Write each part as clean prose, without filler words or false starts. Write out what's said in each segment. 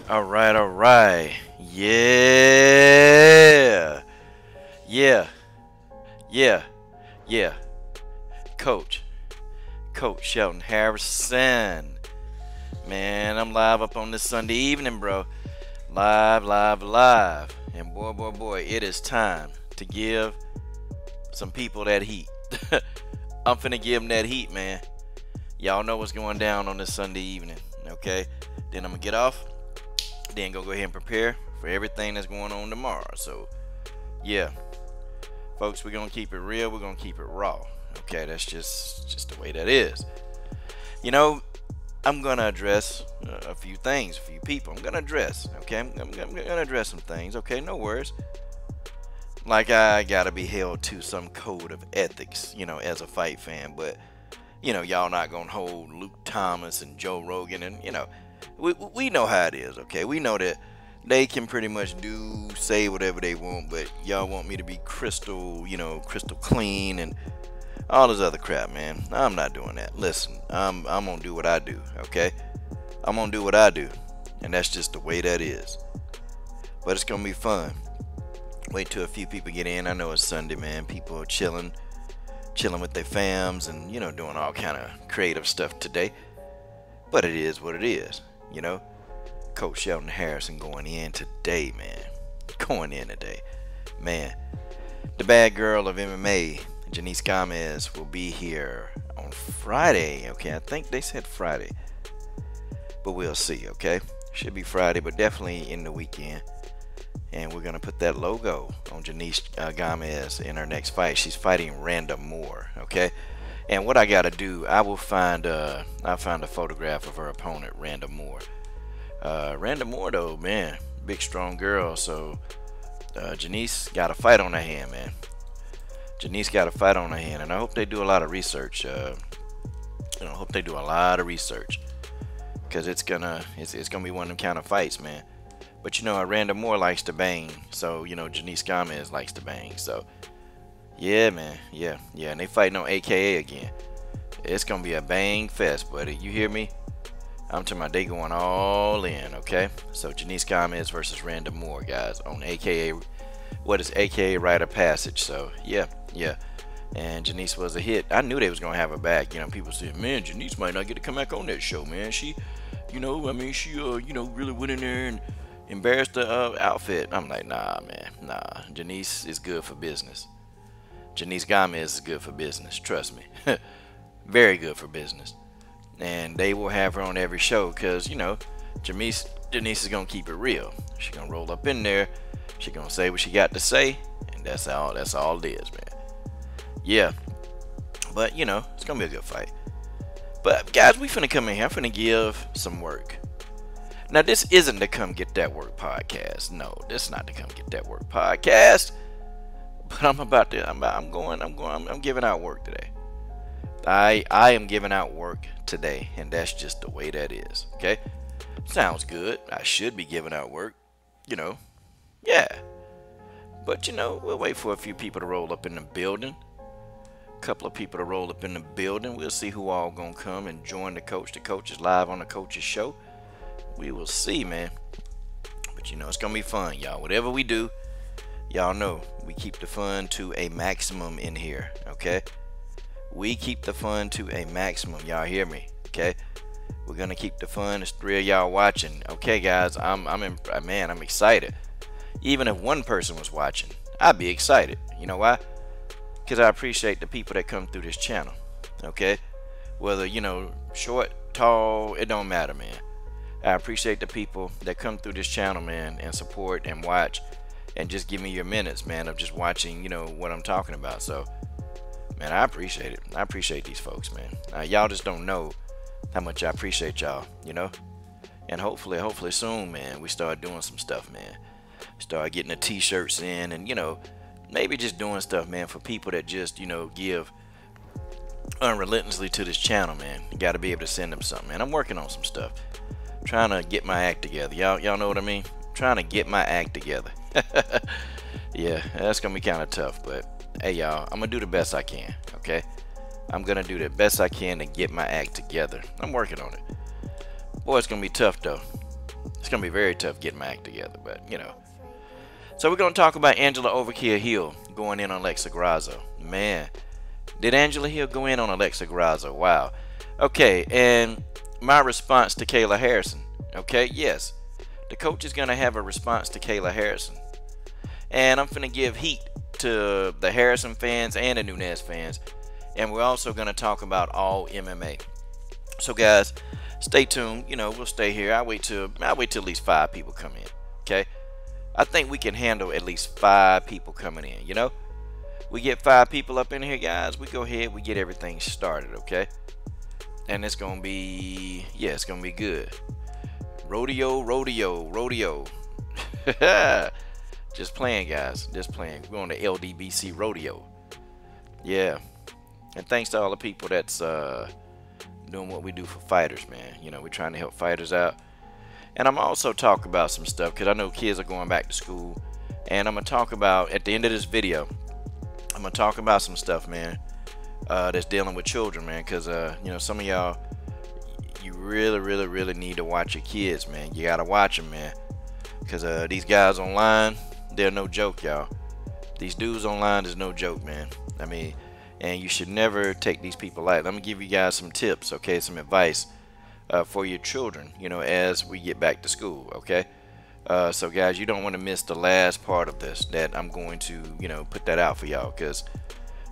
All right, all right. Yeah. Yeah. Yeah. Yeah. Coach. Coach Shelton Harrison. Man, I'm live up on this Sunday evening, bro. Live, live, live. And boy, boy, boy, it is time to give some people that heat. I'm finna give them that heat, man. Y'all know what's going down on this Sunday evening, okay? Then I'm gonna get off. Then go ahead and prepare for everything that's going on tomorrow. So, yeah, folks, we're gonna keep it real. We're gonna keep it raw. Okay, that's just the way that is. You know, I'm gonna address a few things, a few people. I'm gonna address. Okay, I'm gonna address some things. Okay, no worries. Like I gotta be held to some code of ethics, as a fight fan. But y'all not gonna hold Luke Thomas and Joe Rogan, and we know how it is. Okay, we know that they can pretty much say whatever they want, but y'all want me to be crystal clean and all this other crap, man. I'm not doing that. Listen, I'm gonna do what I do. Okay, I'm gonna do what I do, and that's just the way that is. But it's gonna be fun. Wait till a few people get in. I know it's Sunday, man. People are chilling with their fams and doing all kind of creative stuff today. But it is what it is. Coach Shelton Harrison going in today, man. Going in today, man. The bad girl of MMA, Janice Gomez, will be here on Friday. Okay, I think they said Friday, but we'll see. Okay, should be Friday, but definitely in the weekend. And we're gonna put that logo on Janice Gomez in her next fight. She's fighting Randa Moore. Okay, and what I gotta do, I'll find a photograph of her opponent, Randa Moore. Randa Moore, though, man, big strong girl. So Janice got a fight on her hand, man. Janice got a fight on her hand, and I hope they do a lot of research. I hope they do a lot of research, because it's gonna be one of them kind of fights, man. But Randa Moore likes to bang, so Janice Gomez likes to bang. So yeah, man, yeah, and they fighting on AKA again. It's gonna be a bang fest, buddy. You hear me? I'm talking about they going all in. Okay, so Janice Gomez versus Randa Moore, guys, on AKA. What is AKA Rite of Passage? So yeah. And Janice was a hit. I knew they was gonna have her back. People said, man, Janice might not get to come back on that show, man. She, she really went in there and embarrassed the outfit. I'm like, nah, man, nah. Janice is good for business. Janice Gomez is good for business. Trust me, very good for business. And they will have her on every show because Janice is gonna keep it real. She's gonna roll up in there. She's gonna say what she got to say, and that's all it is, man. Yeah, but it's gonna be a good fight. But guys, we finna come in here. I'm finna give some work. Now, this isn't the Come Get That Work podcast. No, this is not the Come Get That Work podcast. But I'm giving out work today. I am giving out work today, and that's just the way that is. Okay, sounds good. I should be giving out work. Yeah. But we'll wait for a few people to roll up in the building. Couple of people to roll up in the building. We'll see who all gonna come and join the coach. The coach is live on the coach's show. We will see, man. But it's gonna be fun, y'all. Whatever we do, y'all know we keep the fun to a maximum in here. Okay, we keep the fun to a maximum. Y'all hear me? Okay, we're gonna keep the fun. There's 3 of y'all watching. Okay, guys, I'm excited. Even if one person was watching, I'd be excited. You know why? Because I appreciate the people that come through this channel. Okay, whether short, tall, it don't matter, man. I appreciate the people that come through this channel, man, and support and watch and just give me your minutes, man, of just watching, what I'm talking about. So, man, I appreciate it. I appreciate these folks, man. Y'all just don't know how much I appreciate y'all, And hopefully soon, man, we start doing some stuff, man. Start getting the t-shirts in and, maybe just doing stuff, man, for people that just, give unrelentlessly to this channel, man. You got to be able to send them something, man. I'm working on some stuff. Trying to get my act together. Y'all know what I mean? Trying to get my act together. Yeah, that's gonna be kind of tough, but hey, y'all, I'm gonna do the best I can. Okay, I'm gonna do the best I can to get my act together. I'm working on it. Boy, it's gonna be tough though. It's gonna be very tough getting my act together, but you know. So we're gonna talk about Angela Overkill Hill going in on Alexa Grasso. Man, did Angela Hill go in on Alexa Grasso? Wow. Okay, and my response to Kayla Harrison. Okay, yes, the coach is gonna have a response to Kayla Harrison, and I'm gonna give heat to the Harrison fans and the Nunes fans, and we're also gonna talk about all MMA. So guys, stay tuned. You know, we'll stay here. I'll wait till at least 5 people come in. Okay, I think we can handle at least 5 people coming in. You know, we get 5 people up in here, guys. We go ahead, we get everything started. Okay, and it's gonna be, yeah, it's gonna be good. Rodeo, rodeo, rodeo. Just playing, guys. Just playing. We're on the LDBC rodeo. Yeah, and thanks to all the people that's doing what we do for fighters, man. You know, we're trying to help fighters out. And I'm also talking about some stuff because I know kids are going back to school. And I'm going to talk about, at the end of this video, I'm going to talk about some stuff, man, that's dealing with children, man. Because, you know, some of y'all, you really, really, really need to watch your kids, man. You got to watch them, man. Because these guys online, they're no joke, y'all. These dudes online is no joke, man. I mean, and you should never take these people lightly. Let me give you guys some tips, okay, some advice for your children, you know, as we get back to school, okay? So guys, you don't want to miss the last part of this, that I'm going to, you know, put that out for y'all, because,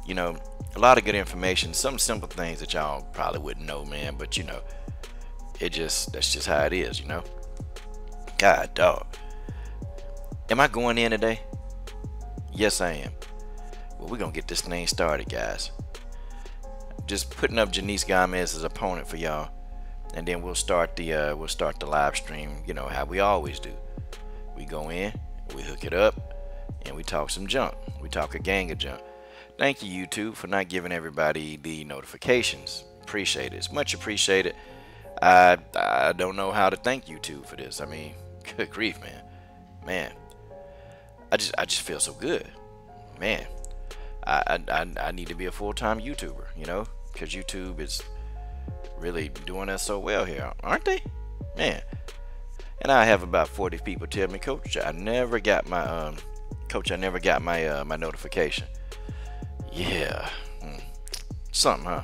you know, a lot of good information, some simple things that y'all probably wouldn't know, man, but you know, that's just how it is, you know. God dog, am I going in today? Yes, I am. Well, we're gonna get this thing started, guys. Just putting up Janice Gomez's opponent for y'all, and then we'll start the live stream, you know, how we always do. We go in, we hook it up, and we talk some junk. We talk a gang of junk. Thank you, YouTube, for not giving everybody the notifications. Appreciate it. It's much appreciated. I don't know how to thank YouTube for this. I mean, good grief, man. I just feel so good, man. I need to be a full-time YouTuber, you know, because YouTube is really doing us so well here, aren't they? Man. And I have about 40 people tell me, Coach, I never got my my notification. Yeah, something, huh?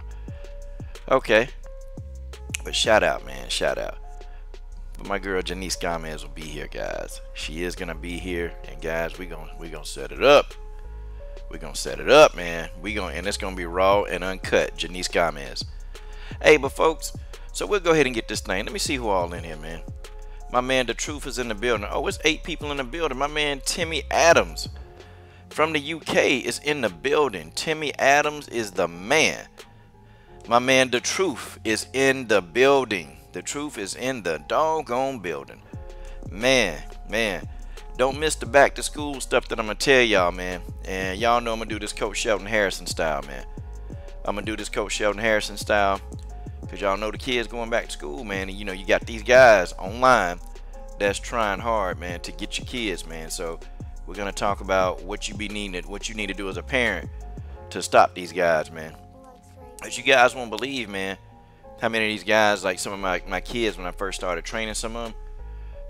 Okay, but shout out, man, shout out. But my girl Janice Gomez will be here, guys. She is gonna be here, and guys, we gonna set it up. We're gonna set it up, man. And it's gonna be raw and uncut. Janice Gomez. Hey, but folks, so we'll go ahead and get this thing. Let me see who all in here, man. My man, The Truth, is in the building. Oh, it's 8 people in the building. My man, Timmy Adams from the UK is in the building. Timmy Adams is the man. My man, The Truth, is in the building. The Truth is in the doggone building. Man. Don't miss the back to school stuff that I'm going to tell y'all, man. And y'all know I'm going to do this Coach Shelton Harrison style, man. I'm going to do this Coach Shelton Harrison style because y'all know the kids going back to school, man. And, you know, you got these guys online that's trying hard, man, to get your kids, man. So we're going to talk about what you need to do as a parent to stop these guys, man. As you guys won't believe, man, how many of these guys, like some of my kids when I first started training some of them,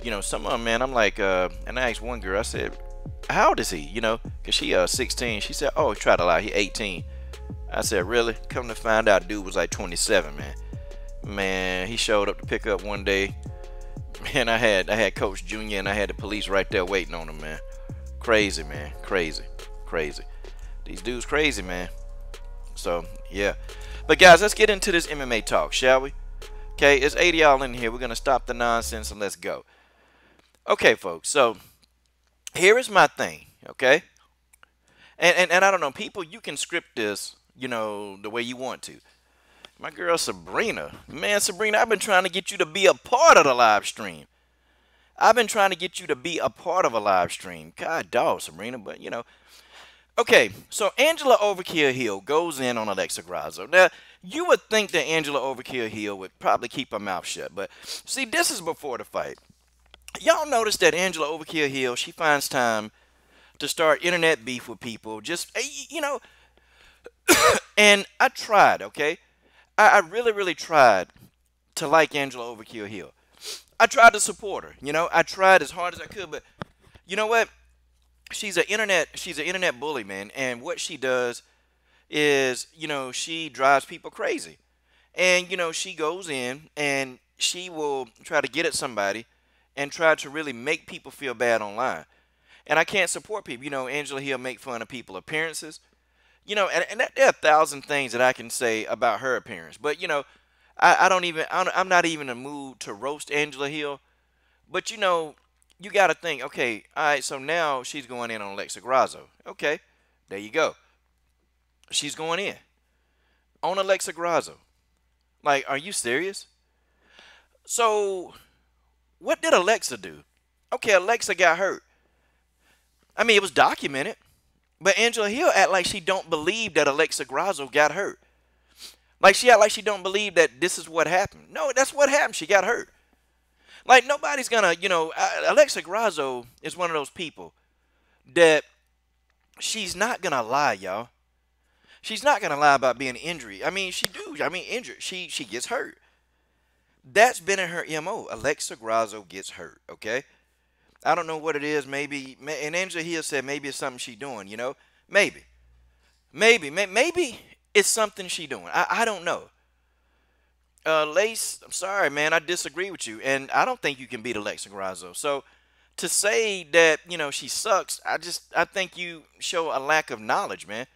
you know, some of them, man, I'm like, and I asked one girl, I said, how old is he? You know, because she 16. She said, oh, he tried a lie. He 18. I said, really? Come to find out, dude was like 27, man. Man, he showed up to pick up one day. Man, I had Coach Junior and I had the police right there waiting on him, man. Crazy, man. Crazy. These dudes crazy, man. So, yeah. But, guys, let's get into this MMA talk, shall we? Okay, it's 80 y'all in here. We're going to stop the nonsense and let's go. Okay, folks, so here is my thing, okay? And I don't know, people, you can script this, you know, the way you want to. My girl Sabrina, man, Sabrina, I've been trying to get you to be a part of the live stream. I've been trying to get you to be a part of a live stream. God dog, Sabrina, but, you know. Okay, so Angela Overkill Hill goes in on Alexa Grasso. Now, you would think that Angela Overkill Hill would probably keep her mouth shut, but see, this is before the fight. Y'all notice that Angela Overkill Hill, she finds time to start internet beef with people. Just, you know, and I tried, okay? I really, really tried to like Angela Overkill Hill. I tried to support her. I tried as hard as I could, but you know what? She's an internet bully, man. And what she does is, she drives people crazy. And she goes in and she will try to get at somebody and try to really make people feel bad online. And I can't support people. Angela Hill make fun of people appearances. And there are a thousand things that I can say about her appearance. But I'm not even in the mood to roast Angela Hill. But you got to think, okay, all right, so now she's going in on Alexa Grasso. Okay, there you go. She's going in on Alexa Grasso. Like, are you serious? So, what did Alexa do? Okay, Alexa got hurt. I mean, it was documented. But Angela Hill act like she don't believe that Alexa Grasso got hurt. Like she act like she don't believe that this is what happened. No, that's what happened. She got hurt. Like nobody's gonna, Alexa Grasso is one of those people that she's not gonna lie, y'all. She's not gonna lie about being injured. I mean, she do. I mean, injured. She gets hurt. That's been in her MO. Alexa Grasso gets hurt. Okay. I don't know what it is. Maybe, and Angela Hill said maybe it's something she doing. Maybe, maybe it's something she doing. I don't know. Lace, I'm sorry, man. I disagree with you, and I don't think you can beat Alexa Grasso. So to say that she sucks, I think you show a lack of knowledge, man.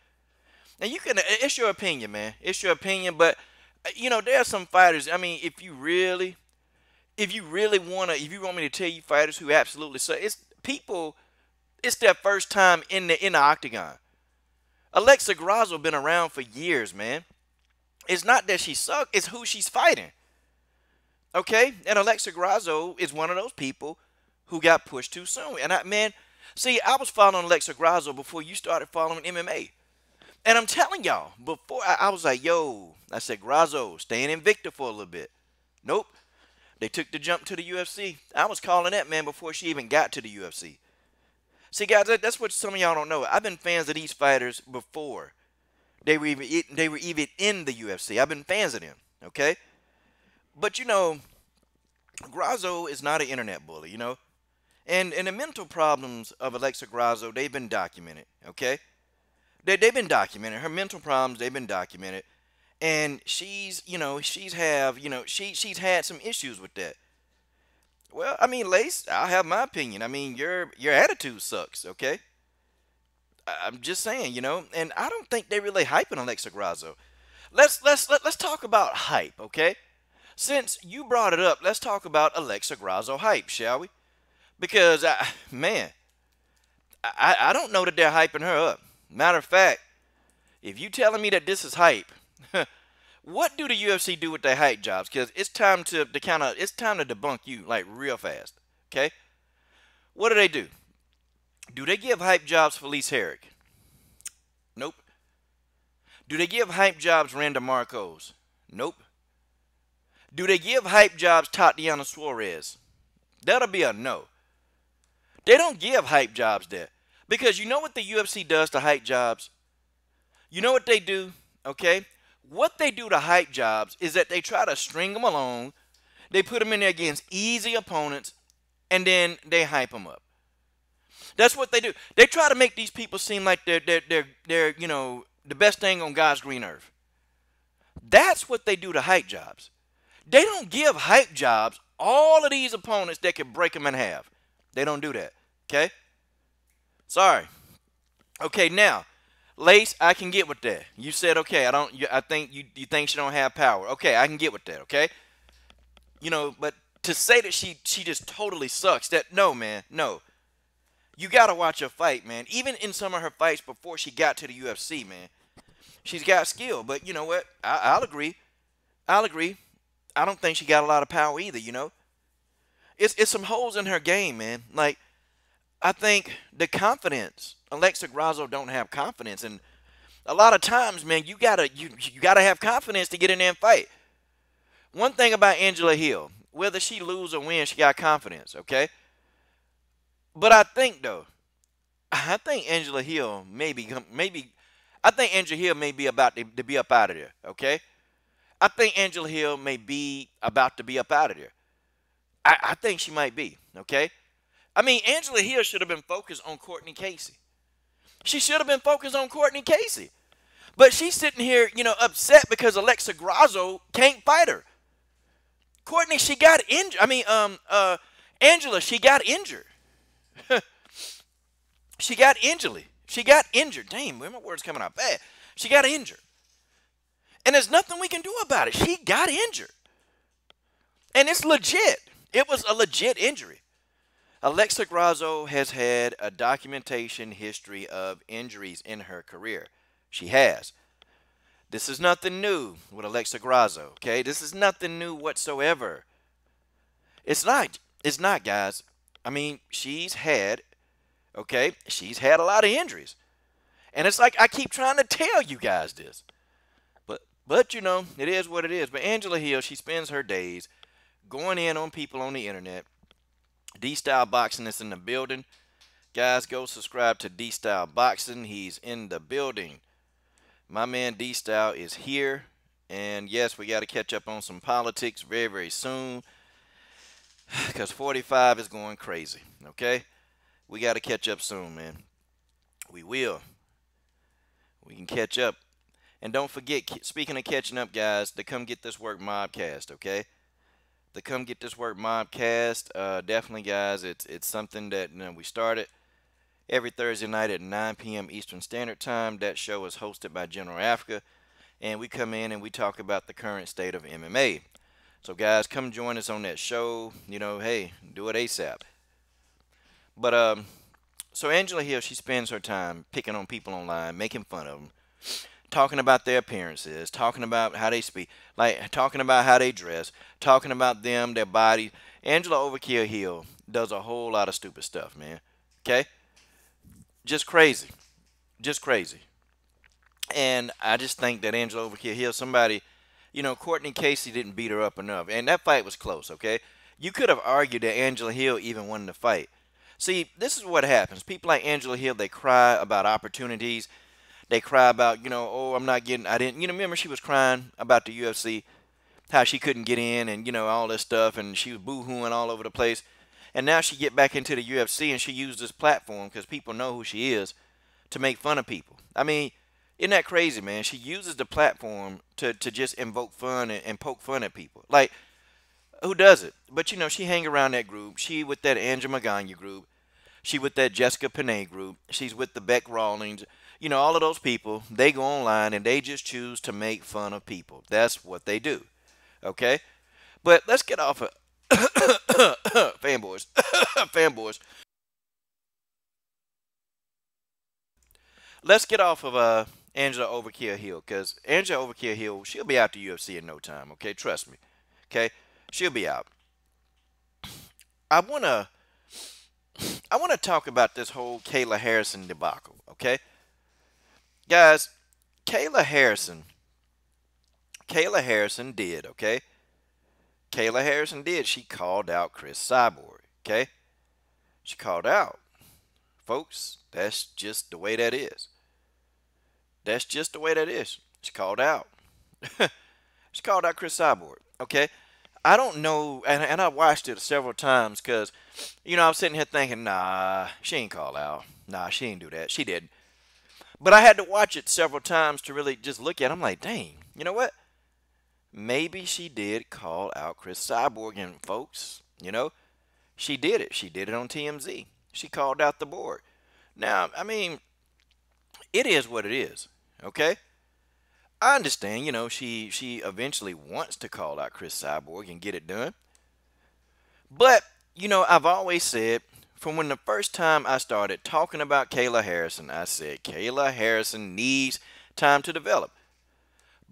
And you can, it's your opinion, man. It's your opinion, but there are some fighters. I mean, if you really if you want me to tell you fighters who absolutely suck, it's their first time in the octagon. Alexa Grasso been around for years, man. It's not that she sucks, it's who she's fighting. Okay? And Alexa Grasso is one of those people who got pushed too soon. And I was following Alexa Grasso before you started following MMA. And I'm telling y'all, before I was like, yo, I said, Grasso, staying Invicta for a little bit. Nope. They took the jump to the UFC. I was calling that, man, before she even got to the UFC. See, guys, that's what some of y'all don't know. I've been fans of these fighters before they were even in the UFC. I've been fans of them, okay? But, Grasso is not an internet bully, And the mental problems of Alexa Grasso, they've been documented, okay? They've been documented. Her mental problems, they've been documented. And she's had some issues with that. Well, I mean, Lace, I'll have my opinion. I mean, your attitude sucks, okay? I'm just saying, and I don't think they really hyping Alexa Grasso. Let's talk about hype, okay? Since you brought it up, let's talk about Alexa Grasso hype, shall we? Because man, I don't know that they're hyping her up. Matter of fact, if you telling me that this is hype, what do the UFC do with their hype jobs? Because it's time to debunk you like real fast. Okay? What do they do? Do they give hype jobs for Felice Herrick? Nope. Do they give hype jobs Randa Marcos? Nope. Do they give hype jobs Tatiana Suarez? That'll be a no. They don't give hype jobs there. Because you know what the UFC does to hype jobs? You know what they do? Okay? What they do to hype jobs is that they try to string them along. They put them in there against easy opponents. And then they hype them up. That's what they do. They try to make these people seem like they're the best thing on God's green earth. That's what they do to hype jobs. They don't give hype jobs all of these opponents that can break them in half. They don't do that. Okay? Sorry. Okay, now, Lace, I can get with that. You said, okay, I think you think she don't have power. Okay, I can get with that, okay? But to say that she just totally sucks, no, man, no. You got to watch her fight, man. Even in some of her fights before she got to the UFC, man, she's got skill. But you know what? I'll agree. I'll agree. I don't think she got a lot of power either, It's some holes in her game, man. Like, I think the confidence. Alexa Grasso don't have confidence. And a lot of times, man, you gotta have confidence to get in there and fight. One thing about Angela Hill, whether she lose or win, she got confidence, okay? But I think Angela Hill I think Angela Hill may be about to be up out of there, okay? I think Angela Hill may be about to be up out of there. I think she might be, okay? I mean, Angela Hill should have been focused on Courtney Casey. She should have been focused on Courtney Casey. But she's sitting here, upset because Alexa Grasso can't fight her. Courtney, she got injured. Angela, she got injured. She got injured. She got injured. Damn, where my words coming out bad. She got injured. And there's nothing we can do about it. She got injured. And it's legit. It was a legit injury. Alexa Grasso has had a documentation history of injuries in her career. She has. This is nothing new with Alexa Grasso, okay? This is nothing new whatsoever. It's not. It's not, guys. I mean, she's had a lot of injuries. And it's like I keep trying to tell you guys this. But it is what it is. But Angela Hill, she spends her days going in on people on the internet. D-Style Boxing is in the building. Guys, go subscribe to D-Style Boxing. He's in the building. My man D-Style is here. And yes, we got to catch up on some politics very, very soon. Because 45 is going crazy, okay? We got to catch up soon, man. We will. We can catch up. And don't forget, speaking of catching up, guys, to come get this work mobcast, okay? The Come Get This Work mobcast, definitely, guys, it's something that we started every Thursday night at 9 p.m. Eastern Standard Time. That show is hosted by General Africa, and we come in and we talk about the current state of MMA. So, guys, come join us on that show. Hey, do it ASAP. But so Angela Hill, she spends her time picking on people online, making fun of them, talking about their appearances, talking about how they speak, like talking about how they dress, talking about them, their body. Angela Overkill Hill does a whole lot of stupid stuff, man. Okay? Just crazy. Just crazy. And I just think that Angela Overkill Hill, somebody, Courtney Casey didn't beat her up enough. And that fight was close, okay? You could have argued that Angela Hill even won the fight. See, this is what happens. People like Angela Hill, they cry about opportunities. They cry about, oh, I didn't, remember she was crying about the UFC, how she couldn't get in and, all this stuff, and she was boo-hooing all over the place. And now she get back into the UFC and she used this platform because people know who she is to make fun of people. I mean, isn't that crazy, man? She uses the platform to just invoke fun and poke fun at people. Like, who does it? But, she hang around that group. She with that Andrew Magana group. She with that Jessica Panay group. She's with the Beck Rawlings. All of those people, they go online and they just choose to make fun of people. That's what they do. Okay? But let's get off of fanboys. Fanboys. Let's get off of Angela Overkill Hill, because Angela Overkill Hill, she'll be out the UFC in no time, okay? Trust me. Okay? She'll be out. I wanna talk about this whole Kayla Harrison debacle, okay? Guys, Kayla Harrison did, okay? Kayla Harrison did. She called out Chris Cyborg, okay? She called out. Folks, that's just the way that is. That's just the way that is. She called out. She called out Chris Cyborg, okay? I don't know, and I watched it several times because, I was sitting here thinking, nah, she ain't call out. Nah, she ain't do that. She didn't. But I had to watch it several times to really just look at it. I'm like, dang, you know what? Maybe she did call out Chris Cyborg. And folks, she did it. She did it on TMZ. She called out the board. Now, I mean, it is what it is, okay? I understand, she eventually wants to call out Chris Cyborg and get it done. But, I've always said, from when the first time I started talking about Kayla Harrison, I said Kayla Harrison needs time to develop.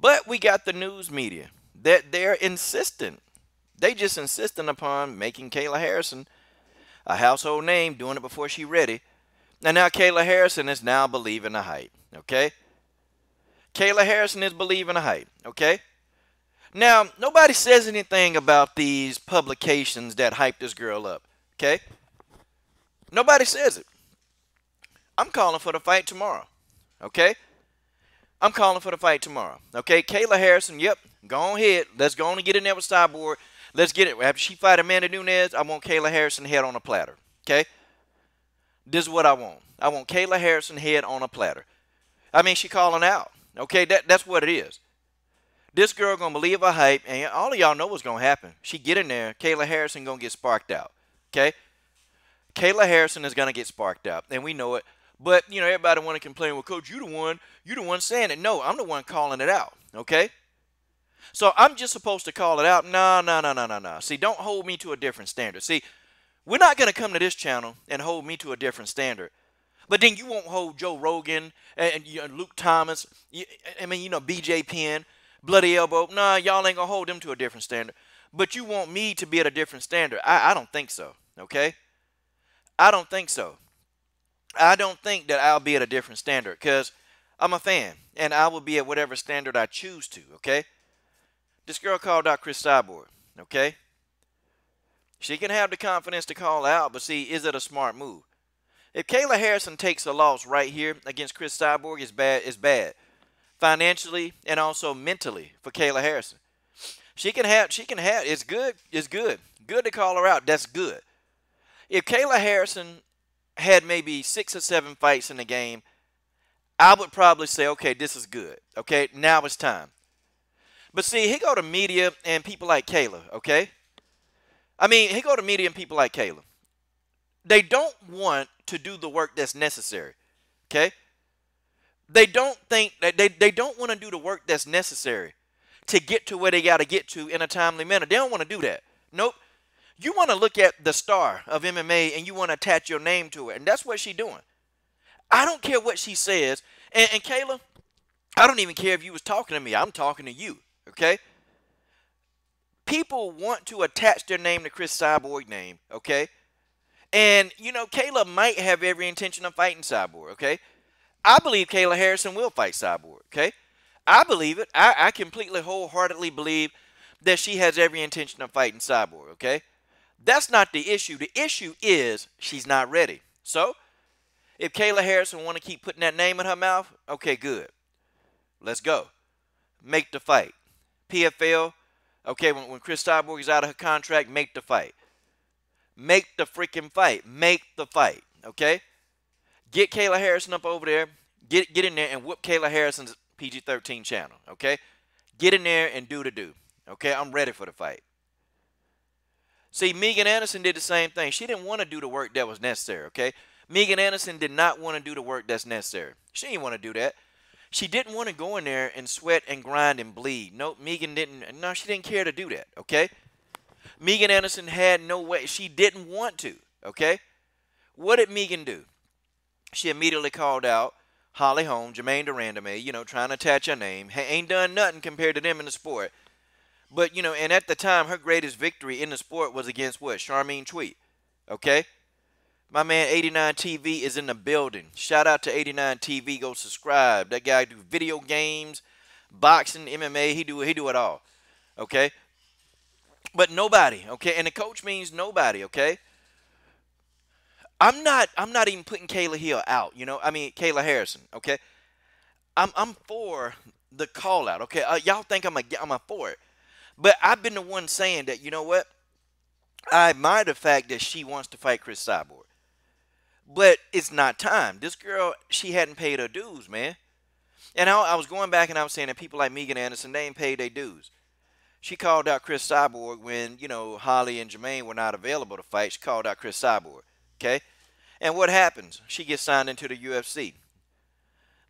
But we got the news media that they're insistent. They just insisting upon making Kayla Harrison a household name, doing it before she's ready. And now Kayla Harrison is now believing the hype, okay? Kayla Harrison is believing the hype, okay? Now, nobody says anything about these publications that hype this girl up, okay? Nobody says it. I'm calling for the fight tomorrow, okay? I'm calling for the fight tomorrow, okay? Kayla Harrison, yep, go ahead. Let's go on and get in there with Cyborg. Let's get it. After she fight Amanda Nunes, I want Kayla Harrison head on a platter. Okay? This is what I want. I want Kayla Harrison head on a platter. I mean, she calling out. Okay, that's what it is. This girl gonna believe her hype, and all of y'all know what's gonna happen. She get in there, Kayla Harrison gonna get sparked out. Okay? Kayla Harrison is gonna get sparked out, and we know it. But you know, everybody want to complain. Well, Coach, you the one saying it. No, I'm the one calling it out. Okay? So I'm just supposed to call it out. No, no, no, no, no, no. See, don't hold me to a different standard. See, we're not gonna come to this channel and hold me to a different standard. But then you won't hold Joe Rogan and Luke Thomas. I mean, BJ Penn, Bloody Elbow. Nah, y'all ain't gonna hold them to a different standard. But you want me to be at a different standard. I don't think so. Okay? I don't think so. I don't think that I'll be at a different standard because I'm a fan and I will be at whatever standard I choose to. Okay? This girl called out Chris Cyborg. Okay? She can have the confidence to call out, but see, is it a smart move? If Kayla Harrison takes a loss right here against Chris Cyborg, it's bad. Financially and also mentally for Kayla Harrison. She can have, it's good. It's good. Good to call her out. That's good. If Kayla Harrison had maybe 6 or 7 fights in the game, I would probably say, okay, this is good. Okay, now it's time. But see, he go to media and people like Kayla, okay? I mean, he go to media and people like Kayla. They don't want to do the work that's necessary, okay? They don't think that they don't want to do the work that's necessary to get to where they got to get to in a timely manner. They don't want to do that. Nope. You want to look at the star of MMA and you want to attach your name to it, and that's what she's doing. I don't care what she says. And Kayla, I don't even care if you was talking to me. I'm talking to you, okay? People want to attach their name to Chris Cyborg's name, okay? And, Kayla might have every intention of fighting Cyborg, okay? I believe Kayla Harrison will fight Cyborg, okay? I believe it. I completely, wholeheartedly believe that she has every intention of fighting Cyborg, okay? That's not the issue. The issue is she's not ready. So, if Kayla Harrison want to keep putting that name in her mouth, okay, good. Let's go. Make the fight. PFL, okay, when Chris Cyborg is out of her contract, make the fight. Make the freaking fight. Make the fight, okay? Get Kayla Harrison up over there. Get in there and whoop Kayla Harrison's PG-13 channel, okay? Get in there and do the do, okay? I'm ready for the fight. See, Megan Anderson did the same thing. She didn't want to do the work that was necessary, okay? Megan Anderson did not want to do the work that's necessary. She didn't want to do that. She didn't want to go in there and sweat and grind and bleed. No, Megan didn't. No, she didn't care to do that, okay? Megan Anderson had no way. She didn't want to, okay? What did Megan do? She immediately called out Holly Holm, Jermaine Durandame, trying to attach her name. Ain't done nothing compared to them in the sport. But, and at the time, her greatest victory in the sport was against what? Charmaine Tweet, okay? My man 89 TV is in the building. Shout out to 89 TV. Go subscribe. That guy do video games, boxing, MMA. He do it all, okay? But nobody, okay? And the coach means nobody, okay? I'm not even putting Kayla Hill out, Kayla Harrison, okay? I'm for the call out, okay? Y'all think I'm a for it. But I've been the one saying that, you know what? I admire the fact that she wants to fight Chris Cyborg. But it's not time. This girl, she hadn't paid her dues, man. And I was going back and I was saying that people like Megan Anderson, they ain't paid their dues. She called out Chris Cyborg when, Holly and Jermaine were not available to fight. She called out Chris Cyborg, okay? And what happens? She gets signed into the UFC.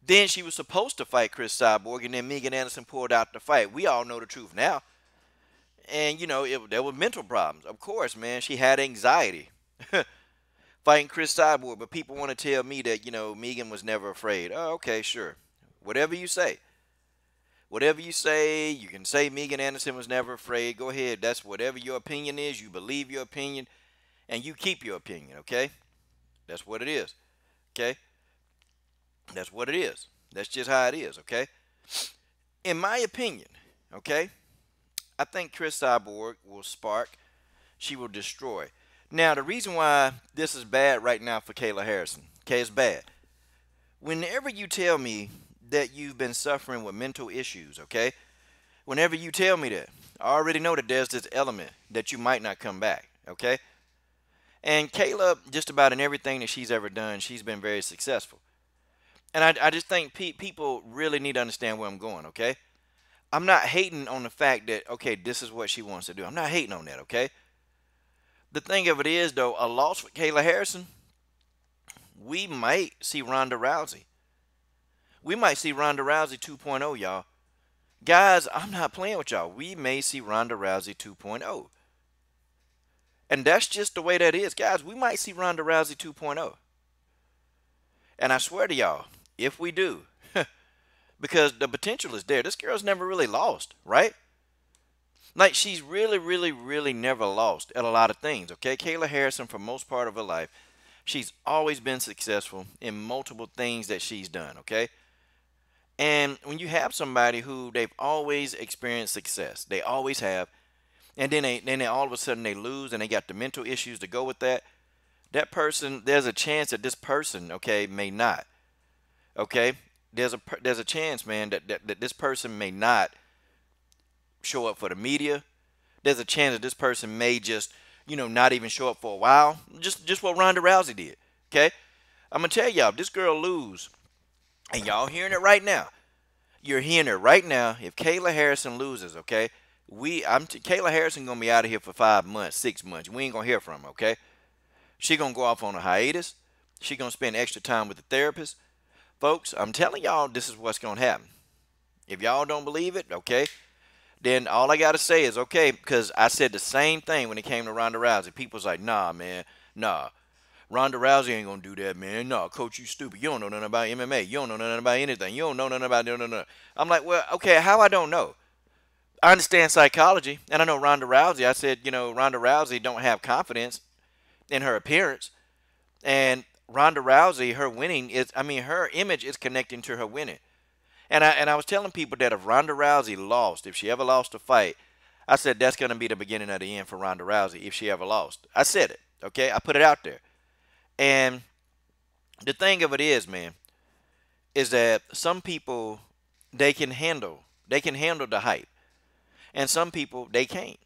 Then she was supposed to fight Chris Cyborg, and then Megan Anderson pulled out the fight. We all know the truth now. And, there were mental problems. Of course, man, she had anxiety fighting Chris Cyborg. But people want to tell me that, Megan was never afraid. Oh, okay, sure. Whatever you say. Whatever you say, you can say Megan Anderson was never afraid. Go ahead. That's whatever your opinion is. You believe your opinion, and you keep your opinion, okay? That's what it is, okay? That's what it is. That's just how it is, okay? In my opinion, okay, I think Chris Cyborg will spark. She will destroy. Now, the reason why this is bad right now for Kayla Harrison, okay, it's bad. Whenever you tell me that you've been suffering with mental issues, okay, whenever you tell me that, I already know that there's this element that you might not come back. Okay. And Kayla, just about in everything that she's ever done, she's been very successful. And I just think people really need to understand where I'm going. Okay. I'm not hating on the fact that, okay, this is what she wants to do. I'm not hating on that. Okay. The thing of it is, though, a loss with Kayla Harrison, we might see Ronda Rousey. We might see Ronda Rousey 2.0, y'all. Guys, I'm not playing with y'all. We may see Ronda Rousey 2.0. And that's just the way that is. Guys, we might see Ronda Rousey 2.0. And I swear to y'all, if we do, because the potential is there. This girl's never really lost, right? Like, she's really, really, really never lost at a lot of things, okay? Kayla Harrison, for most part of her life, she's always been successful in multiple things that she's done, okay? And when you have somebody who they've always experienced success, they always have, and then they all of a sudden they lose and they got the mental issues to go with that, that person, there's a chance that this person, okay, may not, okay? There's a chance, man, that this person may not show up for the media. There's a chance that this person may just, not even show up for a while. Just what Ronda Rousey did. Okay? I'm gonna tell y'all, if this girl lose, and y'all hearing it right now. You're hearing it right now. If Kayla Harrison loses, okay, Kayla Harrison gonna be out of here for 5 months, 6 months. We ain't gonna hear from her, okay? She gonna go off on a hiatus. She gonna spend extra time with the therapist. Folks, I'm telling y'all, this is what's gonna happen. If y'all don't believe it, okay, then all I got to say is, okay, because I said the same thing when it came to Ronda Rousey. People's like, nah, man, nah. Ronda Rousey ain't going to do that, man. Nah, coach, you stupid. You don't know nothing about MMA. You don't know nothing about anything. You don't know nothing about no. I'm like, well, okay, how I don't know? I understand psychology, and I know Ronda Rousey. I said, Ronda Rousey don't have confidence in her appearance. And Ronda Rousey, her winning is, her image is connecting to her winning. And I was telling people that if Ronda Rousey lost, if she ever lost a fight, I said that's going to be the beginning of the end for Ronda Rousey if she ever lost. I said it, okay? I put it out there. And the thing of it is, man, is that some people, they can handle the hype. And some people, they can't.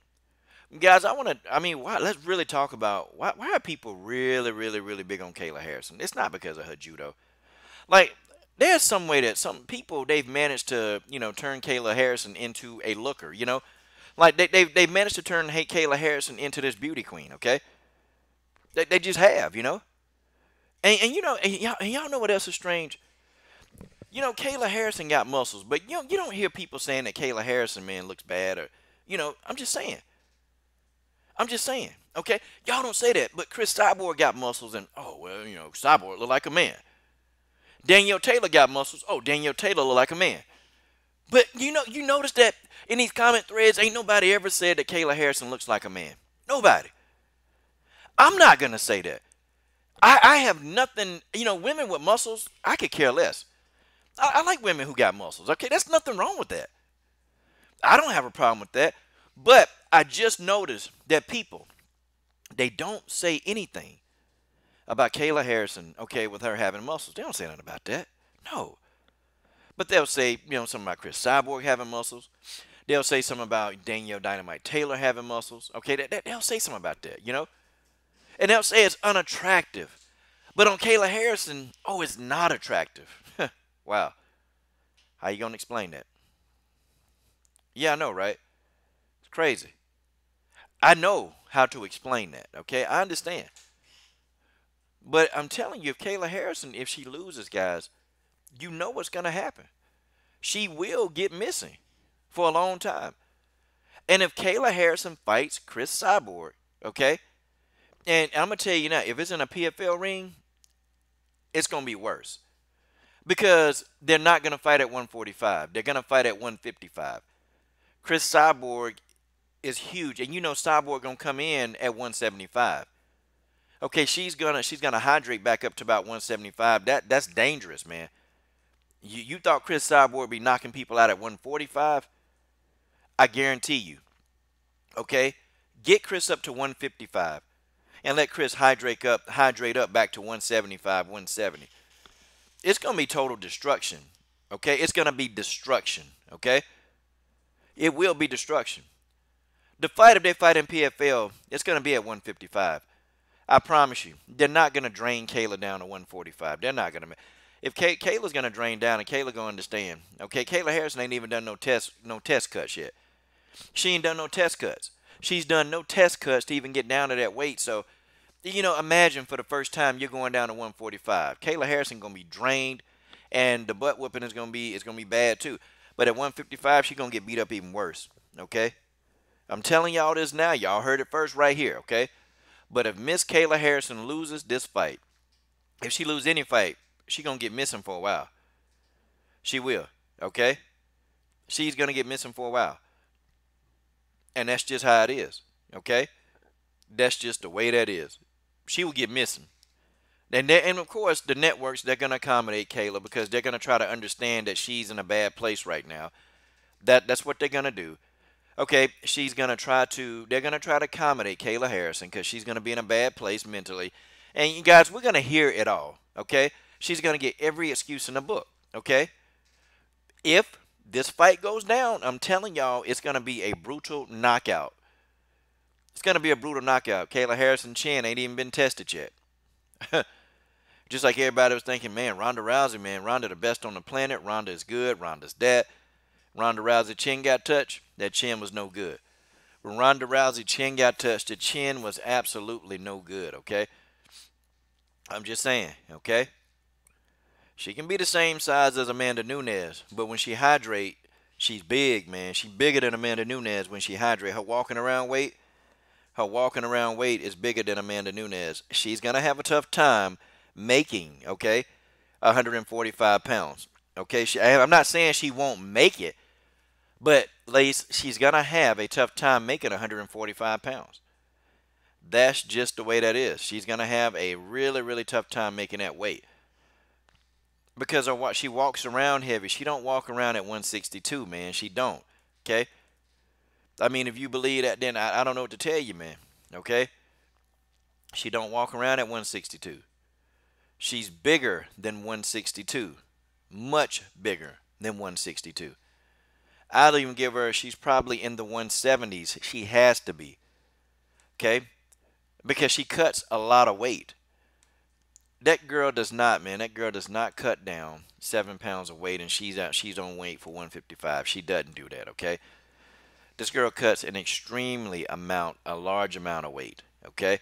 Guys, why, let's really talk about why are people really, really, really big on Kayla Harrison? It's not because of her judo. Like, there's some way that some people, they've managed to, turn Kayla Harrison into a looker, Like, they've managed to turn Kayla Harrison into this beauty queen, okay? They just have, And y'all know what else is strange? Kayla Harrison got muscles, but you don't hear people saying that Kayla Harrison, man, looks bad or, I'm just saying. Okay? Y'all don't say that, but Chris Cyborg got muscles and, oh, well, Cyborg look like a man. Danielle Taylor got muscles. Oh, Danielle Taylor look like a man. But you notice that in these comment threads, ain't nobody ever said that Kayla Harrison looks like a man. Nobody. I'm not gonna say that. I have nothing. Women with muscles, I could care less. I like women who got muscles. Okay, there's nothing wrong with that. I don't have a problem with that. But I just noticed that people, they don't say anything about Kayla Harrison, okay, with her having muscles. They don't say nothing about that. No. But they'll say, something about Chris Cyborg having muscles. They'll say something about Danielle Dynamite Taylor having muscles. Okay, they'll say something about that, And they'll say it's unattractive. But on Kayla Harrison, oh, it's not attractive. Wow. How you going to explain that? Yeah, I know, right? It's crazy. I know how to explain that, okay? I understand. But I'm telling you, if Kayla Harrison, if she loses, guys, you know what's going to happen. She will get missing for a long time. And if Kayla Harrison fights Chris Cyborg, okay, and I'm going to tell you now, if it's in a PFL ring, it's going to be worse. Because they're not going to fight at 145. They're going to fight at 155. Chris Cyborg is huge. And Cyborg going to come in at 175. Okay, she's gonna hydrate back up to about 175. That's dangerous, man. You thought Chris Cyborg would be knocking people out at 145? I guarantee you. Okay, get Chris up to 155, and let Chris hydrate up back to 175, 170. It's gonna be total destruction. Okay, it's gonna be destruction. Okay, it will be destruction. The fight, if they fight in PFL, it's going to be at 155. I promise you. They're not going to drain Kayla down to 145. They're not going to. If Kayla's going to drain down, and Kayla going to understand, okay, Kayla Harrison ain't even done no test cuts yet. She ain't done no test cuts. She's done no test cuts to even get down to that weight. So, imagine for the first time you're going down to 145. Kayla Harrison going to be drained, and the butt whooping is going to be bad too. But at 155, she's going to get beat up even worse, okay? I'm telling y'all this now. Y'all heard it first right here, okay? But if Miss Kayla Harrison loses this fight, if she loses any fight, she going to get missing for a while. She will, okay? She's going to get missing for a while. And that's just how it is, okay? That's just the way that is. She will get missing. And of course, the networks, they're going to accommodate Kayla because they're going to try to understand that she's in a bad place right now. That's what they're going to do. Okay, they're going to try to accommodate Kayla Harrison because she's going to be in a bad place mentally. And you guys, we're going to hear it all, okay? She's going to get every excuse in the book, okay? If this fight goes down, I'm telling y'all, it's going to be a brutal knockout. It's going to be a brutal knockout. Kayla Harrison's chin ain't even been tested yet. Just like everybody was thinking, man, Ronda Rousey, man, Ronda the best on the planet. Ronda is good. Ronda's that. Ronda Rousey chin got touched. That chin was no good. When Ronda Rousey chin got touched, the chin was absolutely no good, okay? I'm just saying, okay? She can be the same size as Amanda Nunes, but when she hydrate, she's big, man. She's bigger than Amanda Nunes when she hydrate. Her walking around weight is bigger than Amanda Nunes. She's going to have a tough time making, okay, 145 pounds. Okay, I'm not saying she won't make it, but ladies, she's going to have a tough time making 145 pounds. That's just the way that is. She's going to have a really, really tough time making that weight. Because of what she walks around heavy. She don't walk around at 162, man. She don't, okay? I mean, if you believe that, then I don't know what to tell you, man, okay? She don't walk around at 162. She's bigger than 162. Much bigger than 162. I'll even give her, she's probably in the 170s. She has to be, okay? Because she cuts a lot of weight. That girl does not, man. That girl does not cut down 7 pounds of weight and she's on weight for 155. She doesn't do that, okay? This girl cuts an a large amount of weight, okay?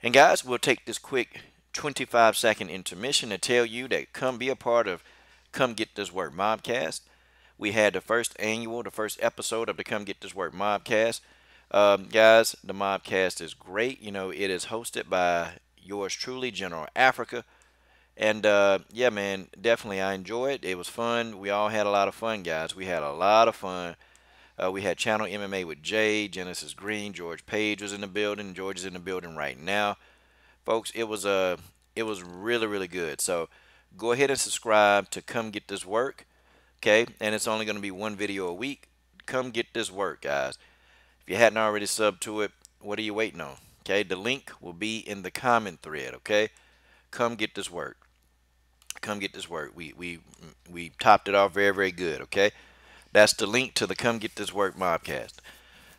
And guys, we'll take this quick 25-second intermission to tell you that come be a part of Come Get This Work Mobcast. We had the first episode of the Come Get This Work Mobcast. Guys, the Mobcast is great. You know, it is hosted by yours truly, General Africa. And, yeah, man, definitely I enjoyed it. It was fun. We all had a lot of fun, guys. We had a lot of fun. We had Channel MMA with Jay, Genesis Green, George Page was in the building. George is in the building right now. Folks, it was really, really good. So go ahead and subscribe to Come Get This Work, okay? And it's only going to be one video a week. Come Get This Work, guys. If you hadn't already subbed to it, what are you waiting on? Okay, the link will be in the comment thread, okay? Come Get This Work. Come Get This Work. We topped it off very, very good, okay? That's the link to the Come Get This Work Mobcast.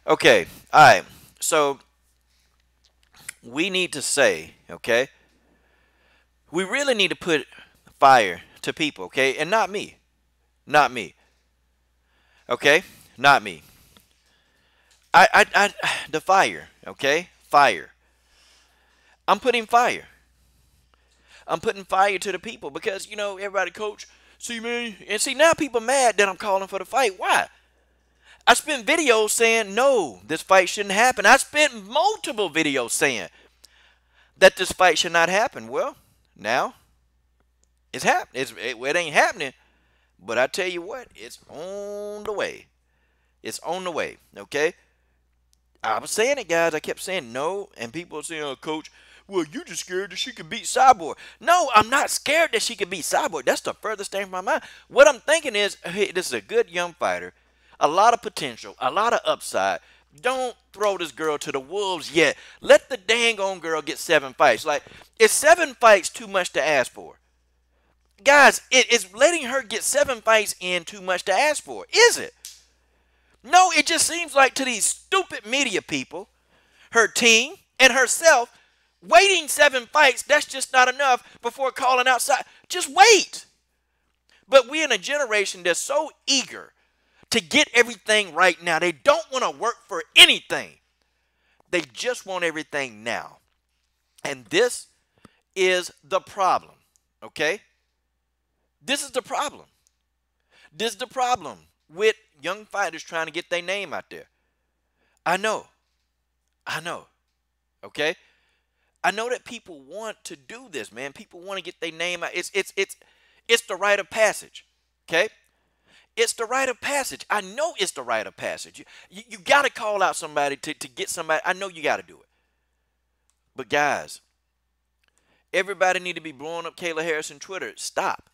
Okay, all right. So we need to say, okay, we really need to put fire to people, okay? And not me. Not me. Okay? Not me. The fire, okay? Fire. I'm putting fire. I'm putting fire to the people because, you know, everybody, coach, see me? And see, now people mad that I'm calling for the fight. Why? I spent videos saying, no, this fight shouldn't happen. I spent multiple videos saying that this fight should not happen. Well, now it's happening. It ain't happening. But I tell you what, it's on the way. It's on the way, okay? I was saying it, guys. I kept saying no, and people were saying, oh, coach, well, you just scared that she could beat Cyborg. No, I'm not scared that she could beat Cyborg. That's the furthest thing from my mind. What I'm thinking is, hey, this is a good young fighter, a lot of potential, a lot of upside. Don't throw this girl to the wolves yet. Let the dang on girl get 7 fights. Like, is 7 fights too much to ask for? Guys, is letting her get 7 fights in too much to ask for? Is it? No, it just seems like to these stupid media people, her team and herself, waiting 7 fights, that's just not enough before calling outside. Just wait. But we're in a generation that's so eager to get everything right now. They don't want to work for anything. They just want everything now. And this is the problem, okay? This is the problem. This is the problem with young fighters trying to get their name out there. I know. I know. Okay? I know that people want to do this, man. People want to get their name out. It's the rite of passage. Okay? It's the rite of passage. I know it's the rite of passage. You got to call out somebody to get somebody. I know you got to do it. But guys, everybody need to be blowing up Kayla Harrison Twitter. Stop.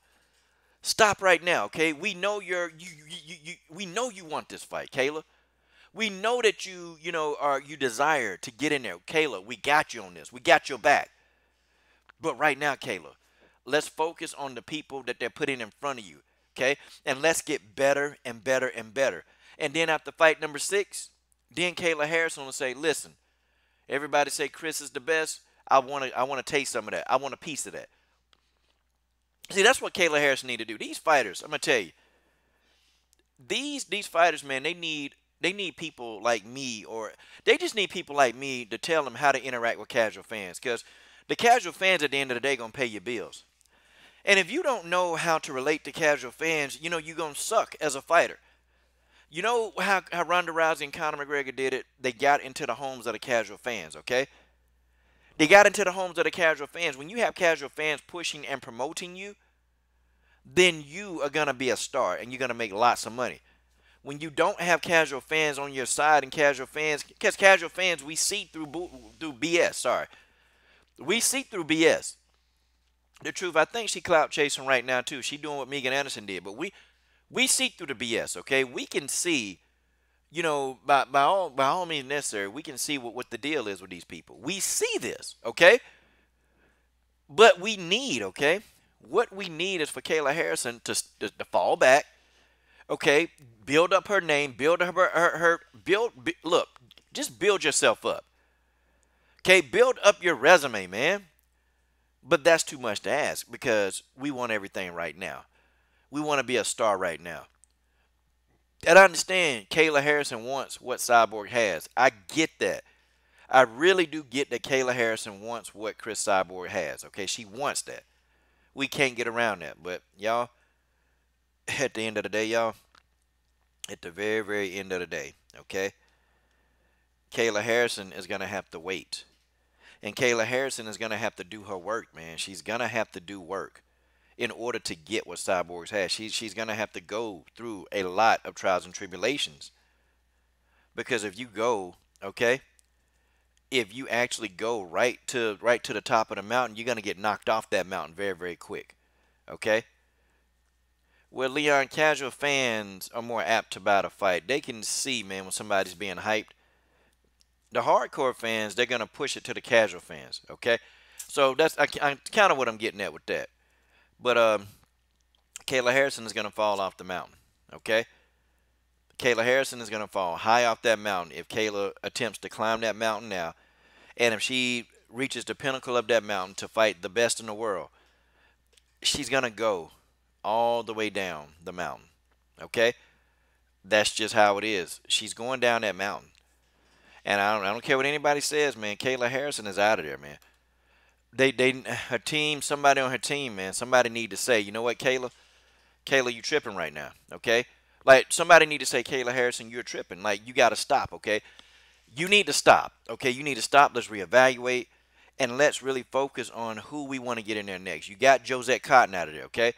Stop right now, okay? We know we know you want this fight, Kayla. We know that you desire to get in there. Kayla, we got you on this. We got your back. But right now, Kayla, let's focus on the people that they're putting in front of you, okay? And let's get better and better and better. And then after fight number 6, then Kayla Harrison will say, listen, everybody say Chris is the best. I want to taste some of that. I want a piece of that. See, that's what Kayla Harrison need to do. These fighters, I'm gonna tell you, these fighters, man, they need people like me, or they just need people like me to tell them how to interact with casual fans, because the casual fans at the end of the day gonna pay your bills. And if you don't know how to relate to casual fans, you're gonna suck as a fighter. You know how Ronda Rousey and Conor McGregor did it? They got into the homes of the casual fans, okay? They got into the homes of the casual fans. When you have casual fans pushing and promoting you, then you are going to be a star and you're going to make lots of money. When you don't have casual fans on your side, and casual fans, because casual fans, we see through BS, sorry. We see through BS. The truth, I think she clout chasing right now too. She doing what Megan Anderson did, but we see through the BS, okay? We can see, by all means necessary, we can see what the deal is with these people. We see this, okay? But we need, okay? What we need is for Kayla Harrison to fall back, okay? Build up her name, build up look, just build yourself up, okay? Build up your resume, man. But that's too much to ask, because we want everything right now. We want to be a star right now. And I understand Kayla Harrison wants what Cyborg has. I get that. I really do get that Kayla Harrison wants what Chris Cyborg has, okay? She wants that. We can't get around that. But, y'all, at the end of the day, y'all, at the very, very end of the day, okay, Kayla Harrison is going to have to wait. And Kayla Harrison is going to have to do her work, man. She's going to have to do work in order to get what Cyborg has. She's going to have to go through a lot of trials and tribulations. Because if you go, okay, if you actually go right to the top of the mountain, you're going to get knocked off that mountain very, very quick. Okay? Where Leon, casual fans are more apt to buy the fight. They can see, man, when somebody's being hyped. The hardcore fans, they're going to push it to the casual fans. Okay? So that's kind of what I'm getting at with that. But Kayla Harrison is going to fall off the mountain. Okay? Kayla Harrison is going to fall high off that mountain if Kayla attempts to climb that mountain now. And if she reaches the pinnacle of that mountain to fight the best in the world, she's going to go all the way down the mountain. Okay? That's just how it is. She's going down that mountain. And I don't care what anybody says, man. Kayla Harrison is out of there, man. Her team, somebody on her team, man, somebody need to say, you know what, Kayla? Kayla, you tripping right now, okay? Like, somebody need to say, Kayla Harrison, you're tripping. Like, you got to stop, okay? You need to stop, okay? You need to stop. Let's reevaluate, and let's really focus on who we want to get in there next. You got Josette Cotton out of there, okay?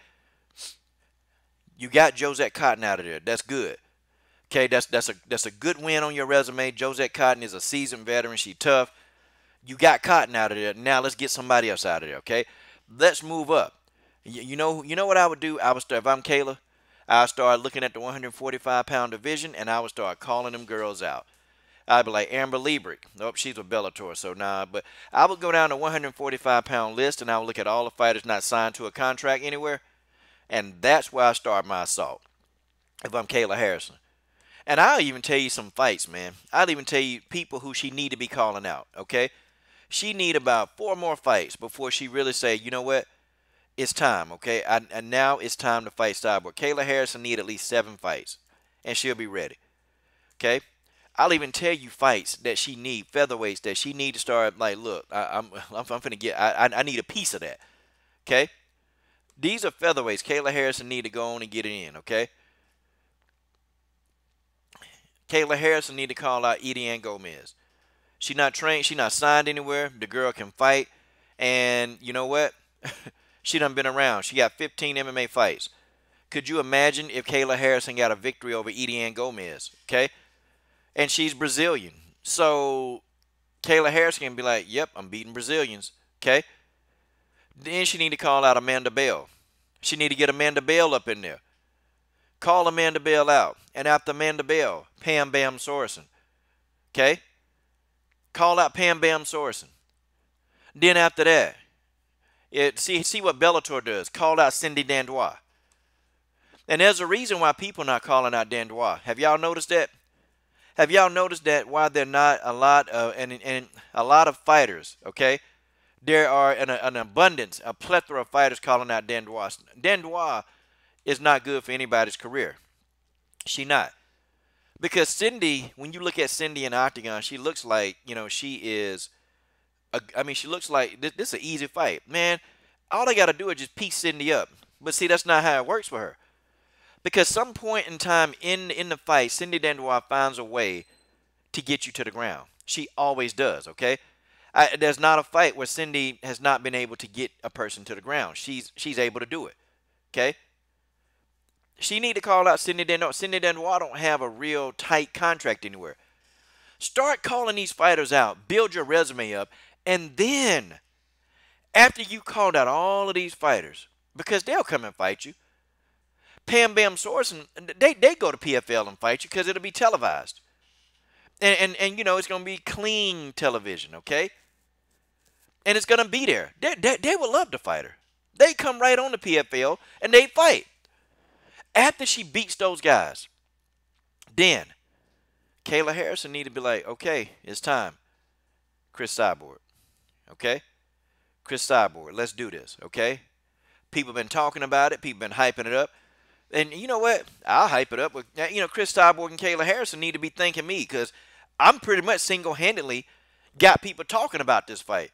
You got Josette Cotton out of there. That's good. Okay, that's a good win on your resume. Josette Cotton is a seasoned veteran. She's tough. You got Cotton out of there. Now let's get somebody else out of there, okay? Let's move up. You know what I would do? I would start, if I'm Kayla, I would start looking at the 145-pound division, and I would start calling them girls out. I'd be like, Amber Liebrick. Nope, she's with Bellator, so nah. But I would go down the 145-pound list, and I would look at all the fighters not signed to a contract anywhere, and that's where I start my assault if I'm Kayla Harrison. And I'll even tell you some fights, man. I'll even tell you people who she need to be calling out, okay? She need about 4 more fights before she really say, you know what? It's time, okay? And now it's time to fight Cyborg. Kayla Harrison need at least 7 fights, and she'll be ready, okay? I'll even tell you fights that she need, featherweights that she need to start. Like, look, I'm finna get. I need a piece of that, okay? These are featherweights. Kayla Harrison need to go on and get it in, okay? Kayla Harrison need to call out Ediane Gomez. She not trained. She not signed anywhere. The girl can fight, and you know what? She done been around. She got 15 MMA fights. Could you imagine if Kayla Harrison got a victory over Ediane Gomez? Okay, and she's Brazilian, so Kayla Harrison can be like, "Yep, I'm beating Brazilians." Okay, then she need to call out Amanda Bell. She need to get Amanda Bell up in there. Call Amanda Bell out, and after Amanda Bell, Pam Bam Sorensen. Okay, call out Pam Bam Sorensen. Then after that, see what Bellator does. Call out Cindy Dandois. And there's a reason why people not calling out Dandois. Have y'all noticed that? Have y'all noticed that why there not a lot of and a lot of fighters? Okay, there are an abundance, a plethora of fighters calling out Dandois. Dandois is not good for anybody's career. She not, because Cindy, when you look at Cindy in the octagon, she looks like, she is. I mean, she looks like this is an easy fight, man. All they got to do is just piece Cindy up. But see, that's not how it works for her. Because some point in time in the fight, Cindy Dandois finds a way to get you to the ground. She always does, okay? There's not a fight where Cindy has not been able to get a person to the ground. She's able to do it, okay? She need to call out Cindy Dandois. Cindy Dandois don't have a real tight contract anywhere. Start calling these fighters out. Build your resume up. And then, after you called out all of these fighters, because they'll come and fight you, Pam Bam Sorensen, they go to PFL and fight you because it'll be televised. And it's going to be clean television, okay? And it's going to be there. They will love to fight her. They come right on the PFL and they fight. After she beats those guys, then Kayla Harrison need to be like, okay, it's time. Chris Cyborg, okay? Chris Cyborg, let's do this, okay? People been talking about it. People been hyping it up. And you know what? I'll hype it up. Chris Cyborg and Kayla Harrison need to be thanking me because I'm pretty much single-handedly got people talking about this fight.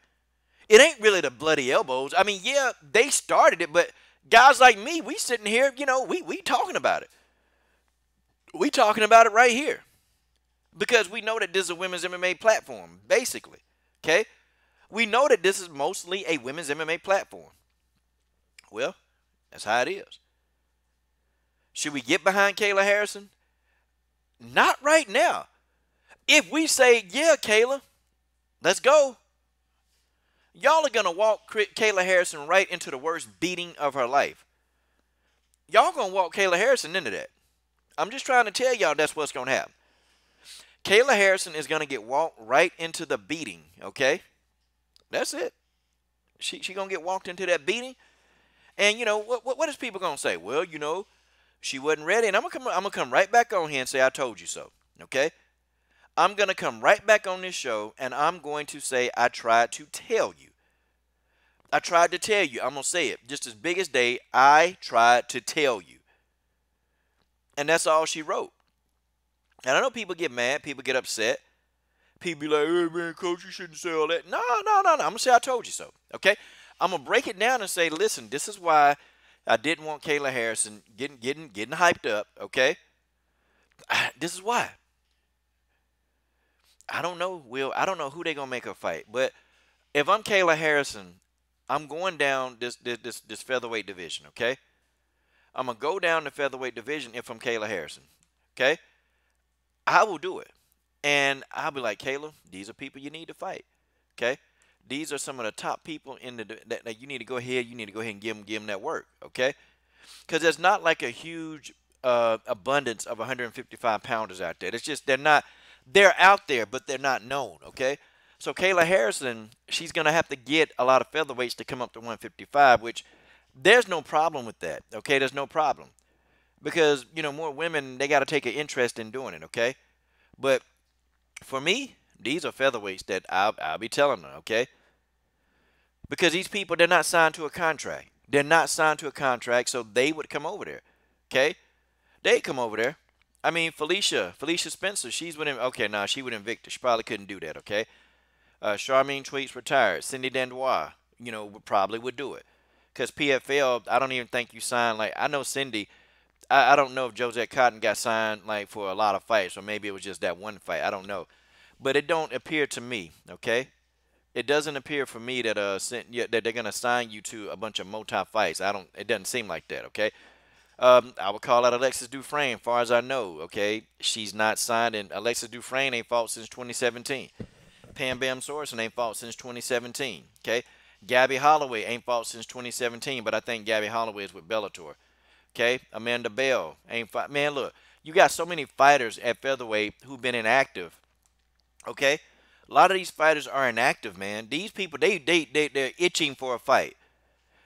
It ain't really the bloody elbows. I mean, yeah, they started it, but guys like me, we sitting here, we talking about it. We talking about it right here because we know that this is a women's MMA platform, basically, okay? We know that this is mostly a women's MMA platform. Well, that's how it is. Should we get behind Kayla Harrison? Not right now. If we say, yeah, Kayla, let's go, y'all are going to walk Kayla Harrison right into the worst beating of her life. Y'all going to walk Kayla Harrison into that. I'm just trying to tell y'all that's what's going to happen. Kayla Harrison is going to get walked right into the beating, okay? That's it. She going to get walked into that beating. And, what is people going to say? Well, she wasn't ready. And I'm gonna come right back on here and say, I told you so, okay? I'm going to come right back on this show, and I'm going to say, I tried to tell you. I tried to tell you. I'm going to say it. Just as big as day, I tried to tell you. And that's all she wrote. And I know people get mad. People get upset. People be like, hey, man, coach, you shouldn't say all that. No. I'm going to say I told you so, okay? I'm going to break it down and say, listen, this is why I didn't want Kayla Harrison getting hyped up, okay? This is why. I don't know, Will. I don't know who they going to make her fight. But if I'm Kayla Harrison, I'm going down this featherweight division, okay? I'm going to go down the featherweight division if I'm Kayla Harrison, okay? I will do it. And I'll be like, Kayla, these are people you need to fight, okay? These are some of the top people in that you need to go ahead. You need to go ahead and give them that work, okay? Because there's not like a huge abundance of 155-pounders out there. It's just they're out there, but they're not known, okay? So Kayla Harrison, she's going to have to get a lot of featherweights to come up to 155, which there's no problem with that, okay? There's no problem. because more women, they got to take an interest in doing it. Okay, but for me, these are featherweights that I'll be telling them. Okay, because these people, they're not signed to a contract. They're not signed to a contract, so they would come over there. Okay, they come over there. I mean, Felicia Spencer, she's with him. Okay, nah, she with Invicta. She probably couldn't do that. Okay, Charlene Tweets retired. Cindy Dandois, probably would do it. Because PFL, I don't even think you signed. Like, I know Cindy. I don't know if Josette Cotton got signed like for a lot of fights, or maybe it was just that one fight. I don't know, but it don't appear to me. Okay, it doesn't appear for me that that they're gonna sign you to a bunch of multi fights. I don't. It doesn't seem like that. Okay. I would call out Alexis Dufresne, far as I know. Okay, she's not signed, and Alexis Dufresne ain't fought since 2017. Pam Bam Sorensen ain't fought since 2017. Okay, Gabby Holloway ain't fought since 2017, but I think Gabby Holloway is with Bellator. Okay, Amanda Bell ain't fought. Man, look, you got so many fighters at featherweight who've been inactive. Okay, a lot of these fighters are inactive, man. These people, they're itching for a fight.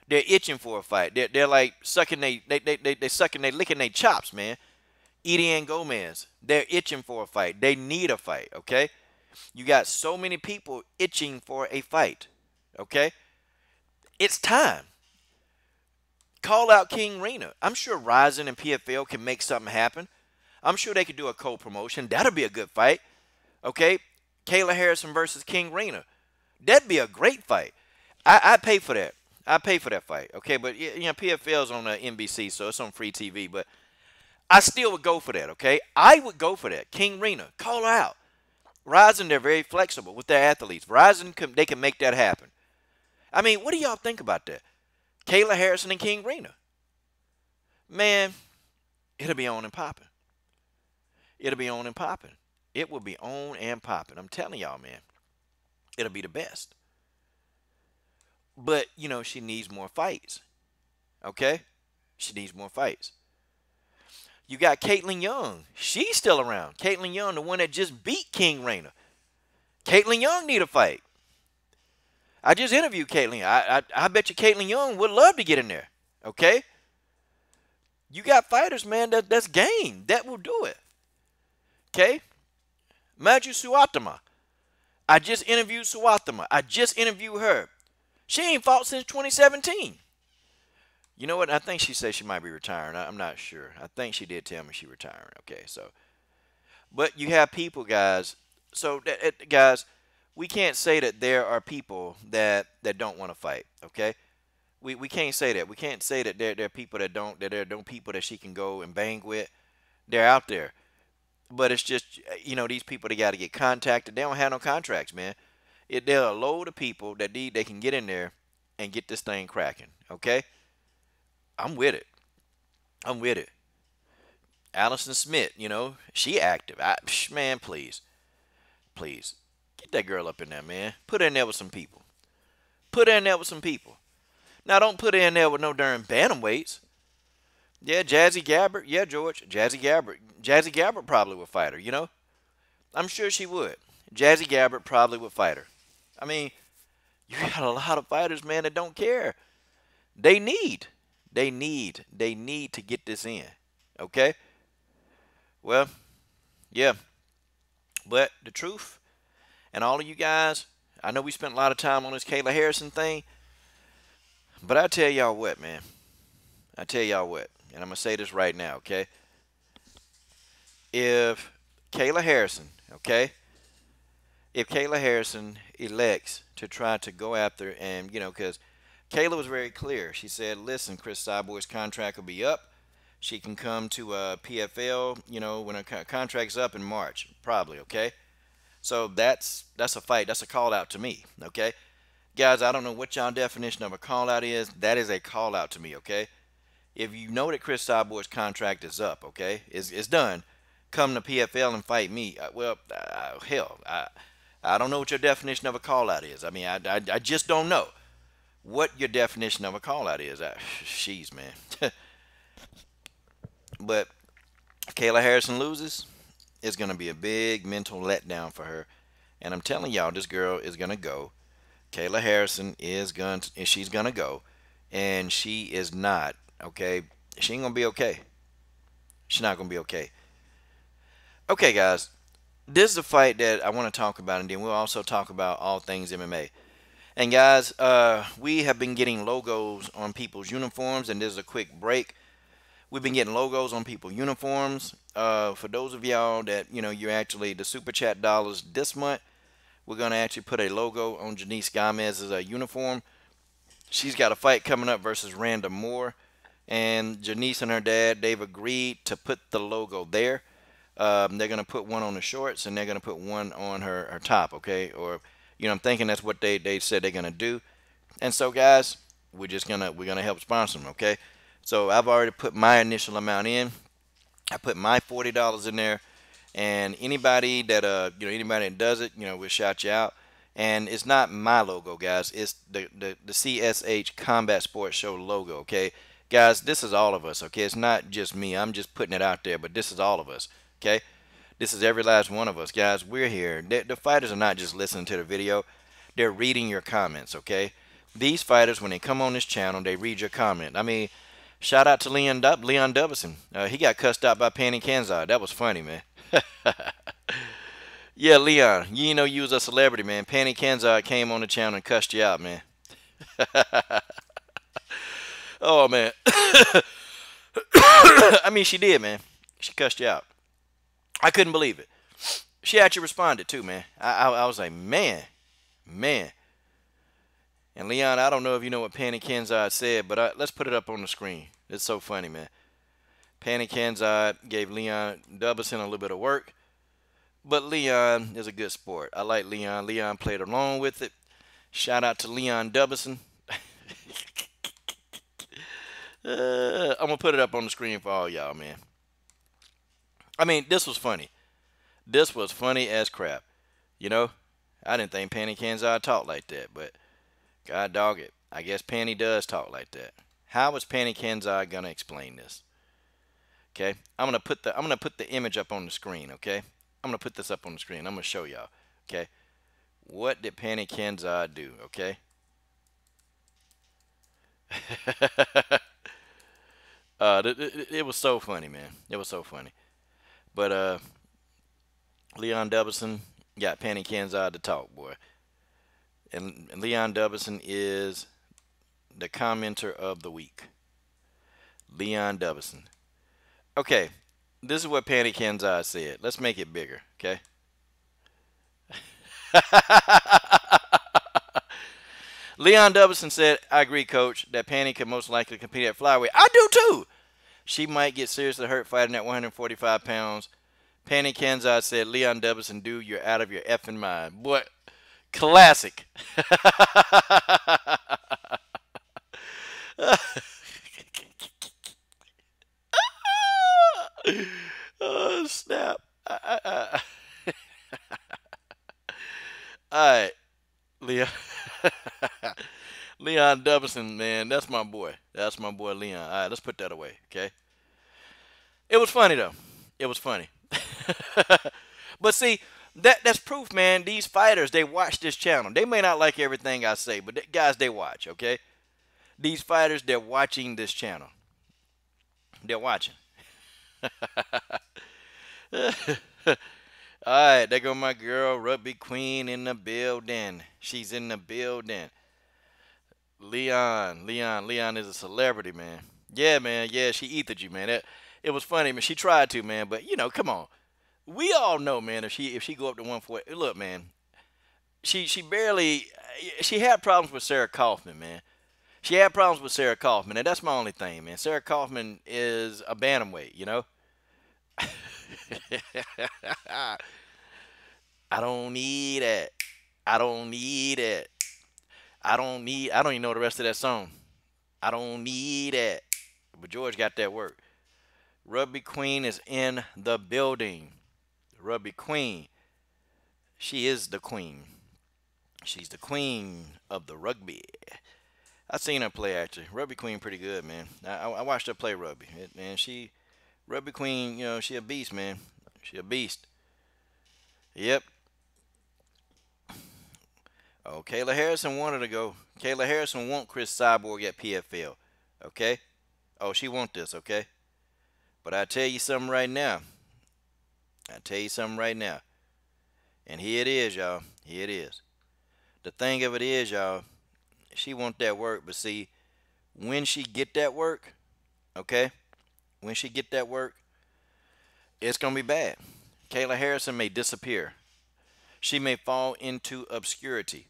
They're itching for a fight. They're like sucking they sucking they licking their chops, man. Edie and Gomez, they're itching for a fight. They need a fight. Okay, you got so many people itching for a fight. Okay, it's time. Call out King Rena. I'm sure Ryzen and PFL can make something happen. I'm sure they could do a co-promotion. That'll be a good fight. Okay, Kayla Harrison versus King Rena. That'd be a great fight. I pay for that. I pay for that fight. Okay, but PFL's on NBC, so it's on free TV. But I still would go for that. Okay, I would go for that. King Rena, call her out. Ryzen, they're very flexible with their athletes. Ryzen, they can make that happen. I mean, what do y'all think about that? Kayla Harrison and King Rena. Man, it'll be on and popping. It'll be on and popping. It will be on and popping. I'm telling y'all, man. It'll be the best. But, she needs more fights. Okay? She needs more fights. You got Caitlin Young. She's still around. Caitlin Young, the one that just beat King Rayner. Caitlin Young need a fight. I just interviewed Caitlin. I bet you Caitlin Young would love to get in there. Okay? You got fighters, man, that's game. That will do it. Okay? Maju Suatama. I just interviewed Suatama. I just interviewed her. She ain't fought since 2017. You know what? I think she said she might be retiring. I'm not sure. I think she did tell me she retiring. Okay, so. But you have people, guys. So, guys, we can't say that there are people that don't want to fight. Okay, we can't say that. We can't say that there are people that there don't people that she can go and bang with. They're out there. But it's just, these people, they got to get contacted. They don't have no contracts, man. There are a load of people that they can get in there and get this thing cracking. Okay, I'm with it. I'm with it. Allison Smith, she active. Man, please. Please. Get that girl up in there, man. Put her in there with some people. Put her in there with some people. Now, don't put her in there with no darn bantamweights. Yeah, Jazzy Gabbert. Yeah, George. Jazzy Gabbert. Jazzy Gabbert probably would fight her, I'm sure she would. Jazzy Gabbert probably would fight her. I mean, you got a lot of fighters, man, that don't care. They need to get this in. Okay? Well, yeah. But the truth, and all of you guys, I know we spent a lot of time on this Kayla Harrison thing, but I tell y'all what, man. I tell y'all what, and I'm going to say this right now, okay? If Kayla Harrison, okay, if Kayla Harrison elects to try to go after, and, because Kayla was very clear. She said, listen, Chris Cyborg's contract will be up. She can come to PFL, when her contract's up in March, probably, okay? So that's a fight. That's a call out to me, okay? Guys, I don't know what y'all definition of a call out is. That is a call out to me, okay? If you know that Chris Cyborg's contract is up, okay, it's done, come to PFL and fight me. Hell, I don't know what your definition of a call out is. I mean, I just don't know what your definition of a call out is. Jeez, man. But if Kayla Harrison loses, it's going to be a big mental letdown for her. And I'm telling y'all, this girl is going to go. Kayla Harrison is going to, and she's going to go. And she is not, okay? She ain't going to be okay. She's not gonna be okay. Okay, guys. This is a fight that I want to talk about, and then we'll also talk about all things MMA. And guys, we have been getting logos on people's uniforms, and this is a quick break. We've been getting logos on people's uniforms. For those of y'all that you're actually the super chat dollars this month, we're gonna actually put a logo on Janice Gomez's uniform. She's got a fight coming up versus Randa Moore, and Janice and her dad, they've agreed to put the logo there. They're gonna put one on the shorts, and they're gonna put one on her top. Okay, or I'm thinking that's what they said they're gonna do. And so, guys, we're gonna help sponsor them. Okay, so I've already put my initial amount in. I put my $40 in there, and anybody that anybody that does it, we'll shout you out. And it's not my logo, guys. It's the CSH Combat Sports Show logo. Okay, guys, this is all of us. Okay, it's not just me. I'm just putting it out there, but this is all of us. Okay, this is every last one of us, guys. We're here. The fighters are not just listening to the video; they're reading your comments. Okay, these fighters, when they come on this channel, they read your comment. I mean, shout out to Leon Dubison. He got cussed out by Panny Kanzai. That was funny, man. Yeah, Leon, you know you was a celebrity, man. Panny Kanzai came on the channel and cussed you out, man. Oh, man. I mean, she did, man. She cussed you out. I couldn't believe it. She actually responded, too, man. I was like, man. And Leon, I don't know if you know what Panny Kanzai said, but let's put it up on the screen. It's so funny, man. Panny Kanzai gave Leon Dubison a little bit of work. But Leon is a good sport. I like Leon. Leon played along with it. Shout out to Leon Dubison. I'm going to put it up on the screen for all y'all, man. I mean, this was funny. This was funny as crap. I didn't think Panny Kanzai talked like that, but God dog it. I guess Panny does talk like that. How is Panny Kanzai going to explain this? Okay? I'm going to put the image up on the screen, okay? I'm going to put this up on the screen. I'm going to show y'all. Okay. What did Panny Kanzai do? Okay. It was so funny, man. It was so funny. But Leon Dubison got Panny Kanzai to talk, boy. And Leon Dubison is the commenter of the week. Leon Dubison. Okay. This is what Panny Kanzai said. Let's make it bigger, okay? Leon Dubison said, I agree, coach, that Panny could most likely compete at flyweight. I do, too. She might get seriously hurt fighting at 145 pounds. Panny Kanzai said, Leon Dubison, dude, you're out of your effing mind. Boy, classic. Oh, snap. All right, Leon. Leon Dubison, man, that's my boy. That's my boy, Leon. All right, let's put that away, okay? It was funny, though. It was funny. But see, that's proof, man. These fighters, they watch this channel. They may not like everything I say, but guys, they watch, okay? These fighters, they're watching this channel. They're watching. Alright, there go my girl, Rugby Queen in the building. She's in the building. Leon is a celebrity, man. Yeah, man, yeah, she ethered you, man. It was funny, man. She tried to, man, but come on. We all know, man, if she go up to 140, look, man, she had problems with Sarah Kaufman, man. She had problems with Sarah Kaufman, and that's my only thing, man. Sarah Kaufman is a bantamweight, I don't need it. I don't need it. I don't even know the rest of that song. I don't need it. But George got that work. Rugby Queen is in the building. Rugby Queen. She is the queen. She's the queen of the rugby. I've seen her play, actually. Rugby Queen pretty good, man. I watched her play rugby. Man, Rugby Queen, she a beast, man. She a beast. Yep. Oh, Kayla Harrison wanted to go. Kayla Harrison want Chris Cyborg at PFL. Okay? Oh, she want this, okay? But I tell you something right now. And here it is, y'all. Here it is. The thing of it is, y'all, she want that work, but see, when she get that work, okay, when she get that work, it's gonna be bad. Kayla Harrison may disappear. She may fall into obscurity.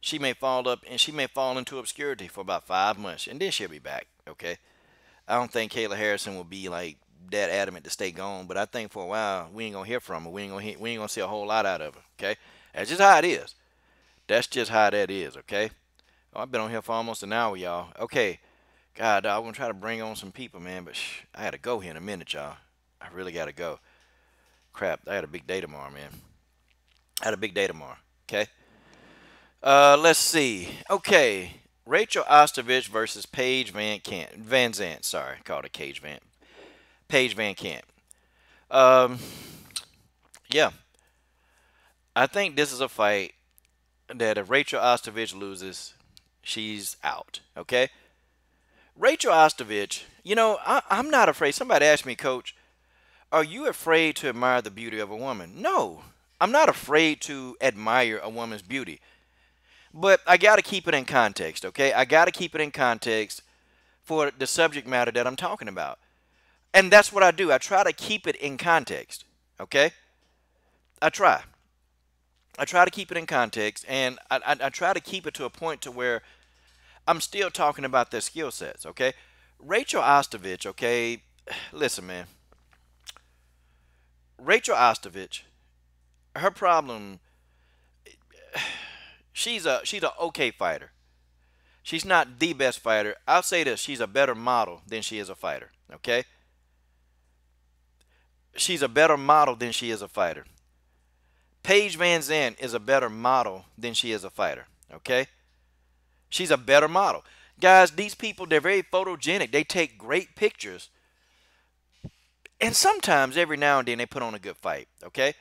She may fall into obscurity for about 5 months, and then she'll be back. Okay. I don't think Kayla Harrison will be like that adamant to stay gone, but I think for a while we ain't gonna hear from her. We ain't gonna see a whole lot out of her. Okay. That's just how it is. That's just how that is. Okay. Oh, I've been on here for almost an hour, y'all. Okay. God, I'm gonna try to bring on some people, man, but I gotta go here in a minute, y'all. I really gotta go. Crap, I had a big day tomorrow, man. I had a big day tomorrow. Okay. Let's see. Okay. Rachel Ostovich versus Paige Van Zant. Sorry, called it Paige Van Cant. Um, yeah, I think this is a fight that if Rachel Ostovich loses, she's out. Okay. Rachel Ostovich, I'm not afraid. Somebody asked me, Coach, are you afraid to admire the beauty of a woman? No, I'm not afraid to admire a woman's beauty. But I got to keep it in context, okay? I got to keep it in context for the subject matter that I'm talking about. And that's what I do. I try to keep it in context, okay? I try. I try to keep it in context, and I try to keep it to a point to where I'm still talking about their skill sets, okay? Rachel Ostovich, okay? Listen, man. Rachel Ostovich, her problem, she's a okay fighter. She's not the best fighter. I'll say this, she's a better model than she is a fighter, okay? She's a better model than she is a fighter. Paige Van Zandt is a better model than she is a fighter, okay? She's a better model. Guys, these people, they're very photogenic. They take great pictures. And sometimes, every now and then, they put on a good fight, okay?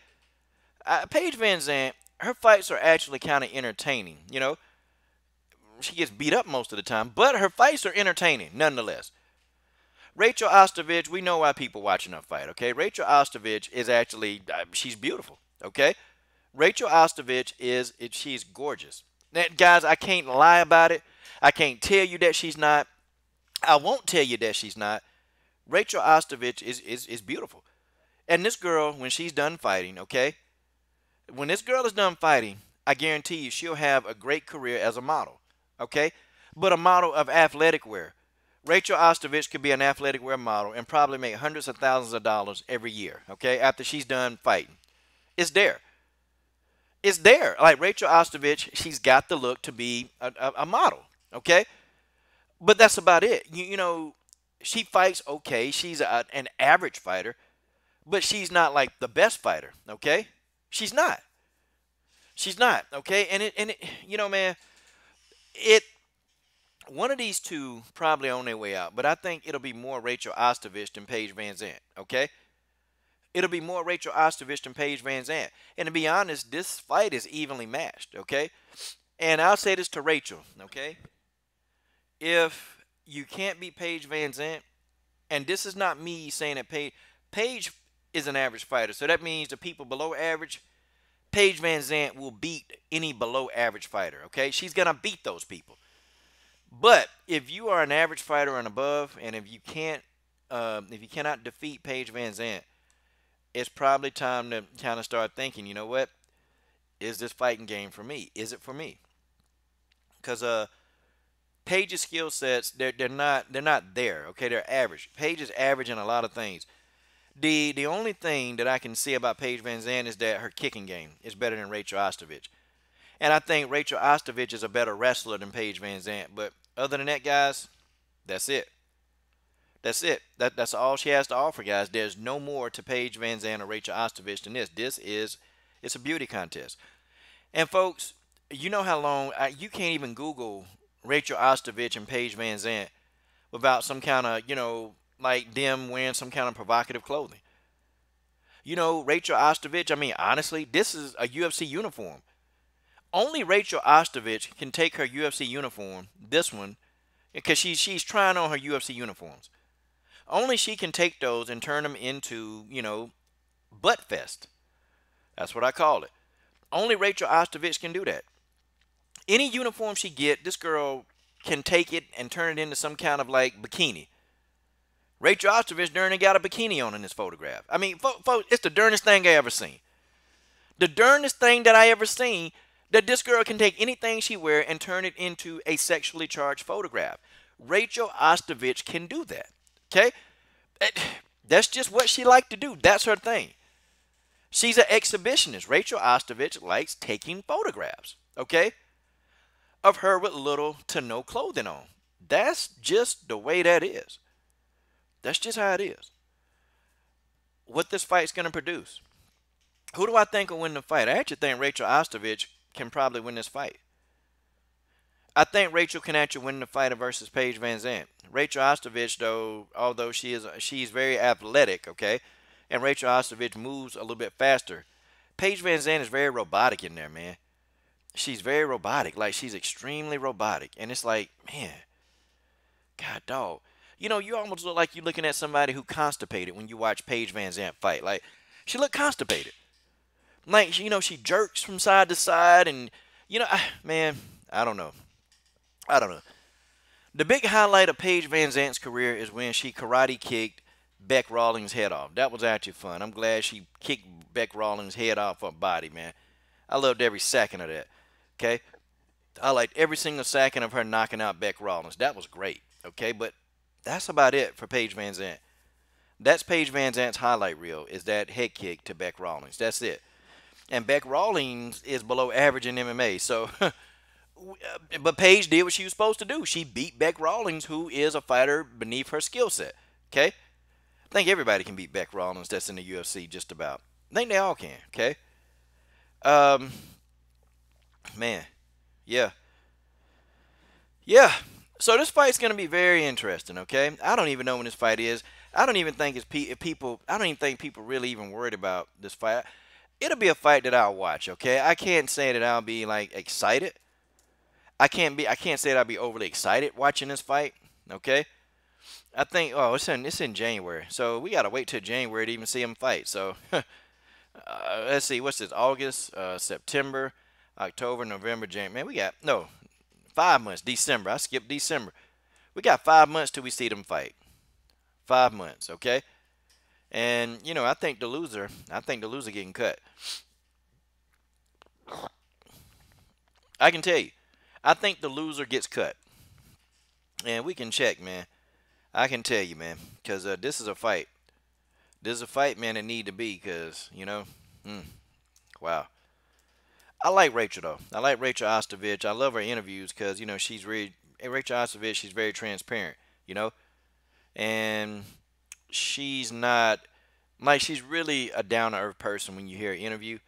Paige Van Zandt, her fights are actually kind of entertaining, She gets beat up most of the time, but her fights are entertaining, nonetheless. Rachel Ostovich, we know why people watching her fight, okay? Rachel Ostovich is actually, she's beautiful, okay? Rachel Ostovich she's gorgeous. Now, guys, I can't lie about it. I can't tell you that she's not. I won't tell you that she's not. Rachel Ostovich is beautiful. And this girl, when she's done fighting, okay? When this girl is done fighting, I guarantee you she'll have a great career as a model, okay? But a model of athletic wear. Rachel Ostovich could be an athletic wear model and probably make hundreds of thousands of dollars every year, okay, after she's done fighting. It's there. It's there. Like Rachel Ostovich, she's got the look to be a model, okay? But that's about it. She fights okay. She's an average fighter, but she's not like the best fighter, okay? She's not. She's not, okay? And man, one of these two probably on their way out, but I think it'll be more Rachel Ostovich than Paige Van Zandt, okay? It'll be more Rachel Ostovich than Paige Van Zandt. And to be honest, this fight is evenly matched, okay? And I'll say this to Rachel, okay? If you can't beat Paige Van Zandt, and this is not me saying that Paige is an average fighter, so that means the people below average, Paige Van Zandt will beat any below average fighter, okay? She's going to beat those people. But if you are an average fighter and above, and if you cannot defeat Paige Van Zandt, it's probably time to kind of start thinking, you know what? Is this fighting game for me? Is it for me? Because Paige's skill sets, they're not there, okay? They're average. Paige is average in a lot of things. The only thing that I can see about Paige Van Zandt is that her kicking game is better than Rachel Ostovich. And I think Rachel Ostovich is a better wrestler than Paige Van Zandt. But other than that, guys, that's it. That's it. That's all she has to offer, guys. There's no more to Paige Van Zandt or Rachel Ostovich than this. It's a beauty contest. And folks, you know how long you can't even Google Rachel Ostovich and Paige Van Zandt without some kind of, like them wearing some kind of provocative clothing. Rachel Ostovich, I mean, honestly, this is a UFC uniform. Only Rachel Ostovich can take her UFC uniform, this one, because she's trying on her UFC uniforms. Only she can take those and turn them into, butt fest. That's what I call it. Only Rachel Ostovich can do that. Any uniform she get, this girl can take it and turn it into some kind of like bikini. Rachel Ostovich darn got a bikini on in this photograph. I mean, folks, it's the darnest thing I ever seen. The darnest thing that I ever seen, that this girl can take anything she wear and turn it into a sexually charged photograph. Rachel Ostovich can do that. Okay? That's just what she liked to do. That's her thing. She's an exhibitionist. Rachel Ostovich likes taking photographs, okay, of her with little to no clothing on. That's just the way that is. That's just how it is. What this fight's going to produce. Who do I think will win the fight? I actually think Rachel Ostovich can probably win this fight. I think Rachel can actually win the fight versus Paige Van Zandt. Rachel Ostovich, though, although she's very athletic, okay, and Rachel Ostovich moves a little bit faster. Paige Van Zandt is very robotic in there, man. She's very robotic. Like, she's extremely robotic. And it's like, man, God, dog. You almost look like you're looking at somebody who constipated when you watch Paige Van Zandt fight. Like, she looked constipated. Like, she jerks from side to side. And, man, I don't know. I don't know. The big highlight of Paige Van Zandt's career is when she karate kicked Beck Rawlings' head off. That was actually fun. I'm glad she kicked Beck Rawlings' head off her body, man. I loved every second of that. Okay? I liked every single second of her knocking out Beck Rawlings. That was great. Okay? But that's about it for Paige Van Zandt. That's Paige Van Zandt's highlight reel, is that head kick to Beck Rawlings. That's it. And Beck Rawlings is below average in MMA. So, but Paige did what she was supposed to do. She beat Beck Rawlings, who is a fighter beneath her skill set. Okay? I think everybody can beat Beck Rawlings that's in the UFC, just about. I think they all can. Okay? Man. Yeah. Yeah. So this fight's going to be very interesting, okay? I don't even know when this fight is. I don't even think I don't even think people really even worried about this fight. It'll be a fight that I'll watch, okay? I can't say that I'll be like excited. I can't say that I'll be overly excited watching this fight, okay? I think it's in January. So we got to wait till January to even see him fight. So let's see, what's this? August, September, October, November, January. Man, we got 5 months. December. I skipped December. We got 5 months till we see them fight. 5 months, okay? And I think the loser getting cut. I can tell you, I think the loser gets cut. And we can check, man. I can tell you, man, because this is a fight. This is a fight, man, that need to be, because wow. I like Rachel, though. I like Rachel Ostovich. I love her interviews because, she's really, Rachel Ostovich, she's very transparent, and she's not, like, she's really a down-to-earth person when you hear her interview.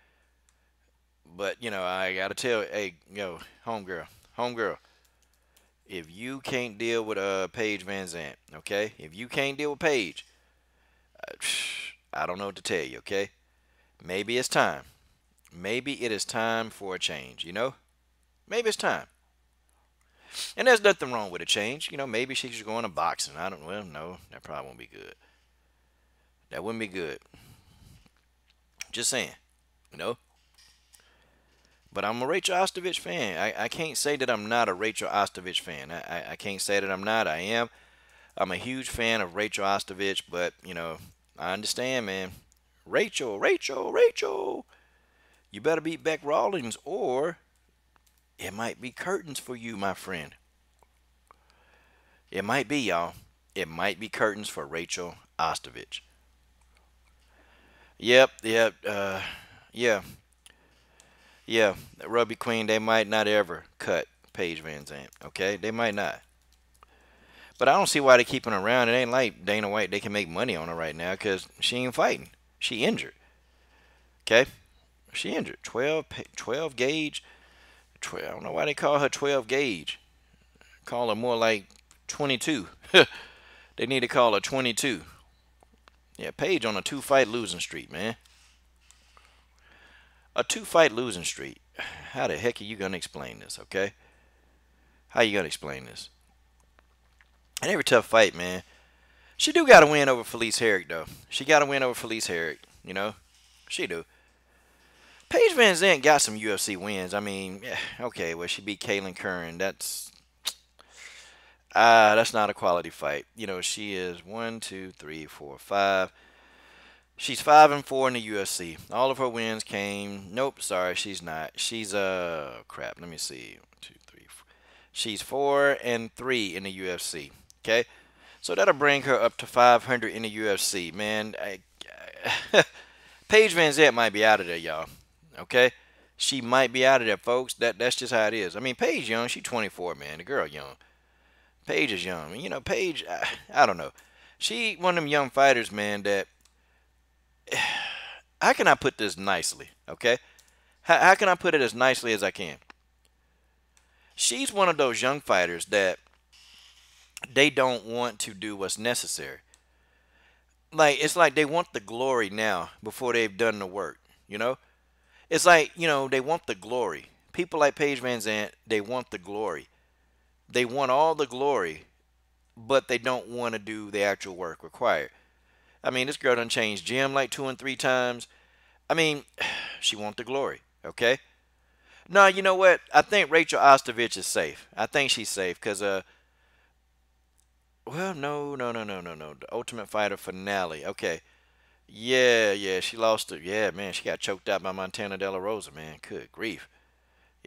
But, I got to tell, hey, homegirl, if you can't deal with Paige Van Zandt, okay? If you can't deal with Paige, I don't know what to tell you, okay? Maybe it's time. Maybe it is time for a change, Maybe it's time. And there's nothing wrong with a change. Maybe she should go into boxing. No, that probably won't be good. That wouldn't be good. Just saying, But I'm a Rachel Ostovich fan. I can't say that I'm not a Rachel Ostovich fan. I can't say that I'm not. I am. I'm a huge fan of Rachel Ostovich, but, I understand, man. Rachel. You better beat Beck Rawlings, or it might be curtains for you, my friend. It might be, y'all. It might be curtains for Rachel Ostovich. Yep. Yeah. Rugby Queen, they might not ever cut Paige Van Zandt, okay? They might not. But I don't see why they're keeping her around. It ain't like Dana White. They can make money on her right now because she ain't fighting. She injured. Okay? She injured. 12 gauge. 12, I don't know why they call her 12 gauge. Call her more like 22. They need to call her 22. Yeah, Paige on a 2-fight losing streak, man. A 2-fight losing streak. How the heck are you going to explain this, okay? How you going to explain this? And every tough fight, man. She do got to win over Felice Herrick though. She got to win over Felice Herrick. You know, she do. Paige Van Zandt got some UFC wins. I mean, yeah, okay, well she beat Kaylin Curran. That's not a quality fight. You know, she is one, two, three, four, five. She's 5-4 in the UFC. All of her wins came. Nope, sorry, she's not. She's crap. Let me see. One, two, three, four. She's 4-3 in the UFC. Okay, so that'll bring her up to 500 in the UFC. Man, Paige Van Zant might be out of there, y'all. Okay, she might be out of there, folks. That's just how it is. I mean, Paige young. She's 24, man. The girl young. Paige is young. You know, Paige. I don't know. She one of them young fighters, man. That how can I put this nicely? Okay, how can I put it as nicely as I can? She's one of those young fighters that they don't want to do what's necessary. Like it's like they want the glory now before they've done the work. You know, it's like they want the glory. People like Paige Van Zant, they want the glory. They want all the glory, but they don't want to do the actual work required. I mean, this girl done changed gym like 2 and 3 times. I mean, she want the glory. Okay. No, you know what? I think Rachel Ostovich is safe. I think she's safe because well, no, no, no, no, no, no. The Ultimate Fighter finale. Okay. Yeah, yeah, she lost it. Yeah, man, she got choked out by Montana De La Rosa, man. Good grief.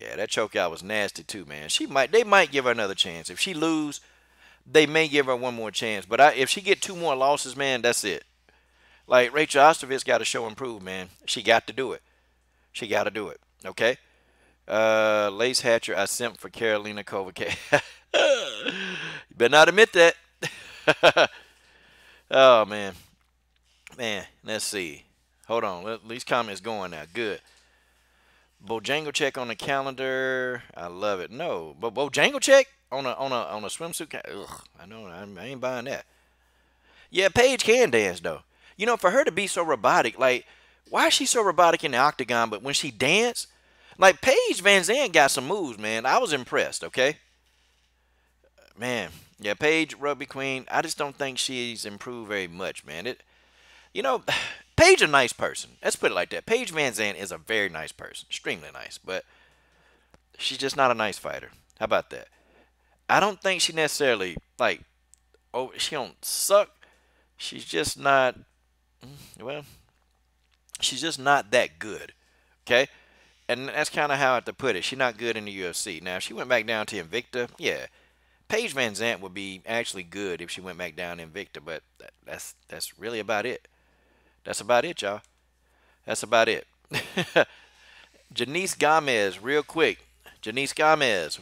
Yeah, that choke out was nasty too, man. They might give her another chance. If she lose, they may give her one more chance. But if she get 2 more losses, man, that's it. Like Rachel Ostovich got to show and prove, man. She got to do it. She got to do it. Okay. Lace Hatcher, I simped for Carolina Kovac. You better not admit that. Oh man, man. Let's see. Hold on. These comments going now. Good. Bojangle check on the calendar. I love it. No, but Bojangle check on a swimsuit. Ugh, I know. I ain't buying that. Yeah, Paige can dance though. For her to be so robotic, like, why is she so robotic in the octagon? But when she dance, like Paige Van Zandt got some moves, man. I was impressed. Okay, man. Yeah, Paige Rugby Queen. I just don't think she's improved very much, man. You know, Paige a nice person. Let's put it like that. Paige Van Zandt is a very nice person, extremely nice, but she's just not a nice fighter. How about that? I don't think she necessarily like. Oh, she don't suck. She's just not. Well, she's just not that good. Okay, and that's kind of how I have to put it. She's not good in the UFC. Now, if she went back down to Invicta, yeah, Paige Van Zandt would be actually good if she went back down to Invicta, but that's really about it. That's about it, y'all. That's about it. Janice Gomez, real quick. Janice Gomez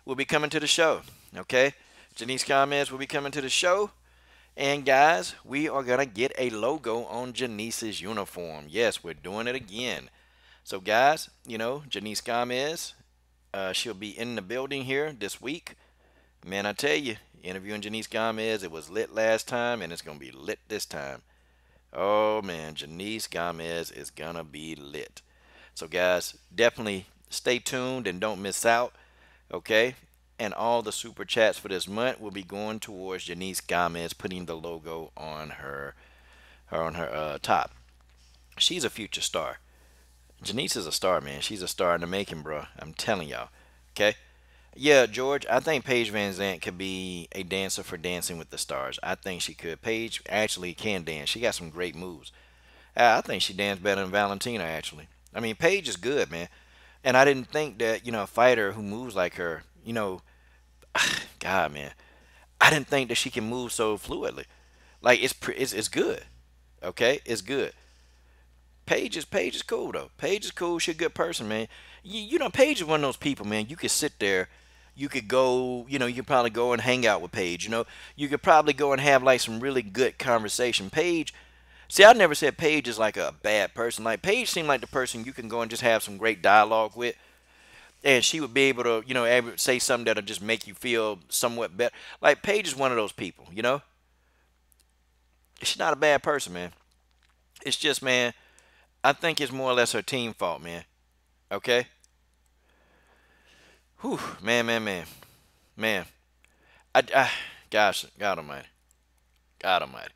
will be coming to the show. Okay? Janice Gomez will be coming to the show. And guys, we are going to get a logo on Janice's uniform. Yes, we're doing it again. So guys, Janice Gomez, she'll be in the building here this week. Man, I tell you, interviewing Janice Gomez, it was lit last time and it's going to be lit this time. Oh man, Janice Gomez is gonna be lit. So guys, definitely stay tuned and don't miss out. Okay? And all the super chats for this month will be going towards Janice Gomez putting the logo on her top. She's a future star. Janice is a star, man. She's a star in the making, bro. I'm telling y'all. Okay? Yeah, George, I think Paige Van Zandt could be a dancer for Dancing with the Stars. I think she could. Paige actually can dance. She got some great moves. I think she danced better than Valentina, actually. I mean, Paige is good, man. And I didn't think that, a fighter who moves like her, God, man. I didn't think that she can move so fluidly. Like, it's good. Okay? It's good. Paige is cool, though. Paige is cool. She's a good person, man. Paige is one of those people, man. You could sit there. You could go, you could probably go and hang out with Paige, You could probably go and have, like, some really good conversation. Paige, see, I never said Paige is, like, a bad person. Like, Paige seemed like the person you can go and just have some great dialogue with. And she would be able to, able to say something that'll just make you feel somewhat better. Like, Paige is one of those people, She's not a bad person, man. It's just, man, I think it's more or less her team fault, man. Okay? Whew, man. Man. Gosh, God almighty. God Almighty.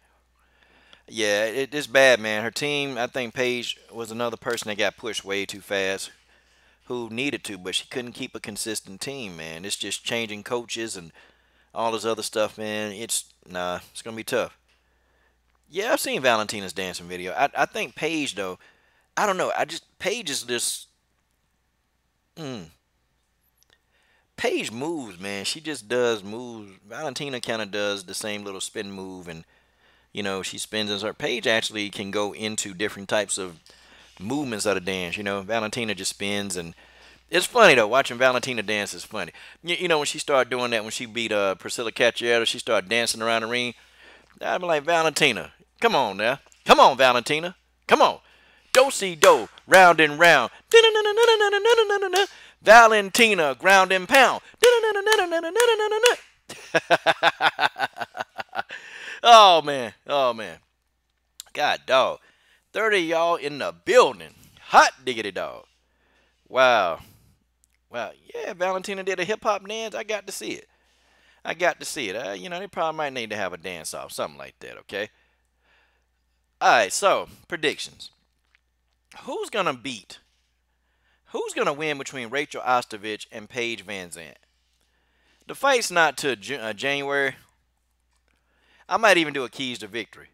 Yeah, it's bad, man. Her team, I think Paige was another person that got pushed way too fast, who needed to, but she couldn't keep a consistent team, man. It's just changing coaches and all this other stuff, man. It's gonna be tough. Yeah, I've seen Valentina's dancing video. I think Paige though, I don't know. Paige is just mm, Paige moves, man. She just does moves. Valentina kind of does the same little spin move, and she spins and her Paige actually can go into different types of movements of the dance. Valentina just spins, and it's funny though. Watching Valentina dance is funny. When she started doing that, when she beat Priscilla Cacciaro, she started dancing around the ring. I'd be like, Valentina, come on now. Come on, Valentina. Come on. Do-si-do, round and round. Valentina, ground and pound. Oh, man. Oh, man. God, dog. 30 of y'all in the building. Hot diggity dog. Wow. Wow. Yeah, Valentina did a hip-hop dance. I got to see it. They probably might need to have a dance-off, something like that, okay? All right, so, predictions. Who's going to win between Rachel Ostovich and Paige Van Zandt? The fight's not to January. I might even do a keys to victory.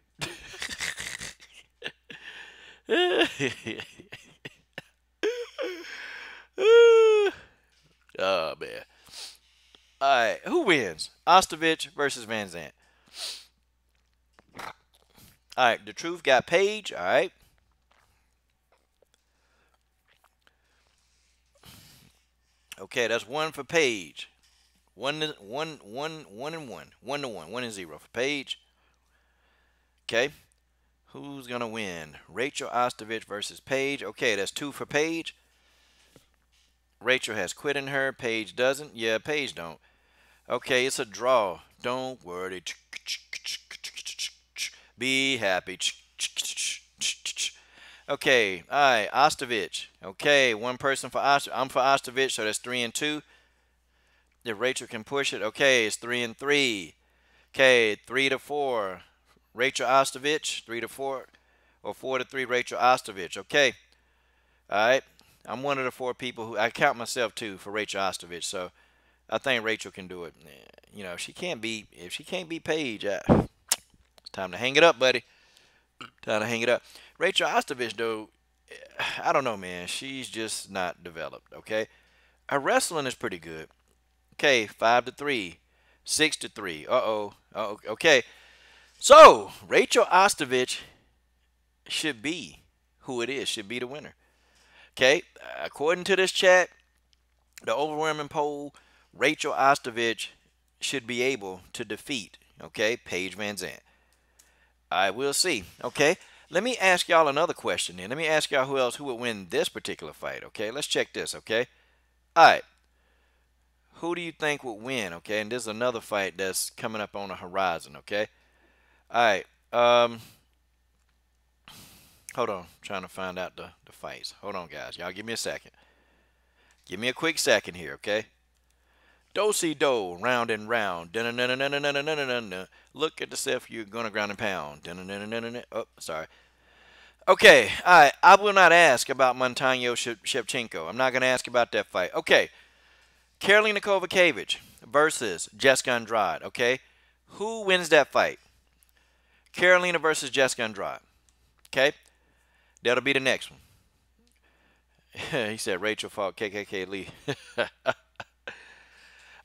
Oh, man. All right, who wins? Ostovich versus Van Zandt. All right, the truth got Paige. All right. Okay, that's one for Paige. One and one. 1-1 for Paige. Okay. Who's gonna win? Rachel Ostovich versus Paige. Okay, that's 2 for Paige. Rachel has quit in her. Paige doesn't. Yeah, Paige don't. Okay, it's a draw. Don't worry. Be happy. Okay, all right, Ostovich. Okay, one person for Ostovich. I'm for Ostovich, so that's 3 and 2. If Rachel can push it, okay, it's 3 and 3. Okay, 3 to 4. Rachel Ostovich, 3 to 4, or 4 to 3. Rachel Ostovich. Okay, all right. I'm one of the 4 people who I count myself too for Rachel Ostovich, so I think Rachel can do it. If she can't beat Paige, it's time to hang it up, buddy. Time to hang it up. Rachel Ostovich, though, I don't know, man. She's just not developed. Okay, her wrestling is pretty good. Okay, 5 to 3, 6 to 3. Okay. So Rachel Ostovich should be who it is. Should be the winner. Okay, according to this chat, the overwhelming poll, Rachel Ostovich should be able to defeat, Paige Van Zandt. I will see. Okay, let me ask y'all another question then. Let me ask y'all who would win this particular fight. Okay, let's check this. Okay, all right. Who do you think would win? Okay, and there's another fight that's coming up on the horizon. Okay, all right. Hold on, I'm trying to find out the fights. Hold on, guys. Y'all give me a second. Give me a quick second here, okay? Do-si-do, round and round. Look at the self, you're going to ground and pound. Oh, sorry. Okay, all right. I will not ask about Montano Shevchenko. I'm not going to ask about that fight. Okay, Karolina Kowalkiewicz versus Jessica Andrade, okay? Who wins that fight? Karolina versus Jessica Andrade, okay? That'll be the next one. He said Rachel fought KKK Lee. All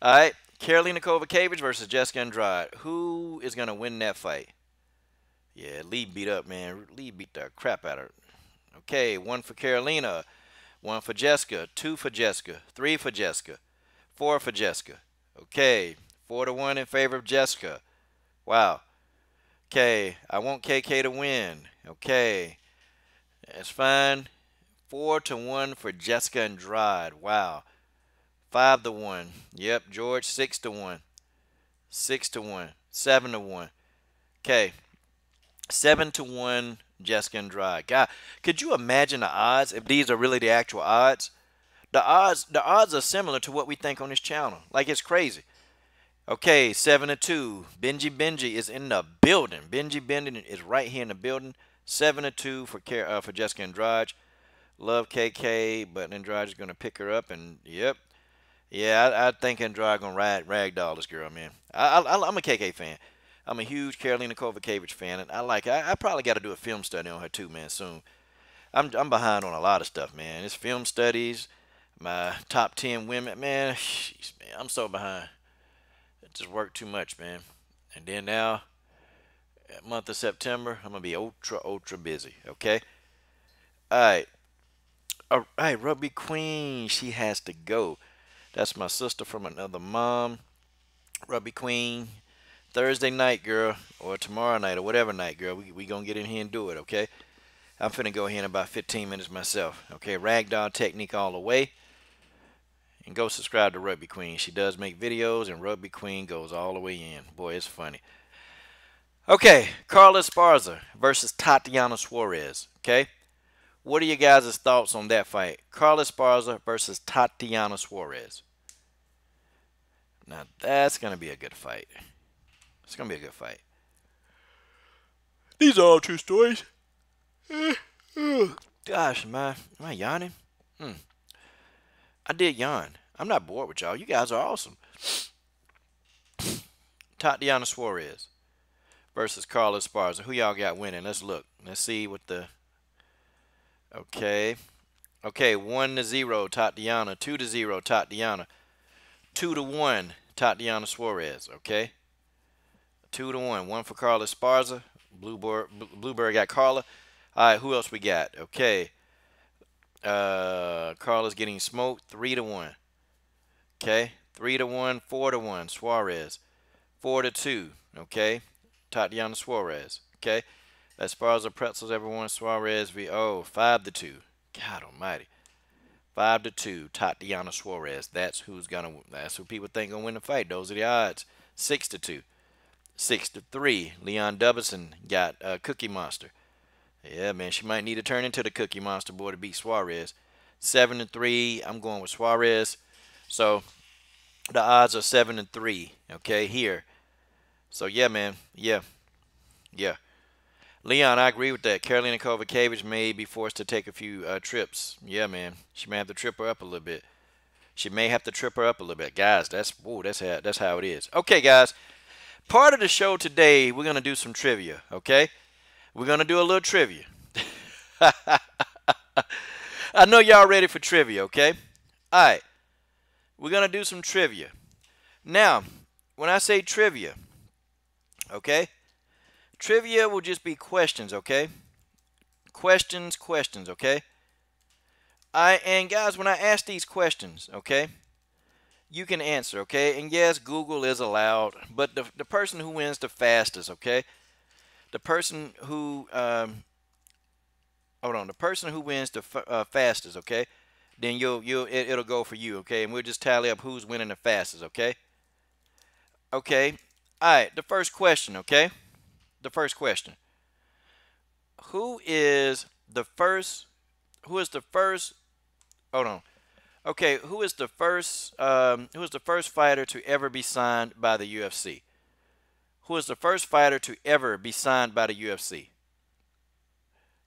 right. Karolina Kowalkiewicz versus Jessica Andrade. Who is going to win that fight? Yeah, Lee beat up, man. Lee beat the crap out of her. Okay, 1 for Karolina, 1 for Jessica, 2 for Jessica, 3 for Jessica, 4 for Jessica. Okay, 4 to 1 in favor of Jessica. Wow. Okay, I want KK to win. Okay. That's fine. 4 to 1 for Jessica Andrade. Wow. 5 to 1. Yep, George. 6 to 1. 6 to 1. 7 to 1. Okay. 7 to 1 Jessica Andrade. God, could you imagine the odds if these are really the actual odds? The odds are similar to what we think on this channel. Like, it's crazy. Okay, 7-2. Benji is in the building. Benji is right here in the building. 7-2 for Jessica Andrade. Love KK, but Andrade is gonna pick her up, and yep, yeah, I think Andrade gonna ragdoll this girl, man. I'm a KK fan. I'm a huge Karolina Kowalkiewicz fan, and I probably got to do a film study on her too, man. Soon. I'm behind on a lot of stuff, man. It's film studies, my top 10 women, man. Jeez, man, I'm so behind. It just worked too much, man. And then now, month of September, I'm gonna be ultra busy. Okay. All right. All right. Rugby Queen, she has to go. That's my sister from another mom. Rugby Queen. Thursday night, girl, or tomorrow night, or whatever night, girl. We gonna get in here and do it, okay? I'm finna go here in about 15 minutes myself. Okay, ragdoll technique all the way. And go subscribe to Rugby Queen. She does make videos, and Rugby Queen goes all the way in. Boy, it's funny. Okay, Carla Esparza versus Tatiana Suarez. Okay, what are you guys' thoughts on that fight? Carla Esparza versus Tatiana Suarez. Now that's gonna be a good fight. It's gonna be a good fight. These are all true stories. Gosh, am I yawning? I did yawn. I'm not bored with y'all. You guys are awesome. Tatiana Suarez versus Carla Esparza. Who y'all got winning? Let's look. Let's see what the. Okay. Okay, 1-0 Tatiana, 2-0 Tatiana, 2-1 Tatiana Suarez. Okay. 2-1. One for Carla Esparza. Bluebird got Carla. All right, who else we got? Okay. Carla's getting smoked. 3-1. Okay. 3-1, 4-1. Suarez. 4-2. Okay. Tatiana Suarez. Okay. Esparza pretzels everyone. Suarez 5-2. God almighty. 5-2. Tatiana Suarez. That's who people think gonna win the fight. Those are the odds. 6-2. 6-3. Leon Dubbison got Cookie Monster. Yeah, man, she might need to turn into the Cookie Monster boy to beat Suarez. 7-3. I'm going with Suarez. So the odds are 7-3. Okay, here. So yeah, man. Yeah. Leon, I agree with that. Karolina Kowalkiewicz may be forced to take a few trips. Yeah, man. She may have to trip her up a little bit. Guys, that's how it is. Okay, guys. Part of the show today, we're gonna do some trivia. Okay. We're going to do a little trivia. I know y'all ready for trivia, okay? All right. We're going to do some trivia. Now, when I say trivia, okay? Trivia will just be questions, okay? Questions, okay? And guys, when I ask these questions, okay? You can answer, okay? And yes, Google is allowed, but the person who wins the fastest, okay? The person who the person who wins the fastest, okay? Then it'll go for you, okay? And we'll just tally up who's winning the fastest, okay? Okay. All right, the first question, okay? The first question. Who is the first hold on. Okay, who is the first fighter to ever be signed by the UFC? Who is the first fighter to ever be signed by the UFC?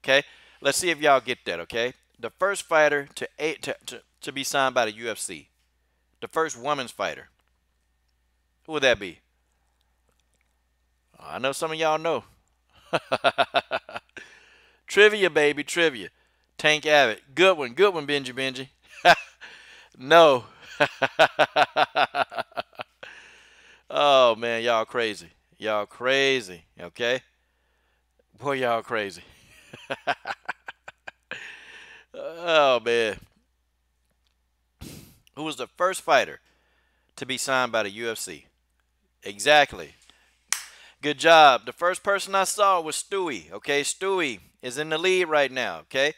Okay, let's see if y'all get that. Okay, the first fighter to be signed by the UFC, the first woman's fighter. Who would that be? I know some of y'all know. Trivia, baby, trivia. Tank Abbott, good one, Benji. No. Oh man, y'all crazy. Y'all crazy, okay? Boy, y'all crazy. Oh, man. Who was the first fighter to be signed by the UFC? Exactly. Good job. The first person I saw was Stewie, okay? Stewie is in the lead right now, okay?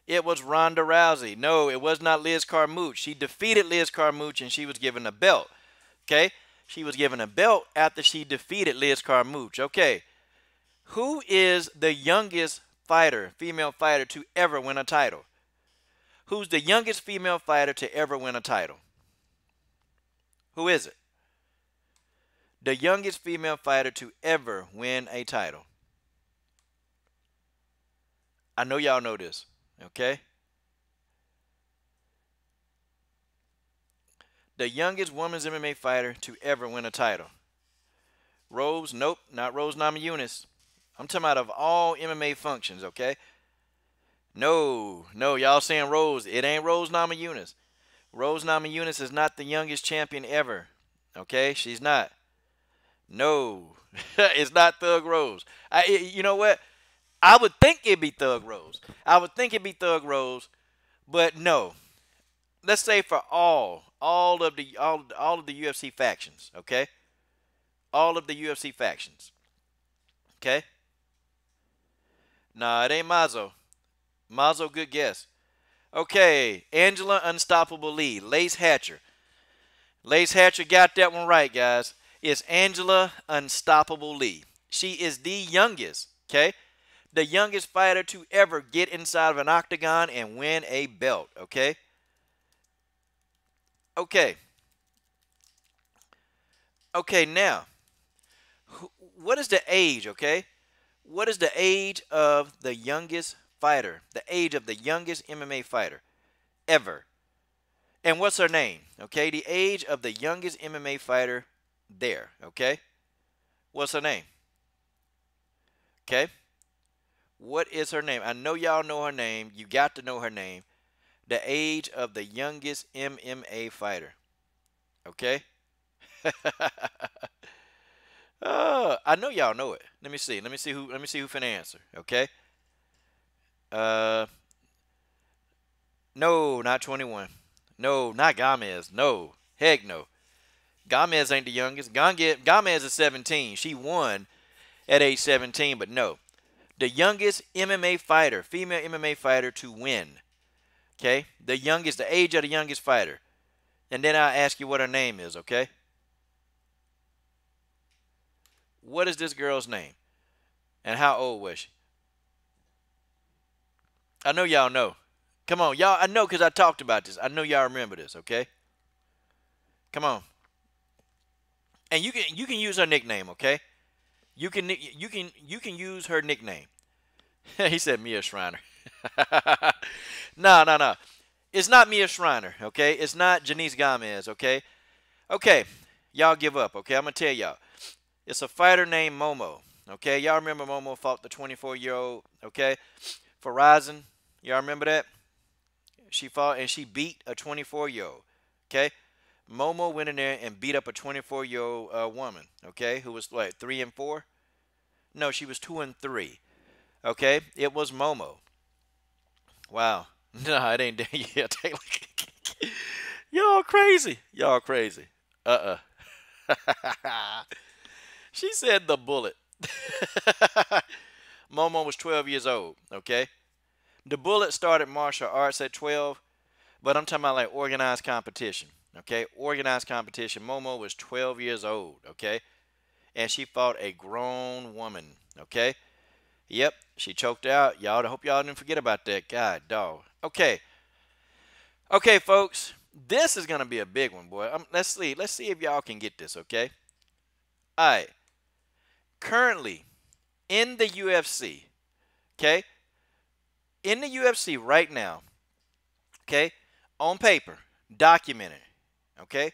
It was Ronda Rousey. No, it was not Liz Carmouche. She defeated Liz Carmouche and she was given a belt, okay? She was given a belt after she defeated Liz Carmouche. Okay, who is the youngest female fighter to ever win a title? Who's the youngest female fighter to ever win a title? Who is it? The youngest female fighter to ever win a title. I know y'all know this, okay? The youngest women's MMA fighter to ever win a title. Rose, nope, not Rose Namajunas. I'm talking about of all MMA functions, okay? No, y'all saying Rose. It ain't Rose Namajunas. Rose Namajunas is not the youngest champion ever, okay? She's not. No, it's not Thug Rose. You know what? I would think it'd be Thug Rose. But no. Let's say for all of the UFC factions, okay? All of the UFC factions, okay? Nah, it ain't Mazo. Mazo, good guess. Okay, Angela Unstoppable Lee, Lace Hatcher. Lace Hatcher got that one right, guys. It's Angela Unstoppable Lee. She is the youngest, okay? The youngest fighter to ever get inside of an octagon and win a belt, okay? Okay. Okay, now, what is the age, okay? What is the age of the youngest fighter? The age of the youngest MMA fighter ever. And what's her name? Okay, the age of the youngest MMA fighter there, okay? What's her name? Okay? What is her name? I know y'all know her name. You got to know her name. The age of the youngest MMA fighter. Okay? I know y'all know it. Let me see who finna answer. Okay? No, not 21. No, not Gomez. No. Heck no. Gomez ain't the youngest. Gomez is 17. She won at age 17, but no. The youngest MMA fighter, female MMA fighter to win. Okay? The age of the youngest fighter. And then I'll ask you what her name is, okay? What is this girl's name? And how old was she? I know y'all know. Come on, y'all. I know because I talked about this. I know y'all remember this, okay? Come on. And you can use her nickname, okay? You can use her nickname. He said Mia Schreiner. No. It's not Mia Schreiner, okay? It's not Janice Gomez, okay? Okay, y'all give up, okay? I'm going to tell y'all. It's a fighter named Momo, okay? Y'all remember Momo fought the 24-year-old, okay? Farazan, y'all remember that? She fought and she beat a 24-year-old, okay? Momo went in there and beat up a 24-year-old woman, okay? Who was, like, 3 and 4? No, she was 2 and 3, okay? It was Momo. Wow. No, it ain't there yet. Y'all crazy. She said the Bullet. Momo was 12 years old, okay? The Bullet started martial arts at 12, but I'm talking about like organized competition, okay? Organized competition. Momo was 12 years old, okay? And she fought a grown woman, okay? Yep, she choked out. Y'all, I hope y'all didn't forget about that. God, dog. Okay. Okay, folks. This is going to be a big one, boy. Let's see if y'all can get this, okay? All right. Currently, in the UFC, okay? In the UFC right now, okay? On paper, documented, okay?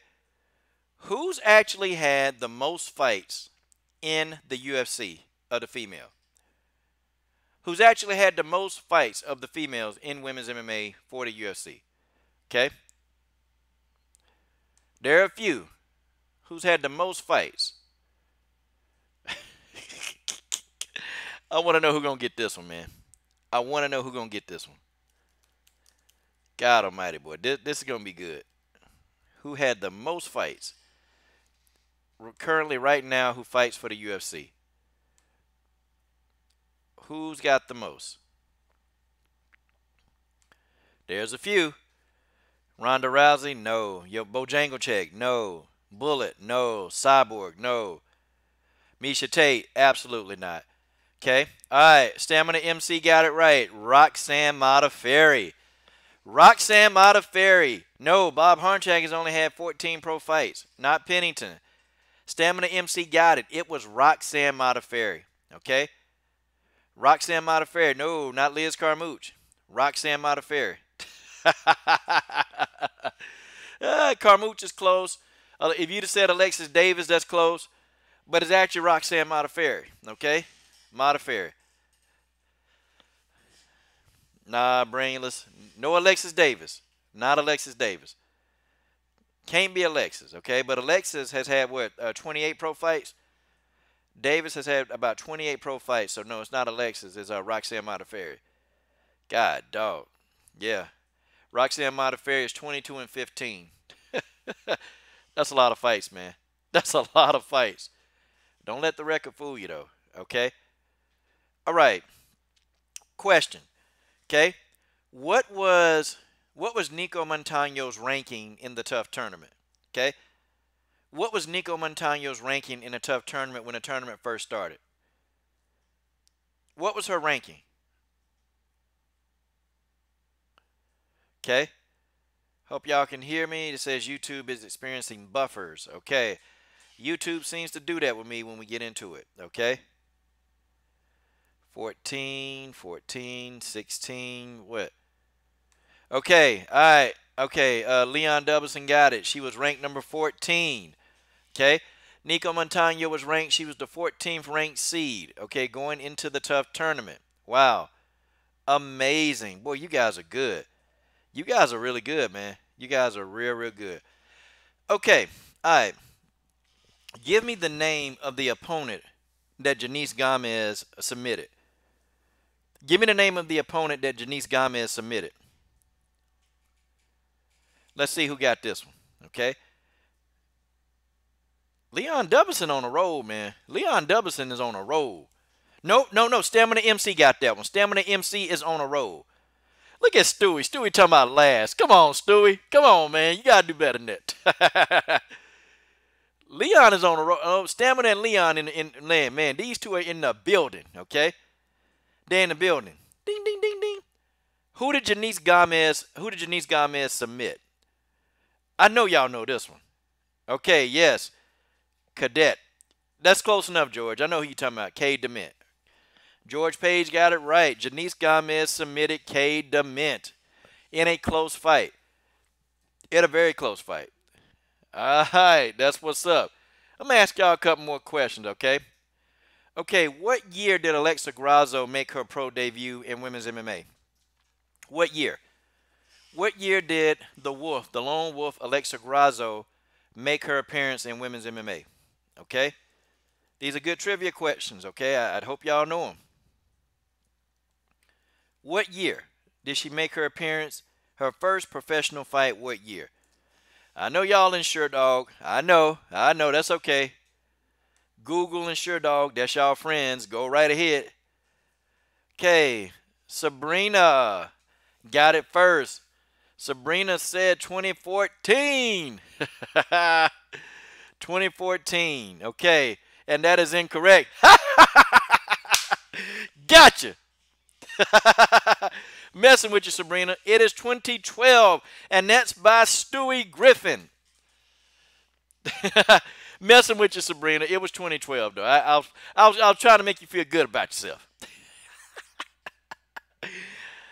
Who's actually had the most fights in the UFC of the female? Who's actually had the most fights of the females in women's MMA for the UFC? Okay? There are a few. Who's had the most fights? I want to know who's going to get this one, man. I want to know who's going to get this one. God almighty, boy. This is going to be good. Who had the most fights? Currently, right now, who fights for the UFC? Who's got the most? There's a few. Ronda Rousey, no. Bojangles, no. Bullet, no. Cyborg, no. Misha Tate, absolutely not. Okay. All right. Stamina MC got it right. Roxanne Modafferi. Roxanne Modafferi. No, Bob Harnchak has only had 14 pro fights. Not Pennington. Stamina MC got it. It was Roxanne Modafferi. Okay? Roxanne Modafferi. No, not Liz Carmouche. Roxanne Modafferi. Carmouche is close. If you'd have said Alexis Davis, that's close. But it's actually Roxanne Modafferi. Okay? Modafferi. Nah, brainless. No Alexis Davis. Not Alexis Davis. Can't be Alexis, okay? But Alexis has had, what, 28 pro fights? Davis has had about 28 pro fights. So, no, it's not Alexis. It's Roxanne Modafferi. God, dog. Yeah. Roxanne Modafferi is 22-15. That's a lot of fights, man. That's a lot of fights. Don't let the record fool you, though, okay? All right. Question, okay? What was Nico Montano's ranking in the tough tournament? Okay? What was Nico Montano's ranking in a tough tournament when the tournament first started? What was her ranking? Okay? Hope y'all can hear me. It says YouTube is experiencing buffers. Okay. YouTube seems to do that with me when we get into it. Okay? 14, 16, what? Okay, all right. Okay, Leon Doubleson got it. She was ranked number 14. Okay, Nico Montano was ranked. She was the 14th ranked seed. Okay, going into the tough tournament. Wow, amazing. Boy, you guys are good. You guys are really good, man. You guys are real, real good. Okay, all right. Give me the name of the opponent that Janice Gomez submitted. Give me the name of the opponent that Janice Gomez submitted. Let's see who got this one, okay? Leon Doubleson on a roll, man. Leon Doubleson is on a roll. No. Stamina MC got that one. Stamina MC is on a roll. Look at Stewie. Stewie talking about last. Come on, Stewie. Come on, man. You got to do better than that. Leon is on a roll. Oh, Stamina and Leon in land, man. These two are in the building, okay? They're in the building. Ding, ding, ding, ding. Who did Janice Gomez submit? I know y'all know this one. Okay, yes. Cadet. That's close enough, George. I know who you're talking about. Cade DeMint. George Page got it right. Janice Gomez submitted Cade DeMint in a close fight. In a very close fight. All right, that's what's up. I'm going to ask y'all a couple more questions, okay? Okay, what year did Alexa Grasso make her pro debut in women's MMA? What year? What year did the lone wolf, Alexa Grasso, make her appearance in women's MMA? Okay? These are good trivia questions, okay? I'd hope y'all know them. What year did she make her appearance? Her first professional fight, what year? I know y'all in SureDog. I know. That's okay. Google and SureDog. That's y'all friends. Go right ahead. Okay. Sabrina got it first. Sabrina said 2014. 2014. Okay. And that is incorrect. Gotcha. Messing with you, Sabrina. It is 2012, and that's by Stewie Griffin. Messing with you, Sabrina. It was 2012, though. I was trying to make you feel good about yourself.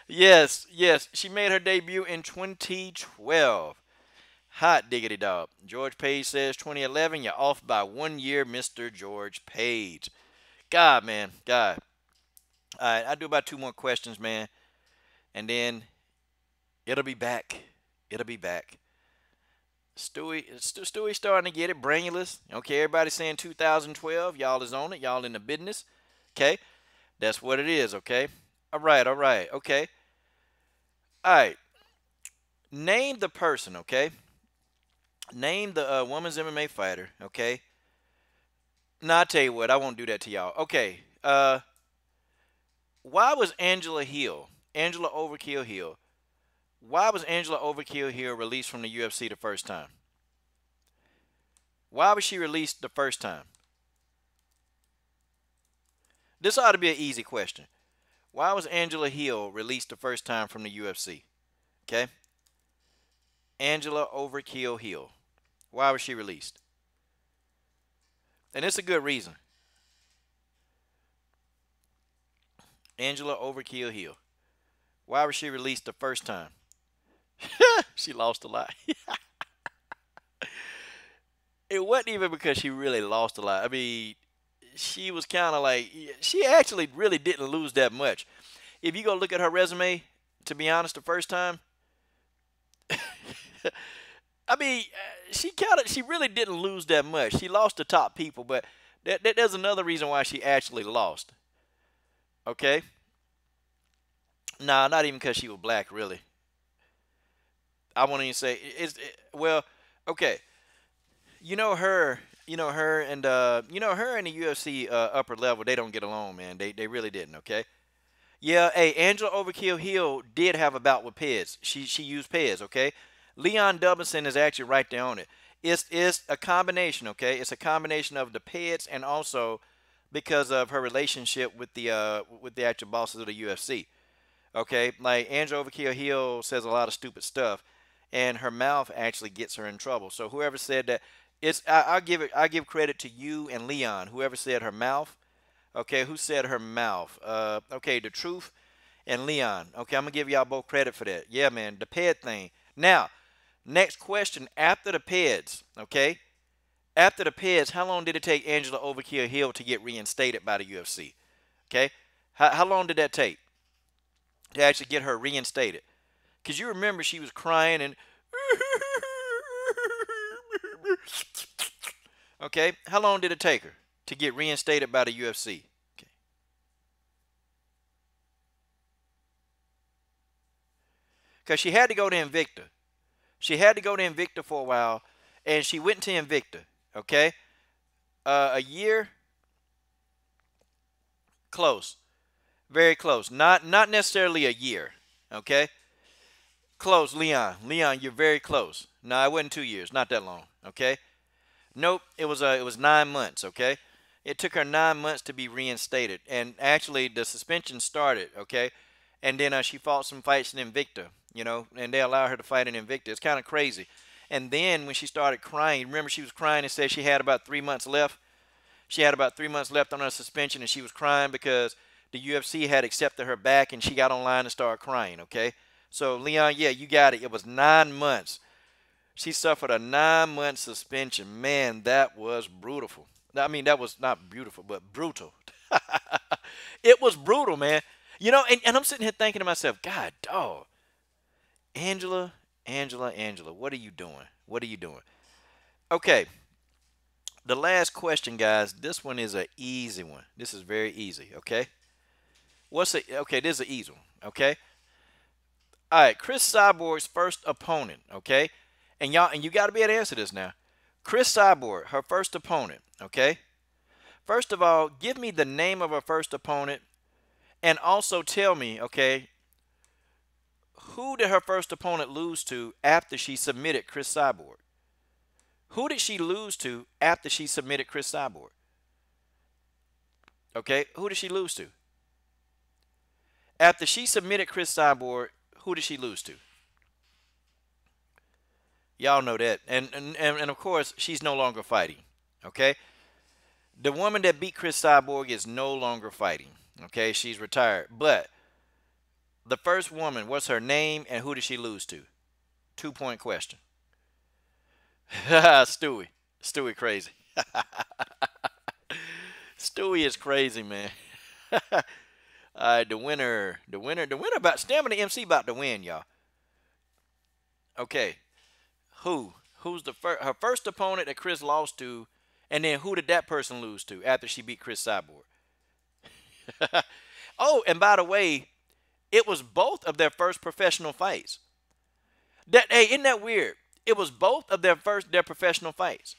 Yes. She made her debut in 2012. Hot diggity dog. George Page says 2011. You're off by 1 year, Mr. George Page. God, man. God. All right, I'll do about 2 more questions, man. And then it'll be back. Stewie's starting to get it. Brainless. Okay, everybody saying 2012. Y'all is on it. Y'all in the business. Okay? That's what it is, okay? All right. Okay. All right. Name the person, okay? Name the women's MMA fighter, okay? No, I'll tell you what. I won't do that to y'all. Okay. Why was Angela Overkill Hill, why was Angela Overkill Hill released from the UFC the first time? Why was she released the first time? This ought to be an easy question. Why was Angela Hill released the first time from the UFC? Okay? Angela Overkill Hill. Why was she released? And it's a good reason. Angela Overkill Hill. Why was she released the first time? She lost a lot. It wasn't even because she really lost a lot. I mean, she was kind of like, she actually really didn't lose that much. If you go look at her resume, to be honest, the first time, I mean, she really didn't lose that much. She lost to top people, but there's another reason why she actually lost. Okay? Nah, not even because she was black, really. I won't even say well, okay. You know her and the UFC upper level. They don't get along, man. They really didn't. Okay. Yeah. Hey, Angela Overkill Hill did have a bout with Pez. She used Pez. Okay. Leon Dubinson is actually right there on it. It's a combination. Okay. It's a combination of the Pez and also because of her relationship with the actual bosses of the UFC. Okay, like Angela Overkill Hill says a lot of stupid stuff, and her mouth actually gets her in trouble. So whoever said that, I give credit to you and Leon. Whoever said her mouth, okay, who said her mouth? Okay, the truth and Leon. Okay, I'm gonna give y'all both credit for that. Yeah, man, the ped thing. Now, next question after the peds. Okay, after the peds, how long did it take Angela Overkill Hill to get reinstated by the UFC? Okay, how long did that take to actually get her reinstated? Because you remember she was crying and okay, how long did it take her to get reinstated by the UFC? Okay. Because she had to go to Invicta. She had to go to Invicta for a while, and she went to Invicta. Okay, a year, close, very close. Not necessarily a year. Okay, close, Leon. Leon, you're very close. No, it wasn't 2 years. Not that long. Okay. Nope, it was 9 months. Okay, it took her 9 months to be reinstated, and actually the suspension started. Okay, and then she fought some fights in Invicta. And they allowed her to fight in Invicta. It's kind of crazy. And then when she started crying, remember she was crying and said she had about 3 months left. She had about 3 months left on her suspension, and she was crying because the UFC had accepted her back, and she got online and started crying. Okay, so Leon, yeah, you got it. It was 9 months. She suffered a 9 month suspension. Man, that was brutal. I mean, that was not beautiful, but brutal. It was brutal, man. And I'm sitting here thinking to myself, God, dog, Angela, Angela, what are you doing? What are you doing? Okay, the last question, guys. This one is an easy one. This is very easy. Okay, okay? This is an easy one. Okay. All right, Chris Cyborg's first opponent. Okay, and you got to be able to answer this now. Chris Cyborg, her first opponent. Okay. First of all, give me the name of her first opponent, and also tell me, okay, who did her first opponent lose to after she submitted Chris Cyborg? Who did she lose to after she submitted Chris Cyborg? Okay, who did she lose to? After she submitted Chris Cyborg, who did she lose to? Y'all know that. And of course, she's no longer fighting. Okay? The woman that beat Chris Cyborg is no longer fighting. Okay? She's retired. But the first woman, what's her name and who did she lose to? 2-point question. Stewie. Stewie crazy. Stewie is crazy, man. All right, the winner about Stamina MC about to win, y'all. Okay. Who's her first opponent that Chris lost to, and then who did that person lose to after she beat Chris Cyborg? Oh, and by the way, it was both of their first professional fights. Hey, isn't that weird? It was both of their professional fights.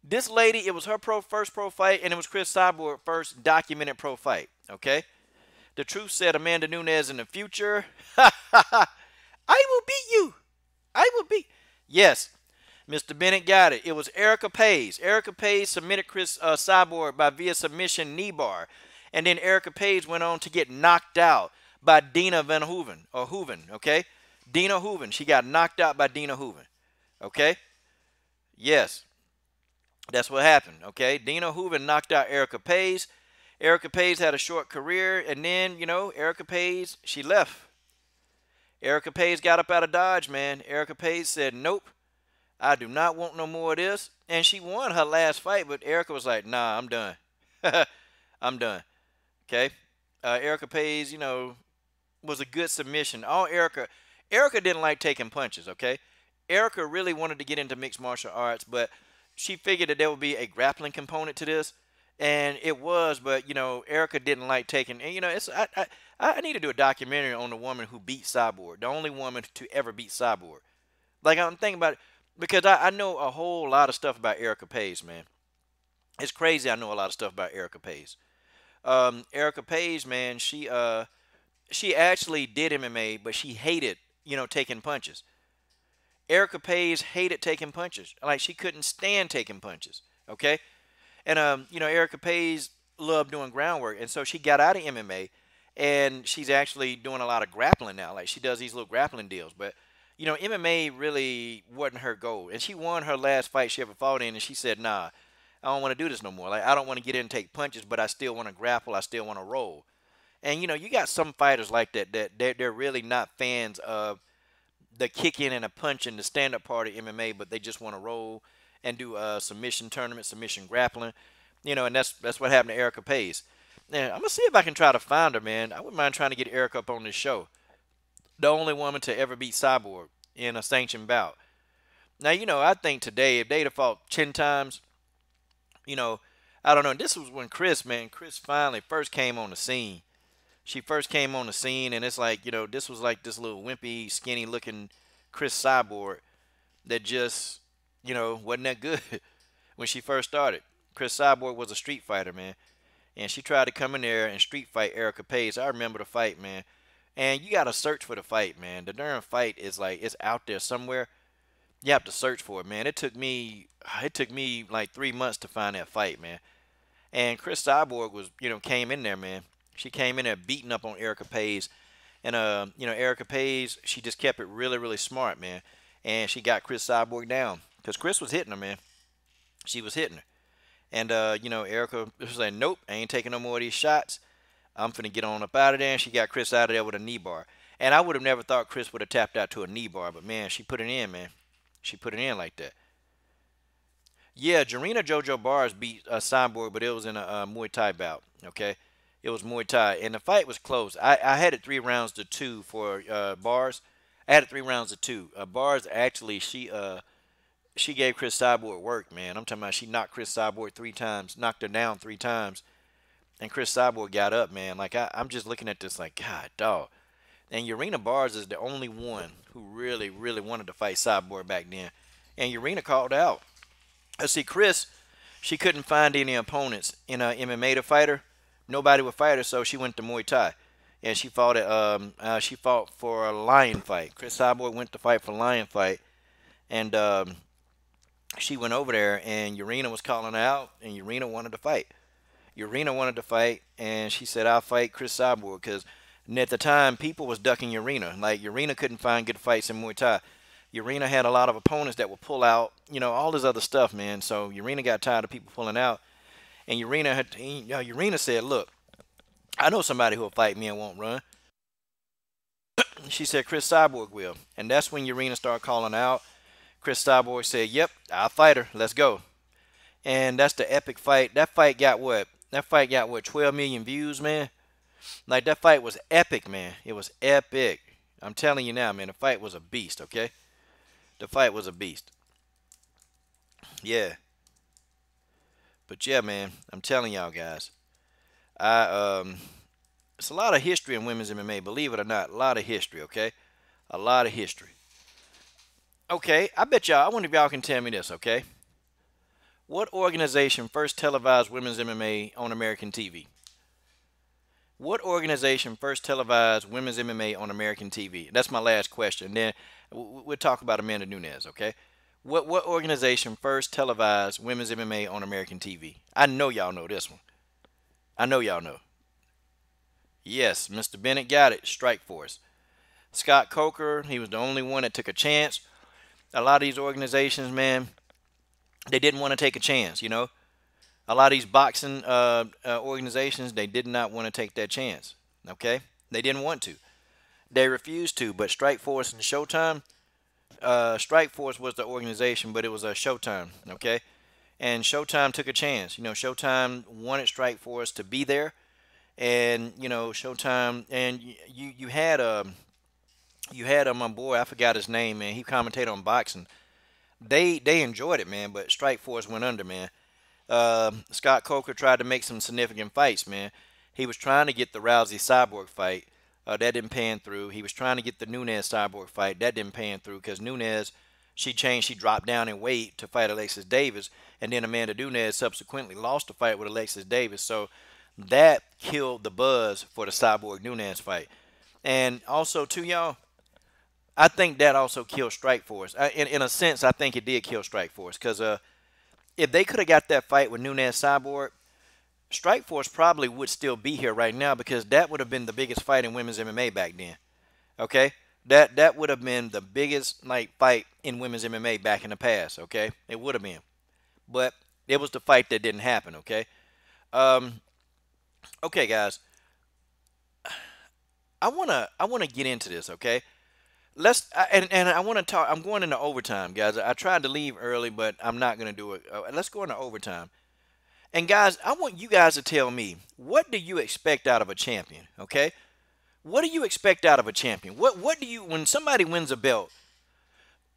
This lady, it was her first pro fight, and it was Chris Cyborg first documented pro fight. Okay. The truth said Amanda Nunes in the future. I will beat you. I will beat. Yes, Mr. Bennett got it. It was Erica Page. Erica Page submitted Chris Cyborg by via submission knee bar. And then Erica Page went on to get knocked out by Dina Van Hooven, or Hooven, okay? Dina Hooven. She got knocked out by Dina Hooven, okay? Yes. That's what happened. Okay, Dina Hoover knocked out Erica Page. Erica Page had a short career, and then Erica Page, she left. Erica Page got up out of Dodge, man. Erica Page said, "Nope, I do not want no more of this." And she won her last fight, but Erica was like, "Nah, I'm done. I'm done." Okay. Erica Page, was a good submission. Erica didn't like taking punches. Okay. Erica really wanted to get into mixed martial arts, but she figured that there would be a grappling component to this, and it was. But Erica didn't like taking. And it's I need to do a documentary on the woman who beat Cyborg, the only woman to ever beat Cyborg. Like I'm thinking about it because I know a whole lot of stuff about Erica Page, man. It's crazy. I know a lot of stuff about Erica Page. Erica Page, man, she actually did MMA, but she hated taking punches. Erica Page hated taking punches. Like she couldn't stand taking punches. Okay, and Erica Page loved doing groundwork, and so she got out of MMA, and she's actually doing a lot of grappling now. Like she does these little grappling deals, but MMA really wasn't her goal. And she won her last fight she ever fought in, and she said, "Nah, I don't want to do this no more. Like I don't want to get in and take punches, but I still want to grapple. I still want to roll." And you got some fighters like that they're really not fans of the kicking and a punching, the stand-up part of MMA, but they just want to roll and do submission tournament, submission grappling, and that's what happened to Erica Pace. Now, I'm gonna see if I can try to find her, man. I wouldn't mind trying to get Erica up on this show. The only woman to ever beat Cyborg in a sanctioned bout. Now, I think today, if they'd have fought 10 times, you know, I don't know. This was when Chris finally first came on the scene. She first came on the scene, and it's like, this was like this little wimpy, skinny looking Chris Cyborg that just, wasn't that good when she first started. Chris Cyborg was a street fighter, man. And she tried to come in there and street fight Erica Pace. I remember the fight, man. And you got to search for the fight, man. The darn fight is like, it's out there somewhere. You have to search for it, man. It took me like 3 months to find that fight, man. And Chris Cyborg was, came in there, man. She came in there beating up on Erica Page. And, Erica Page, she just kept it really, really smart, man. And she got Chris Cyborg down. Because Chris was hitting her, man. She was hitting her. And, Erica was like, "Nope, I ain't taking no more of these shots. I'm finna get on up out of there." And she got Chris out of there with a knee bar. And I would have never thought Chris would have tapped out to a knee bar. But, man, she put it in, man. She put it in like that. Yeah, Jarena JoJo Bars beat Cyborg, but it was in a Muay Thai bout. Okay, it was Muay Thai, and the fight was close. I had it 3 rounds to 2 for Bars. I had it 3 rounds to 2. Bars actually she gave Chris Cyborg work, man. I'm talking about she knocked Chris Cyborg 3 times, knocked her down 3 times, and Chris Cyborg got up, man. Like I'm just looking at this like, God, dog. And Urena Bars is the only one who really, really wanted to fight Cyborg back then, and Urena called out. See, Chris, she couldn't find any opponents in MMA to fight her. Nobody would fight her, so she went to Muay Thai, and she fought for a lion fight. Chris Cyborg went to fight for a lion fight, and she went over there, and Urena was calling her out, and Urena wanted to fight. Urena wanted to fight, and she said, "I'll fight Chris Cyborg," because at the time people was ducking Urena. Like Urena couldn't find good fights in Muay Thai. Urena had a lot of opponents that would pull out, all this other stuff, man. So Urena got tired of people pulling out, and Urena said, "Look, I know somebody who will fight me and won't run." She said, "Chris Cyborg will," and that's when Urena started calling out. Chris Cyborg said, "Yep, I'll fight her. Let's go." And that's the epic fight. That fight got what? That fight got what? 12 million views, man. Like that fight was epic, man. It was epic. I'm telling you now, man. The fight was a beast. Okay, the fight was a beast. Yeah, but yeah, man. I'm telling y'all guys. I It's a lot of history in women's MMA. Believe it or not, a lot of history. Okay, a lot of history. Okay, I bet y'all. I wonder if y'all can tell me this. Okay, what organization first televised women's MMA on American TV? What organization first televised women's MMA on American TV? That's my last question. Then we'll talk about Amanda Nunes, okay? What organization first televised women's MMA on American TV? I know y'all know this one. I know y'all know. Yes, Mr. Bennett got it. Strike Force. Scott Coker, he was the only one that took a chance. A lot of these organizations, man, They didn't want to take a chance, you know. A lot of these boxing organizations, they did not want to take that chance. Okay, they didn't want to. They refused to. But Strike Force and Showtime, Strike Force was the organization, but it was a Showtime. Okay, and Showtime took a chance. You know, Showtime wanted Strike Force to be there, and you know, Showtime, and you had my boy, I forgot his name, man. He commentated on boxing. They enjoyed it, man, but Strike Force went under, man. Scott Coker tried to make some significant fights, man. He was trying to get the Rousey Cyborg fight. That didn't pan through. He was trying to get the Nunes Cyborg fight. That didn't pan through because Nunes, she changed. She dropped down in weight to fight Alexis Davis. And then Amanda Nunes subsequently lost the fight with Alexis Davis. So that killed the buzz for the Cyborg Nunes fight. And also, too, y'all, I think that also killed Strike Force. In a sense, I think it did kill Strike Force because if they could have got that fight with Nunes Cyborg, Strike Force probably would still be here right now because that would have been the biggest fight in women's MMA back then. Okay, that would have been the biggest like fight in women's MMA back in the past. Okay, it would have been, but it was the fight that didn't happen. Okay, um, okay, guys, I wanna get into this. Okay, and I want to talk. I'm going into overtime, guys. I tried to leave early, but I'm not gonna do it. Let's go into overtime. And guys, I want you guys to tell me, what do you expect out of a champion? Okay? What do you expect out of a champion? What do you when somebody wins a belt,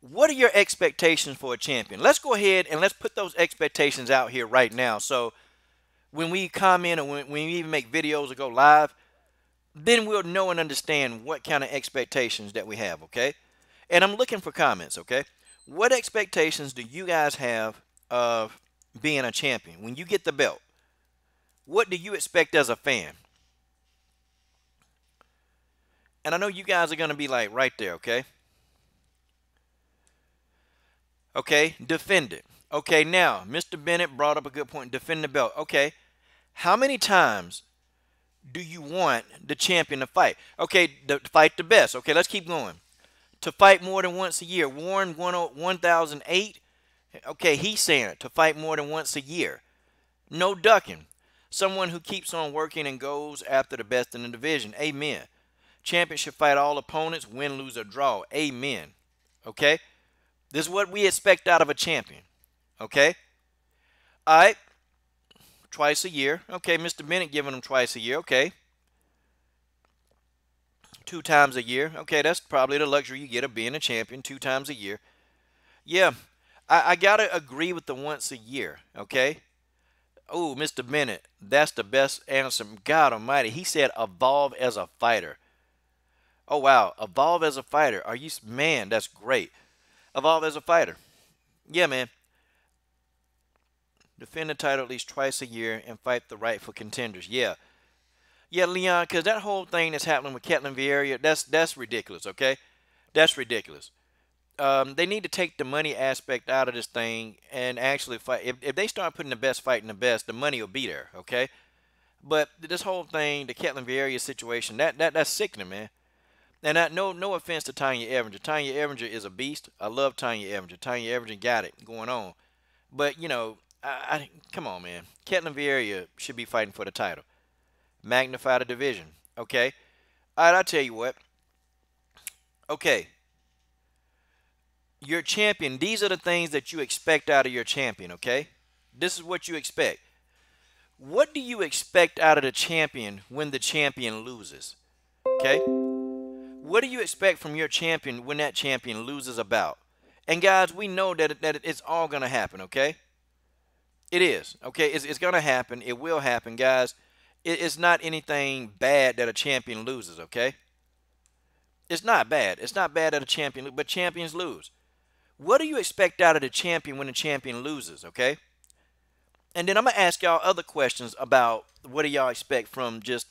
what are your expectations for a champion? Let's go ahead and let's put those expectations out here right now. So when we comment or when we even make videos or go live, then we'll know and understand what kind of expectations that we have, okay? And I'm looking for comments, okay? What expectations do you guys have of being a champion? When you get the belt, what do you expect as a fan? And I know you guys are going to be like right there, okay? Okay, defend it. Okay, now, Mr. Bennett brought up a good point. Defend the belt. Okay, how many times do you want the champion to fight? Okay, to fight the best. Okay, let's keep going. To fight more than once a year. Warren 1008. Okay, he's saying it. To fight more than once a year. No ducking. Someone who keeps on working and goes after the best in the division. Amen. Champion should fight all opponents, win, lose, or draw. Amen. Okay? This is what we expect out of a champion. Okay? All right. Twice a year. Okay, Mr. Bennett giving them twice a year. Okay. 2 times a year. Okay, that's probably the luxury you get of being a champion 2 times a year. Yeah, I got to agree with the once a year. Okay? Oh, Mr. Bennett, that's the best answer. God almighty. He said evolve as a fighter. Oh, wow. Evolve as a fighter. Are you, man, that's great. Evolve as a fighter. Yeah, man. Defend the title at least twice a year and fight the rightful contenders. Yeah. Yeah, Leon, because that whole thing that's happening with Ketlin Vieira, that's ridiculous, okay? That's ridiculous. They need to take the money aspect out of this thing and actually fight. If they start putting the best fight in the best, the money will be there, okay? But this whole thing, the Ketlin Vieira situation, that's sickening, man. And no offense to Tanya Evinger. Tanya Evinger is a beast. I love Tanya Evinger. Tanya Evinger got it going on. But, you know, come on, man. Ketlin Vieira should be fighting for the title. Magnify the division. Okay? All right, I'll tell you what. Okay. Your champion, these are the things that you expect out of your champion, okay? This is what you expect. What do you expect out of the champion when the champion loses? Okay? What do you expect from your champion when that champion loses a bout? And guys, we know that it's all going to happen, okay? It is, okay? It's going to happen. It will happen, guys. It's not anything bad that a champion loses, okay? It's not bad. It's not bad that a champion, but champions lose. What do you expect out of the champion when the champion loses, okay? And then I'm going to ask y'all other questions about what do y'all expect from just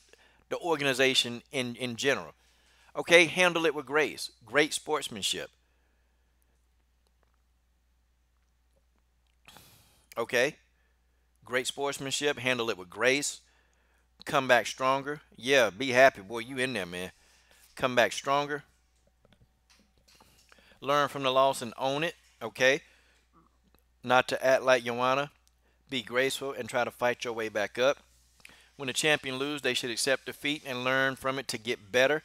the organization in general. Okay, handle it with grace. Great sportsmanship. Okay, great sportsmanship. Handle it with grace. Come back stronger. Yeah, be happy. Boy, you in there, man. Come back stronger. Learn from the loss and own it. Okay. not to act like Joanna. Be graceful and try to fight your way back up. When the champion lose, they should accept defeat and learn from it to get better.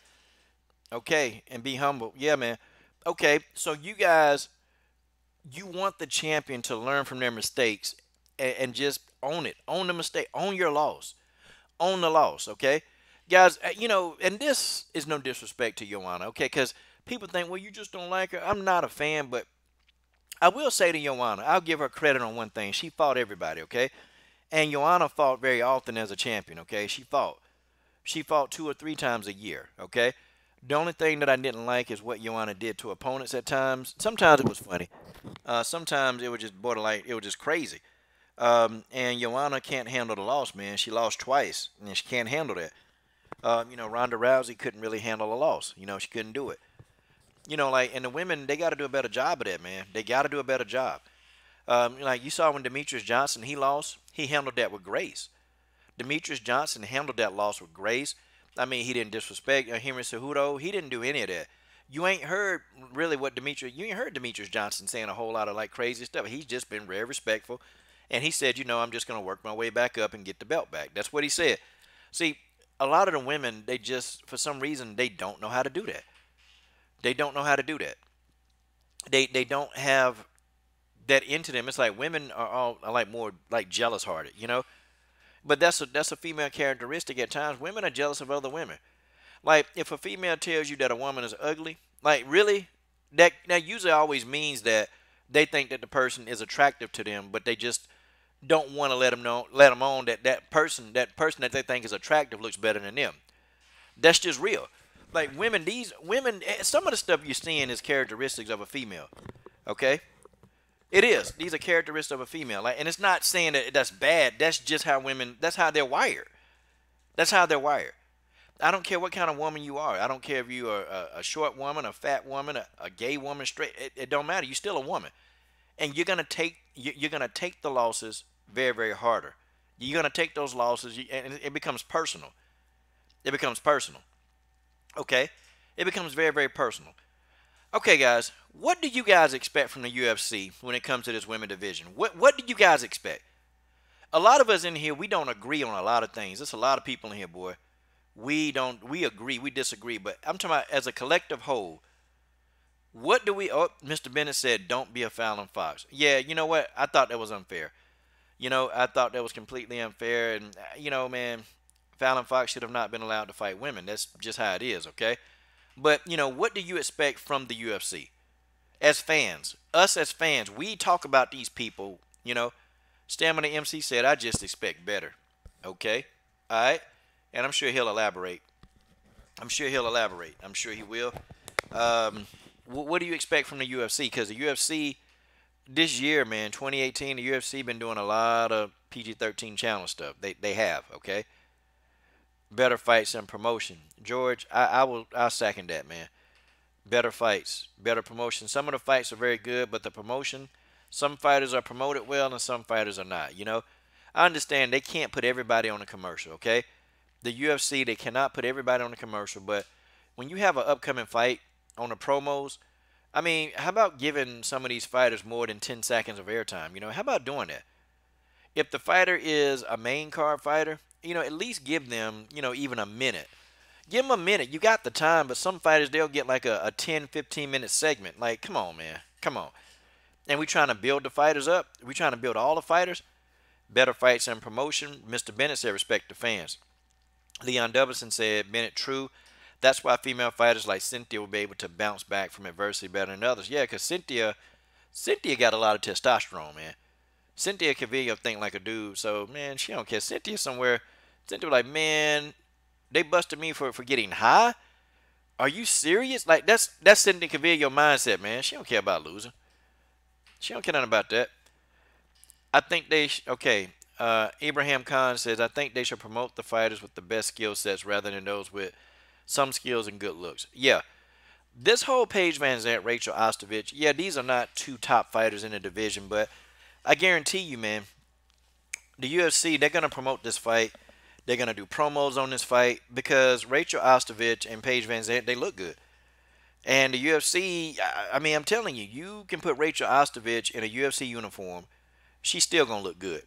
Okay, and be humble. Yeah, man. Okay, so you guys, you want the champion to learn from their mistakes and just own it. Own the mistake. Own your loss. Own the loss, okay? Guys, and this is no disrespect to Joanna, okay? Because people think, well, you just don't like her. I'm not a fan, but I will say to Joanna, I'll give her credit on one thing. She fought everybody, okay? And Joanna fought very often as a champion, okay? She fought. She fought 2 or 3 times a year, okay? The only thing that I didn't like is what Joanna did to opponents at times. Sometimes it was funny. Sometimes it was just borderline, it was just crazy. And Joanna can't handle the loss, man. She lost twice, and she can't handle that. Ronda Rousey couldn't really handle a loss. She couldn't do it. And the women, they got to do a better job of that, man. They got to do a better job. Like you saw when Demetrius Johnson, he lost, he handled that with grace. Demetrius Johnson handled that loss with grace. I mean, he didn't disrespect Henry Cejudo. He didn't do any of that. You ain't heard really you ain't heard Demetrius Johnson saying a whole lot of like crazy stuff. He's just been very respectful. And he said, I'm just going to work my way back up and get the belt back. That's what he said. See, a lot of the women, they just, for some reason, they don't know how to do that. They don't know how to do that. They don't have that into them. It's like women are like more like jealous hearted. But that's a female characteristic at times. Women are jealous of other women. Like if a female tells you that a woman is ugly, like really, that usually always means that they think that the person is attractive to them, but they just don't want to let them on that that person that they think is attractive looks better than them. That's just real. Like these women, some of the stuff you're seeing is characteristics of a female. Okay, it is. These are characteristics of a female. Like, and it's not saying that that's bad. That's just how women. That's how they're wired. That's how they're wired. I don't care what kind of woman you are. I don't care if you are a short woman, a fat woman, a gay woman, straight. It don't matter. You're still a woman, and you're gonna take the losses very, very harder. You're gonna take those losses, and it becomes personal. It becomes personal. Okay, it becomes very, very personal. Okay, guys, what do you guys expect from the UFC when it comes to this women division? What do you guys expect? A lot of us in here, we don't agree on a lot of things. There's a lot of people in here, boy. We agree, we disagree, but I'm talking about as a collective whole. What do we? Oh, Mr. Bennett said, "Don't be a Fallon Fox." Yeah, you know what? I thought that was unfair. I thought that was completely unfair, and man, Fallon Fox should have not been allowed to fight women. That's just how it is, okay? But what do you expect from the UFC? As fans, us as fans, we talk about these people. Stamina MC said, "I just expect better." Okay, all right, and I'm sure he'll elaborate. I'm sure he'll elaborate. I'm sure he will. What do you expect from the UFC? Because the UFC this year, man, 2018, the UFC been doing a lot of PG-13 channel stuff. They have, okay. Better fights and promotion. George, I'll second that, man. Better fights, better promotion. Some of the fights are very good, but the promotion, some fighters are promoted well and some fighters are not. I understand they can't put everybody on a commercial, okay? The UFC, they cannot put everybody on a commercial, but when you have an upcoming fight on the promos, I mean, how about giving some of these fighters more than 10 seconds of airtime? How about doing that? If the fighter is a main card fighter, at least give them, even a minute. Give them a minute. You got the time, but some fighters, they'll get like a 10, 15-minute segment. Like, come on, man. Come on. And we trying to build the fighters up. We trying to build all the fighters. Better fights and promotion. Mr. Bennett said respect the fans. Leon Doubleson said, Bennett, true. That's why female fighters like Cynthia will be able to bounce back from adversity better than others. Yeah, because Cynthia got a lot of testosterone, man. Cynthia Calvillo think like a dude, so, man, she don't care. Cynthia like, man, they busted me for getting high? Are you serious? Like, that's Cynthia Calvillo mindset, man. She don't care about losing. She don't care nothing about that. I think Abraham Khan says, I think they should promote the fighters with the best skill sets rather than those with some skills and good looks. Yeah. This whole Paige Van Zandt, Rachel Ostovich, yeah, these are not two top fighters in the division, but I guarantee you, man, the UFC, they're going to promote this fight. They're going to do promos on this fight because Rachel Ostovich and Paige Van Zandt, they look good. And the UFC, I mean, I'm telling you, you can put Rachel Ostovich in a UFC uniform, she's still gonna look good.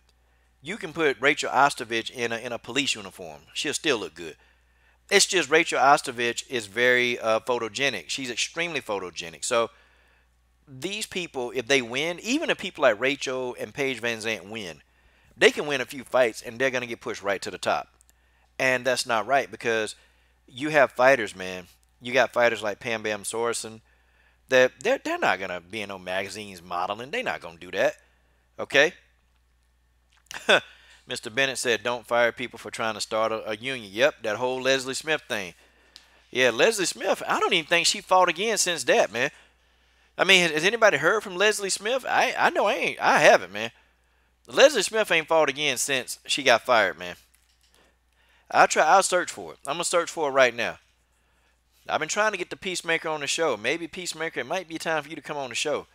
You can put Rachel Ostovich in a police uniform, she'll still look good. It's just Rachel Ostovich is very photogenic. She's extremely photogenic. So these people, if they win, even if people like Rachel and Paige Van Zandt win, they can win a few fights and they're gonna get pushed right to the top. And that's not right because you have fighters, man. You got fighters like Pam Bam Sorensen that they're not gonna be in no magazines modeling. They're not gonna do that. Okay. Mr. Bennett said, "Don't fire people for trying to start a union." Yep, that whole Leslie Smith thing. Yeah, Leslie Smith. I don't even think she fought again since that, man. I mean, has anybody heard from Leslie Smith? I know I ain't. I haven't, man. Leslie Smith ain't fought again since she got fired, man. I'll search for it. I'm gonna search for it right now. I've been trying to get the Peacemaker on the show. Maybe Peacemaker, it might be time for you to come on the show.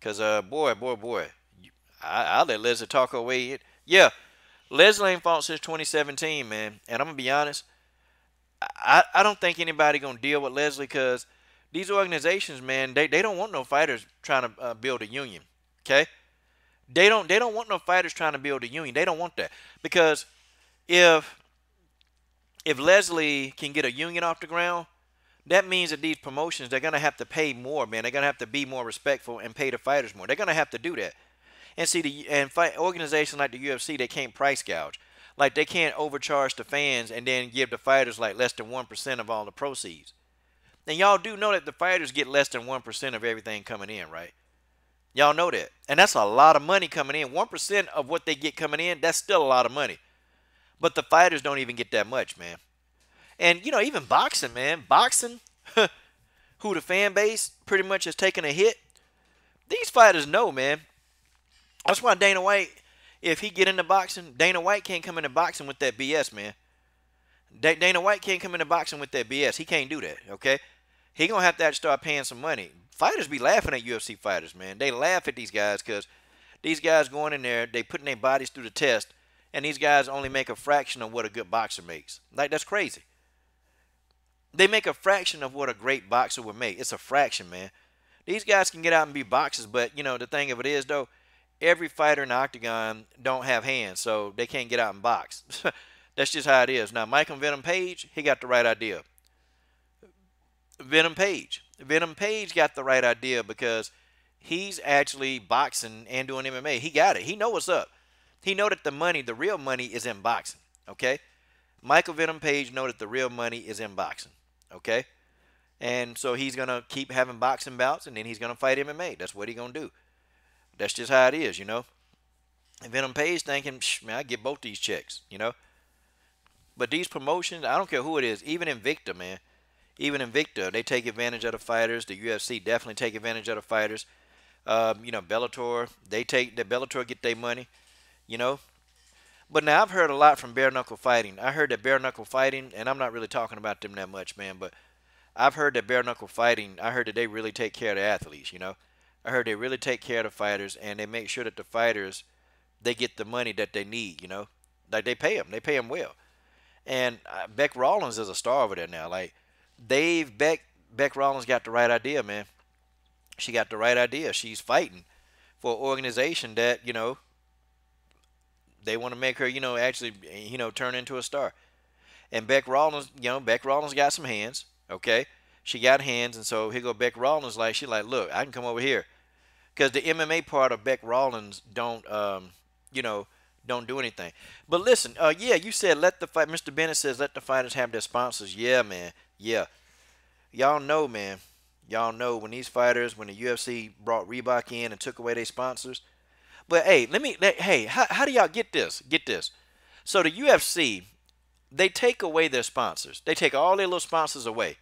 Cause boy, I'll let Leslie talk her way in. Yeah, Leslie ain't fought since 2017, man. And I'm gonna be honest, I don't think anybody gonna deal with Leslie because these organizations, man, they don't want no fighters trying to build a union. Okay, they don't want no fighters trying to build a union. They don't want that because if Leslie can get a union off the ground, that means that these promotions, they're gonna have to pay more, man. They're gonna have to be more respectful and pay the fighters more. They're gonna have to do that. And see, fight organizations like the UFC, they can't price gouge. Like they can't overcharge the fans and then give the fighters like less than 1% of all the proceeds. And y'all do know that the fighters get less than 1% of everything coming in, right? Y'all know that. And that's a lot of money coming in. 1% of what they get coming in, that's still a lot of money. But the fighters don't even get that much, man. And, even boxing, man. Boxing, who the fan base pretty much has taken a hit. These fighters know, man. That's why Dana White, if he get into boxing, Dana White can't come into boxing with that BS, man. Dana White can't come into boxing with that BS. He can't do that, okay? He going to have to start paying some money. Fighters be laughing at UFC fighters, man. They laugh at these guys because these guys going in there, they putting their bodies through the test, and these guys only make a fraction of what a good boxer makes. Like, that's crazy. They make a fraction of what a great boxer would make. It's a fraction, man. These guys can get out and be boxers, but, the thing of it is, though, every fighter in the octagon don't have hands, so they can't get out and box. That's just how it is. Now, Michael Venom Page, he got the right idea. Venom Page got the right idea because he's actually boxing and doing MMA. He got it. He know what's up. He know that the real money is in boxing, okay? Michael Venom Page know that the real money is in boxing, okay? And so he's going to keep having boxing bouts, and then he's going to fight MMA. That's what he's going to do. That's just how it is, And Venom Page thinking, man, I get both these checks. But these promotions, I don't care who it is, even Invicta, man. Even Invicta, they take advantage of the fighters. The UFC definitely take advantage of the fighters. Bellator, Bellator get their money. But now I've heard a lot from bare knuckle fighting. I heard that bare knuckle fighting, and I'm not really talking about them that much, man, but I've heard that bare knuckle fighting, I heard that they really take care of the athletes. I heard they really take care of the fighters, and they make sure that the fighters, they get the money that they need. Like they pay them. They pay them well. And Beck Rawlins is a star over there now. Like Beck Rawlins got the right idea, man. She got the right idea. She's fighting for an organization that, they want to make her, actually, turn into a star. And Beck Rawlins got some hands, okay? She got hands, and so here go Beck Rawlins, she like, look, I can come over here. Because the MMA part of Beck Rawlins don't do anything. But listen, yeah, you said Mr. Bennett says let the fighters have their sponsors. Yeah, man. Yeah. Y'all know, man. Y'all know when the UFC brought Reebok in and took away their sponsors. But hey, how do y'all get this? Get this. So the UFC, they take away their sponsors. They take all their little sponsors away.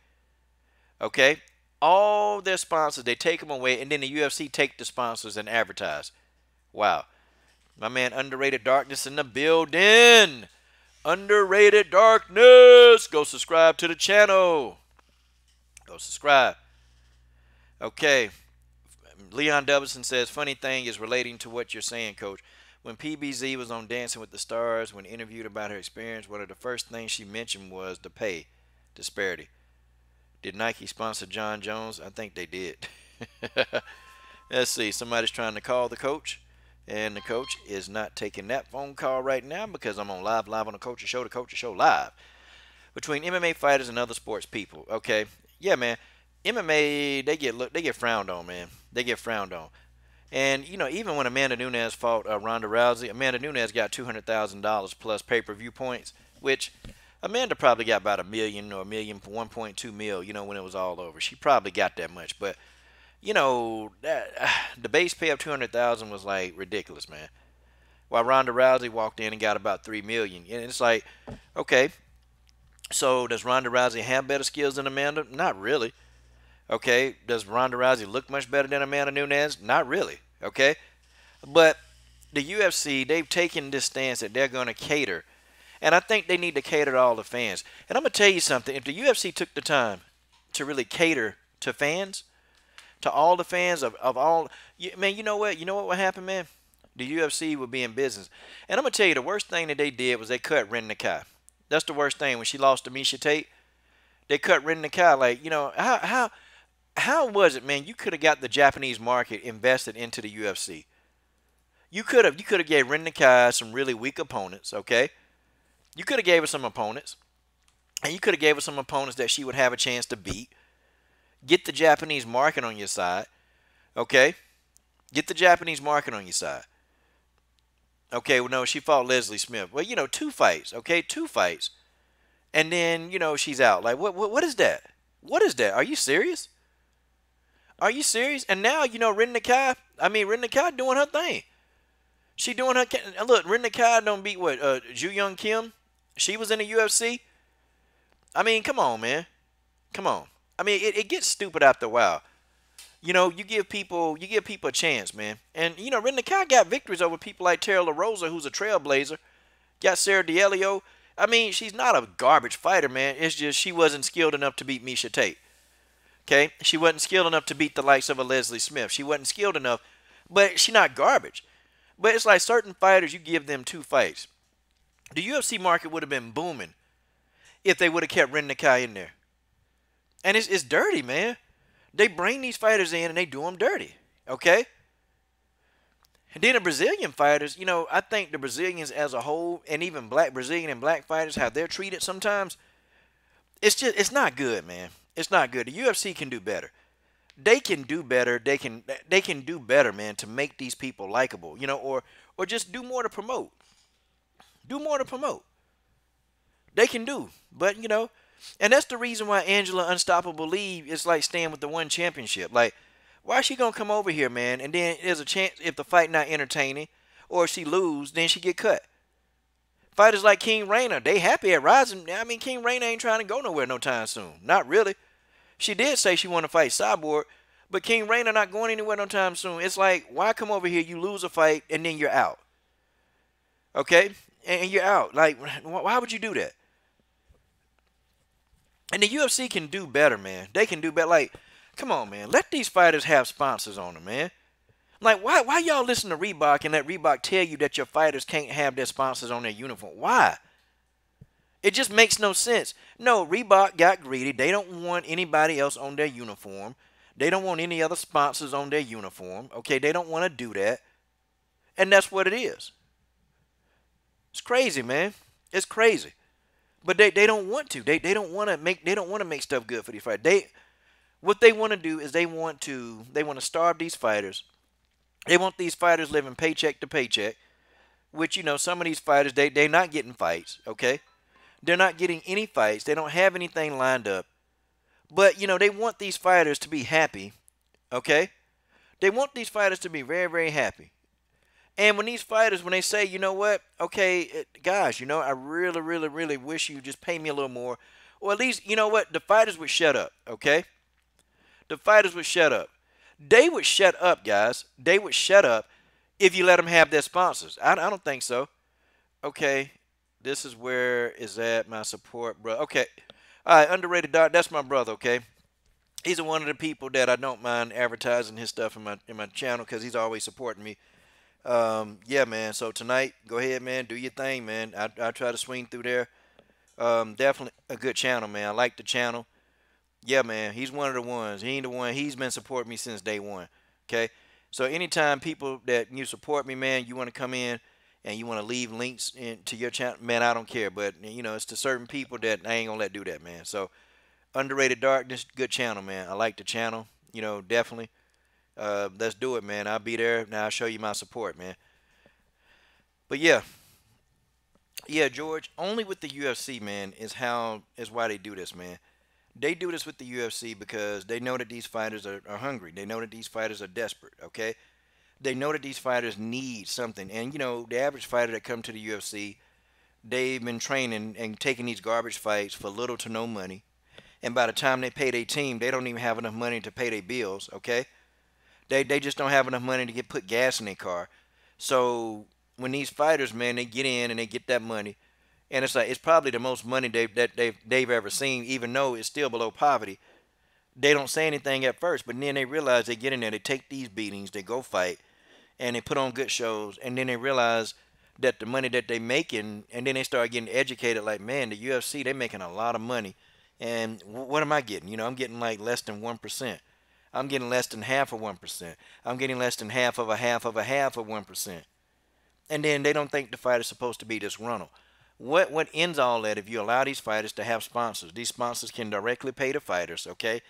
Okay? All their sponsors, they take them away, and then the UFC take the sponsors and advertise. Wow. My man Underrated Darkness in the building. Underrated Darkness. Go subscribe to the channel. Go subscribe. Okay. Leon Doubleson says, funny thing is relating to what you're saying, Coach. When PBZ was on Dancing with the Stars, when interviewed about her experience, one of the first things she mentioned was the pay disparity. Did Nike sponsor John Jones? I think they did. Let's see. Somebody's trying to call the coach, and the coach is not taking that phone call right now because I'm on live on the Coach's Show. The Coach's Show live between MMA fighters and other sports people. Okay, yeah, man. MMA they get frowned on, man. They get frowned on. And even when Amanda Nunes fought Ronda Rousey, Amanda Nunes got $200,000 plus pay-per-view points, which Amanda probably got about a million or a million, 1.2 mil. When it was all over, she probably got that much. But the base pay of 200,000 was like ridiculous, man. While Ronda Rousey walked in and got about 3 million, and it's like, okay, so does Ronda Rousey have better skills than Amanda? Not really. Okay, does Ronda Rousey look much better than Amanda Nunes? Not really. Okay, but the UFC, they've taken this stance that they're going to cater, and I think they need to cater to all the fans. And I'm gonna tell you something: if the UFC took the time to really cater to fans, to all the fans of all, man, you know what? You know what would happen, man? The UFC would be in business. And I'm gonna tell you, the worst thing that they did was they cut Ren Nakai. That's the worst thing. When she lost to Misha Tate, they cut Ren Nakai. Like, how was it, man? You could have got the Japanese market invested into the UFC. You could have gave Ren Nakai some really weak opponents. Okay, you could have gave her some opponents, and you could have gave her some opponents that she would have a chance to beat. Get the Japanese market on your side. Okay, get the Japanese market on your side. Okay, well, no, she fought Leslie Smith. Well, 2 fights. Okay, 2 fights, and then she's out. Like, what is that? What is that? Are you serious? Are you serious? And now, Ren Nakai, Ren Nakai doing her thing. She doing her, look, Ren Nakai don't beat what, Ju Young Kim? She was in the UFC? Come on, man. Come on. It gets stupid after a while. You give people a chance, man. And, Ren Nakai got victories over people like Tara LaRosa, who's a trailblazer. Got Sarah D'Elio. She's not a garbage fighter, man. It's just she wasn't skilled enough to beat Misha Tate. Okay, she wasn't skilled enough to beat the likes of a Leslie Smith. She wasn't skilled enough, but she's not garbage. But it's like certain fighters, you give them 2 fights. The UFC market would have been booming if they would have kept Ren Nakai in there. And it's dirty, man. They bring these fighters in and they do them dirty. Okay? And then the Brazilian fighters, I think the Brazilians as a whole, and even Brazilian and black fighters, how they're treated sometimes, it's not good, man. It's not good. The UFC can do better. They can do better. They can do better, man, to make these people likable, or just do more to promote. Do more to promote. They can do, but and that's the reason why Angela Unstoppable Lee is like staying with the one championship. Like, why is she gonna come over here, man? And then there's a chance if the fight not entertaining, or if she lose, then she get cut. Fighters like King Rayner, they happy at Rising. King Rayner ain't trying to go nowhere no time soon. Not really. She did say she want to fight Cyborg, but King Rayner not going anywhere no time soon. It's like, why come over here, you lose a fight, and then you're out? Okay? And you're out. Like, why would you do that? And the UFC can do better, man. They can do better. Like, come on, man. Let these fighters have sponsors on them, man. Like, why y'all listen to Reebok and let Reebok tell you that your fighters can't have their sponsors on their uniform? Why? It just makes no sense. No, Reebok got greedy. They don't want anybody else on their uniform. They don't want any other sponsors on their uniform. Okay, they don't want to do that. And that's what it is. It's crazy, man. It's crazy. But they don't want to. They don't want to make stuff good for these fighters. What they want to do is they want to starve these fighters. They want these fighters living paycheck to paycheck, which, some of these fighters, they're not getting fights, okay? They're not getting any fights. They don't have anything lined up. But, they want these fighters to be happy, okay? They want these fighters to be very, very happy. And when these fighters, when they say, you know what, okay, guys, I really, really, really wish you just pay me a little more. Or at least, you know what, the fighters would shut up, okay? The fighters would shut up. They would shut up, guys. They would shut up if you let them have their sponsors. I don't think so. Okay, this is where is that my support, bro. Okay, all right, underrated dog. That's my brother. Okay, he's one of the people that I don't mind advertising his stuff in my channel because he's always supporting me. Yeah, man. So tonight, go ahead, man. Do your thing, man. I try to swing through there. Definitely a good channel, man. I like the channel. Yeah, man, he's one of the ones. He ain't the one. He's been supporting me since day one. Okay, so anytime people that you support me, man, you want to come in and you want to leave links to your channel, man, I don't care. But it's to certain people that I ain't gonna let do that, man. So underrated darkness, good channel, man. I like the channel. Definitely. Let's do it, man. I'll be there. Now I'll show you my support, man. But yeah, yeah, George. Only with the UFC, man, is why they do this, man. They do this with the UFC because they know that these fighters are hungry. They know that these fighters are desperate. Okay, they know that these fighters need something. And the average fighter that come to the UFC, they've been training and taking these garbage fights for little to no money. And by the time they pay their team, they don't even have enough money to pay their bills. Okay, they just don't have enough money to put gas in their car. So when these fighters, man, they get in and they get that money, and it's like it's probably the most money they've ever seen, even though it's still below poverty. They don't say anything at first, but then they realize they get in there, they take these beatings, they go fight, and they put on good shows, and then they realize that the money that they making, and then they start getting educated. Like, man, the UFC, they making a lot of money, and what am I getting? I'm getting like less than 1%. I'm getting less than half of 1%. I'm getting less than half of a half of a half of 1%. And then they don't think the fighter's supposed to be disgruntled. What ends all that if you allow these fighters to have sponsors? These sponsors can directly pay the fighters, okay?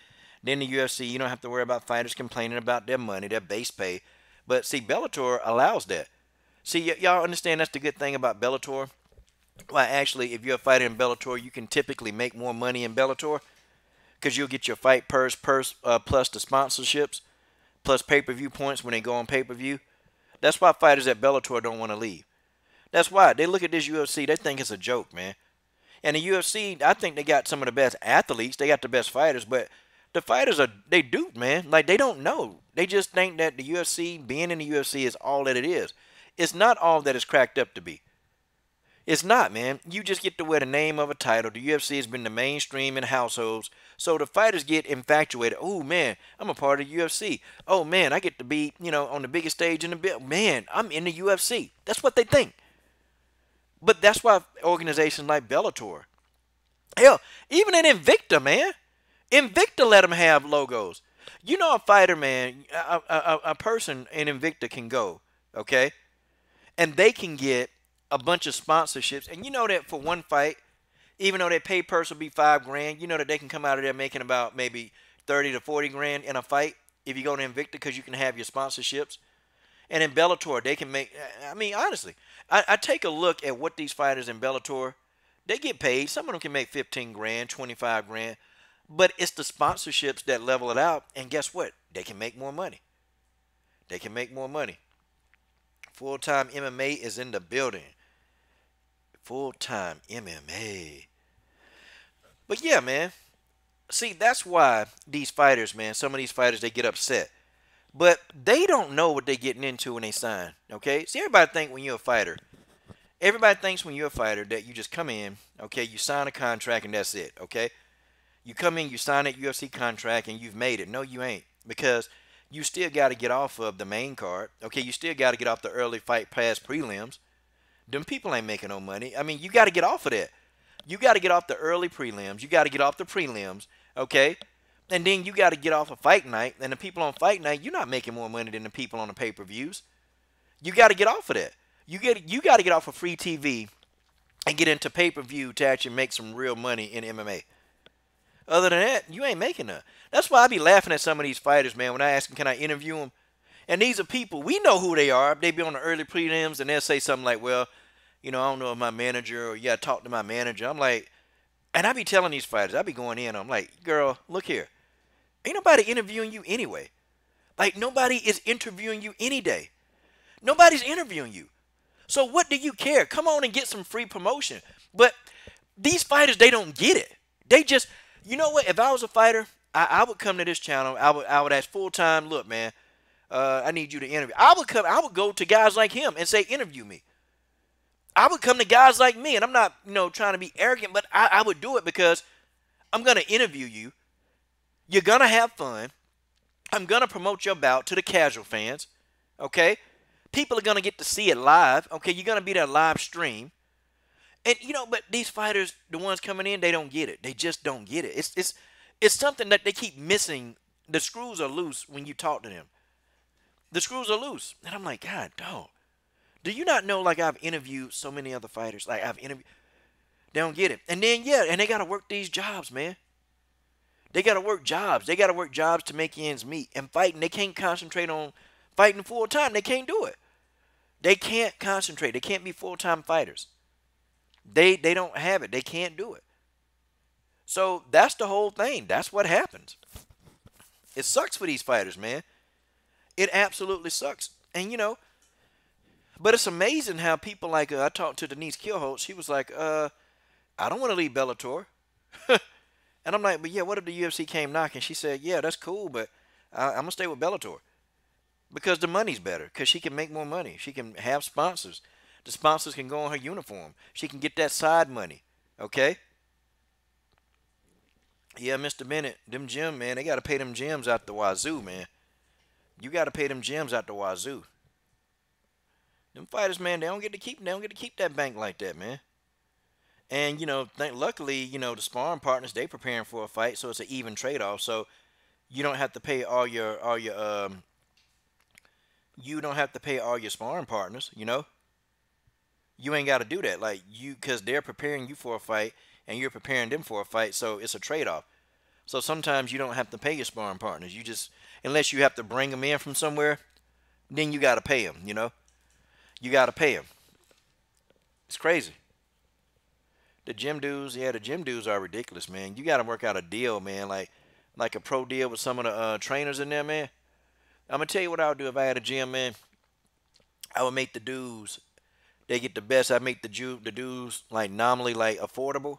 Then the UFC, you don't have to worry about fighters complaining about their money, their base pay. But see, Bellator allows that. See, y'all understand that's the good thing about Bellator? Well, actually, if you're a fighter in Bellator, you can typically make more money in Bellator because you'll get your fight purse plus the sponsorships plus pay-per-view points when they go on pay-per-view. That's why fighters at Bellator don't want to leave. That's why they look at this UFC, they think it's a joke, man. And the UFC, I think they got some of the best athletes, they got the best fighters, but the fighters they duped, man. Like, they don't know. They just think that the UFC, being in the UFC, is all that it is. It's not all that it's cracked up to be. It's not, man. You just get to wear the name of a title. The UFC has been the mainstream in households. So the fighters get infatuated. Oh, man, I'm a part of the UFC. Oh, man, I get to be, on the biggest stage in the bill. Man, I'm in the UFC. That's what they think. But that's why organizations like Bellator, hell, even in Invicta, man. Invicta let them have logos. A fighter, man, a person in Invicta can go, okay? And they can get a bunch of sponsorships. And you know that for one fight, even though their pay purse will be $5 grand, you know that they can come out of there making about maybe 30 to 40 grand in a fight if you go to Invicta because you can have your sponsorships. And in Bellator, they can make, I mean, honestly, I take a look at what these fighters in Bellator, they get paid. Some of them can make 15 grand, 25 grand. But it's the sponsorships that level it out. And guess what? They can make more money. They can make more money. Full-time MMA is in the building. Full-time MMA. But yeah, man. See, that's why these fighters, man, some of these fighters, they get upset. But they don't know what they're getting into when they sign, okay? See, everybody think when you're a fighter, everybody thinks when you're a fighter that you just come in, okay, you sign a contract and that's it, okay? You come in, you sign that UFC contract, and you've made it. No, you ain't. Because you still got to get off of the main card. Okay, you still got to get off the early fight pass prelims. Them people ain't making no money. I mean, you got to get off of that. You got to get off the early prelims. You got to get off the prelims, okay? And then you got to get off of fight night. And the people on fight night, you're not making more money than the people on the pay-per-views. You got to get off of that. You got to get off of free TV and get into pay-per-view to actually make some real money in MMA. Other than that, you ain't making none. That's why I be laughing at some of these fighters, man, when I ask them, can I interview them? And these are people, we know who they are. They be on the early prelims, and they'll say something like, well, I don't know if my manager, or yeah, talk to my manager. I'm like, and I be telling these fighters, I be going in, I'm like, girl, look here. Ain't nobody interviewing you anyway. Like, nobody is interviewing you any day. Nobody's interviewing you. So what do you care? Come on and get some free promotion. But these fighters, they don't get it. They just, you know what? If I was a fighter, I would come to this channel. I would ask full time. Look, man, I need you to interview. I would go to guys like him and say, interview me. I would come to guys like me, and I'm not, trying to be arrogant, but I would do it because I'm gonna interview you. You're gonna have fun. I'm gonna promote your bout to the casual fans. Okay, people are gonna get to see it live. Okay, you're gonna be there live stream. And but these fighters, the ones coming in, they don't get it. They just don't get it. It's something that they keep missing. The screws are loose when you talk to them. The screws are loose. And I'm like, God, dog. Do you not know, like, I've interviewed so many other fighters. Like, I've interviewed. They don't get it. And then, yeah, and they got to work these jobs, man. They got to work jobs. They got to work jobs to make ends meet. And fighting, they can't concentrate on fighting full time. They can't do it. They can't concentrate. They can't be full time fighters. They don't have it. They can't do it. So that's the whole thing. That's what happens. It sucks for these fighters, man. It absolutely sucks. And but it's amazing how people like I talked to Denise Killholt. She was like, I don't want to leave Bellator. And I'm like, but yeah, what if the UFC came knocking? She said, yeah, that's cool, but I'm gonna stay with Bellator because the money's better. Because she can make more money. She can have sponsors. The sponsors can go on her uniform. She can get that side money. Okay. Yeah, Mr. Bennett, them gym, man, they got to pay them gyms out the wazoo, man. You got to pay them gyms out the wazoo. Them fighters, man, they don't get to keep that bank like that, man. And luckily, the sparring partners they preparing for a fight, so it's an even trade-off. So you don't have to pay you don't have to pay all your sparring partners. You ain't got to do that, like because they're preparing you for a fight and you're preparing them for a fight, so it's a trade-off. So sometimes you don't have to pay your sparring partners. You just unless you have to bring them in from somewhere, then you got to pay them. You got to pay them. It's crazy. The gym dudes, yeah, the gym dudes are ridiculous, man. You got to work out a deal, man, like a pro deal with some of the trainers in there, man. I'm gonna tell you what I would do if I had a gym, man. I would make the dudes they get the best. I make the dudes like nominally like affordable.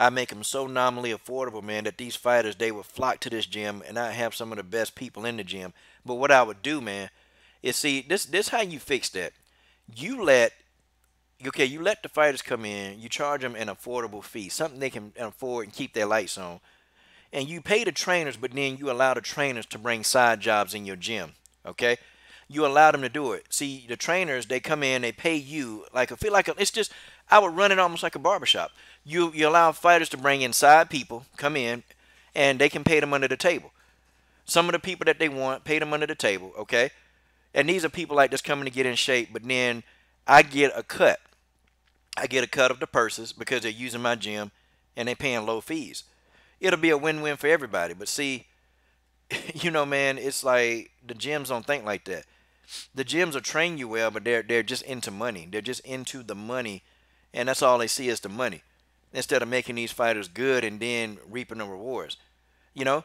I make them so nominally affordable, man, that these fighters they would flock to this gym, and I have some of the best people in the gym. But what I would do, man, is see this how you fix that. You let you let the fighters come in, you charge them an affordable fee, something they can afford and keep their lights on. And you pay the trainers, but then you allow the trainers to bring side jobs in your gym. Okay? You allow them to do it. See, the trainers, they come in, they pay you like I feel like it's just I would run it almost like a barbershop. You allow fighters to bring in side people, come in, and they can pay them under the table. Some of the people that they want, pay them under the table, okay? And these are people like just coming to get in shape, but then I get a cut. I get a cut of the purses because they're using my gym and they're paying low fees. It'll be a win-win for everybody. But see, man, it's like the gyms don't think like that. The gyms will train you well, but they're just into money. They're just into the money, and that's all they see is the money. Instead of making these fighters good and then reaping the rewards, you know.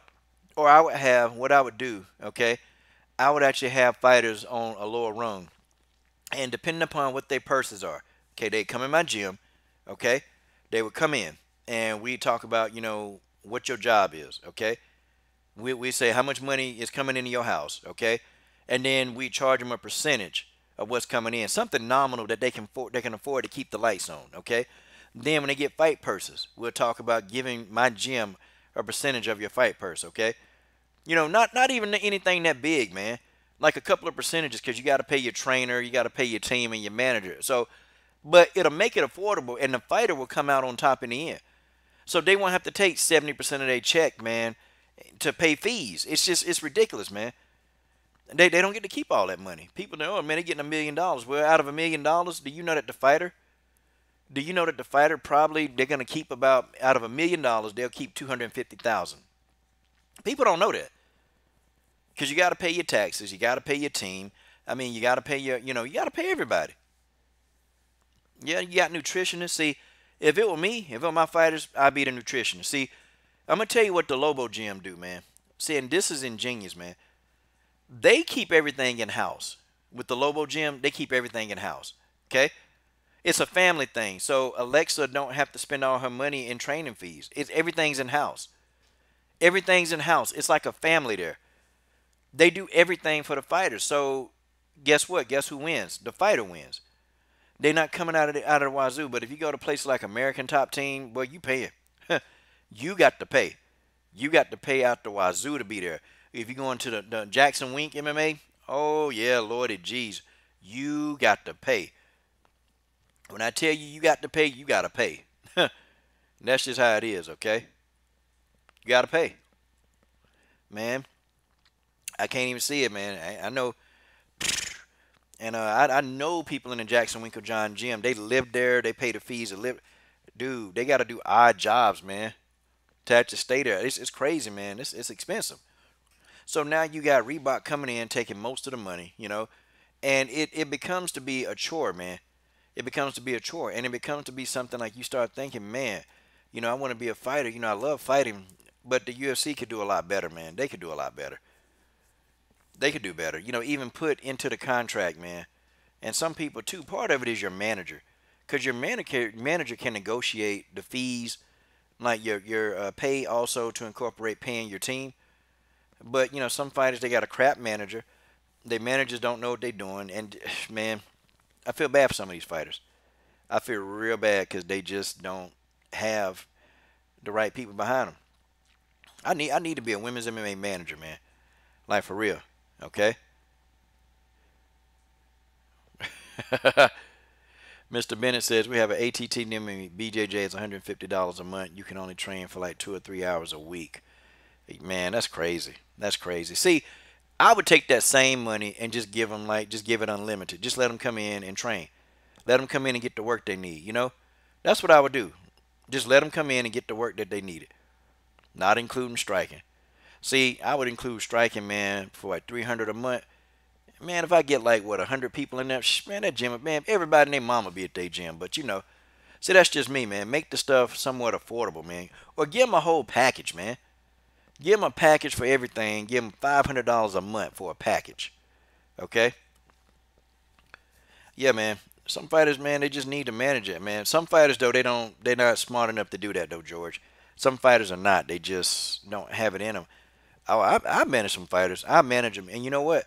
Or I would have what I would do. Okay, I would actually have fighters on a lower rung, and depending upon what their purses are, okay, they come in my gym. Okay, they would come in, and we talk about what your job is. Okay, we say how much money is coming into your house. Okay, and then we charge them a percentage of what's coming in, something nominal that they can afford to keep the lights on. Okay, then when they get fight purses, we'll talk about giving my gym a percentage of your fight purse. Okay, not even anything that big, man. Like a couple of percentages because you got to pay your trainer, you got to pay your team and your manager. So, but it'll make it affordable, and the fighter will come out on top in the end. So they won't have to take 70% of their check, man, to pay fees. It's ridiculous, man. They don't get to keep all that money. People know, oh man, they're getting $1 million. Well, out of $1 million, do you know that the fighter probably they're gonna keep about out of $1 million, they'll keep 250,000. People don't know that because you got to pay your taxes, you got to pay your team. I mean, you got to pay you got to pay everybody. Yeah, you got nutritionists. See, if it were my fighters, I'd be the nutritionist. See, I'm gonna tell you what the Lobo Gym do, man. See, and this is ingenious, man. They keep everything in house. With the Lobo Gym, they keep everything in house. Okay, it's a family thing. So Alexa don't have to spend all her money in training fees. Everything's in house. Everything's in house. It's like a family there. They do everything for the fighters. So guess what? Guess who wins? The fighter wins. They're not coming out of the wazoo. But if you go to places like American Top Team, well, you pay it. You got to pay. You got to pay out the wazoo to be there. If you go into the Jackson Wink MMA, oh yeah, Lordy jeez, you got to pay. When I tell you you got to pay, you got to pay. That's just how it is, okay? You got to pay, man. I can't even see it, man. I know, and I know people in the Jackson Winkle John gym. They live there. They pay the fees to live. Dude, they got to do odd jobs, man, to actually stay there. It's crazy, man. It's expensive. So now you got Reebok coming in, taking most of the money, and it becomes to be a chore, man. It becomes to be a chore, and it becomes to be something like you start thinking, man, I want to be a fighter. I love fighting, but the UFC could do a lot better, man. They could do a lot better. They could do better. Even put into the contract, man. And some people too. Part of it is your manager, because your manager can negotiate the fees, like your pay, also to incorporate paying your team. But some fighters, they got a crap manager. Their managers don't know what they're doing, and man, I feel bad for some of these fighters. I feel real bad because they just don't have the right people behind them. I need to be a women's MMA manager, man. Like for real. Okay. Mr. Bennett says we have an ATT NIM BJJ is $150 a month. You can only train for like 2 or 3 hours a week. Man, that's crazy. That's crazy. See, I would take that same money and just give them just give it unlimited. Just let them come in and train. Let them come in and get the work they need. That's what I would do. Just let them come in and get the work that they needed. Not including striking. See, I would include striking, man, for like 300 a month. Man, if I get like what 100 people in there, man, that gym, man, everybody and their mama be at their gym. But see, that's just me, man. Make the stuff somewhat affordable, man, or give them a whole package, man. Give them a package for everything. Give them $500 a month for a package. Okay? Yeah, man. Some fighters, man, they just need to manage it, man. Some fighters, though, they're not smart enough to do that, though, George. Some fighters are not. They just don't have it in them. Oh, I manage some fighters. I manage them, and you know what?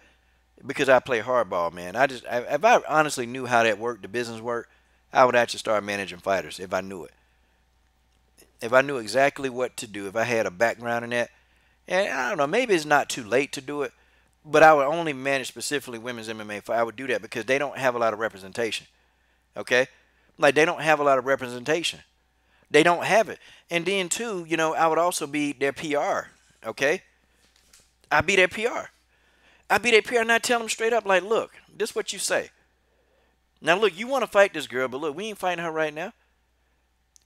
Because I play hardball, man. If I honestly knew how that worked, the business worked, I would actually start managing fighters if I knew it. If I knew exactly what to do, if I had a background in that, and I don't know, maybe it's not too late to do it, but I would only manage specifically women's MMA. I would do that because they don't have a lot of representation. Okay, like they don't have a lot of representation. They don't have it. And then too, I would also be their PR. Okay, I be their PR. I be their PR, and I tell them straight up, like, look, this is what you say. Now, look, you want to fight this girl, but look, we ain't fighting her right now.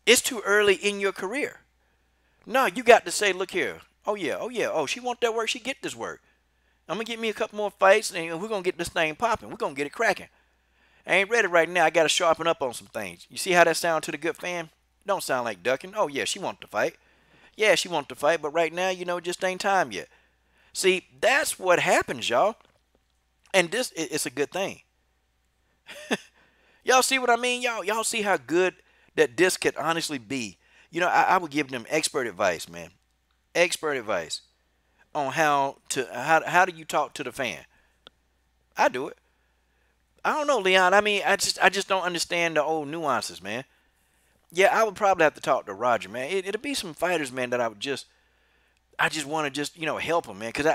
It's too early in your career. No, you got to say, look here. Oh yeah, oh yeah, oh she want that work, she get this work. I'm gonna get me a couple more fights, and we're gonna get this thing popping. We're gonna get it cracking. I ain't ready right now. I gotta sharpen up on some things. You see how that sound to the good fan? Don't sound like ducking. Oh yeah, she want to fight. Yeah, she want to fight, but right now, just ain't time yet. See, that's what happens, y'all. And this it's a good thing. Y'all see what I mean? Y'all see how good that this could honestly be. I would give them expert advice, man. Expert advice on how do you talk to the fan. I do it. I don't know, Leon. I mean, I just don't understand the old nuances, man. Yeah, I would probably have to talk to Roger, man. It'll be some fighters, man, that I just want to just help them, man, because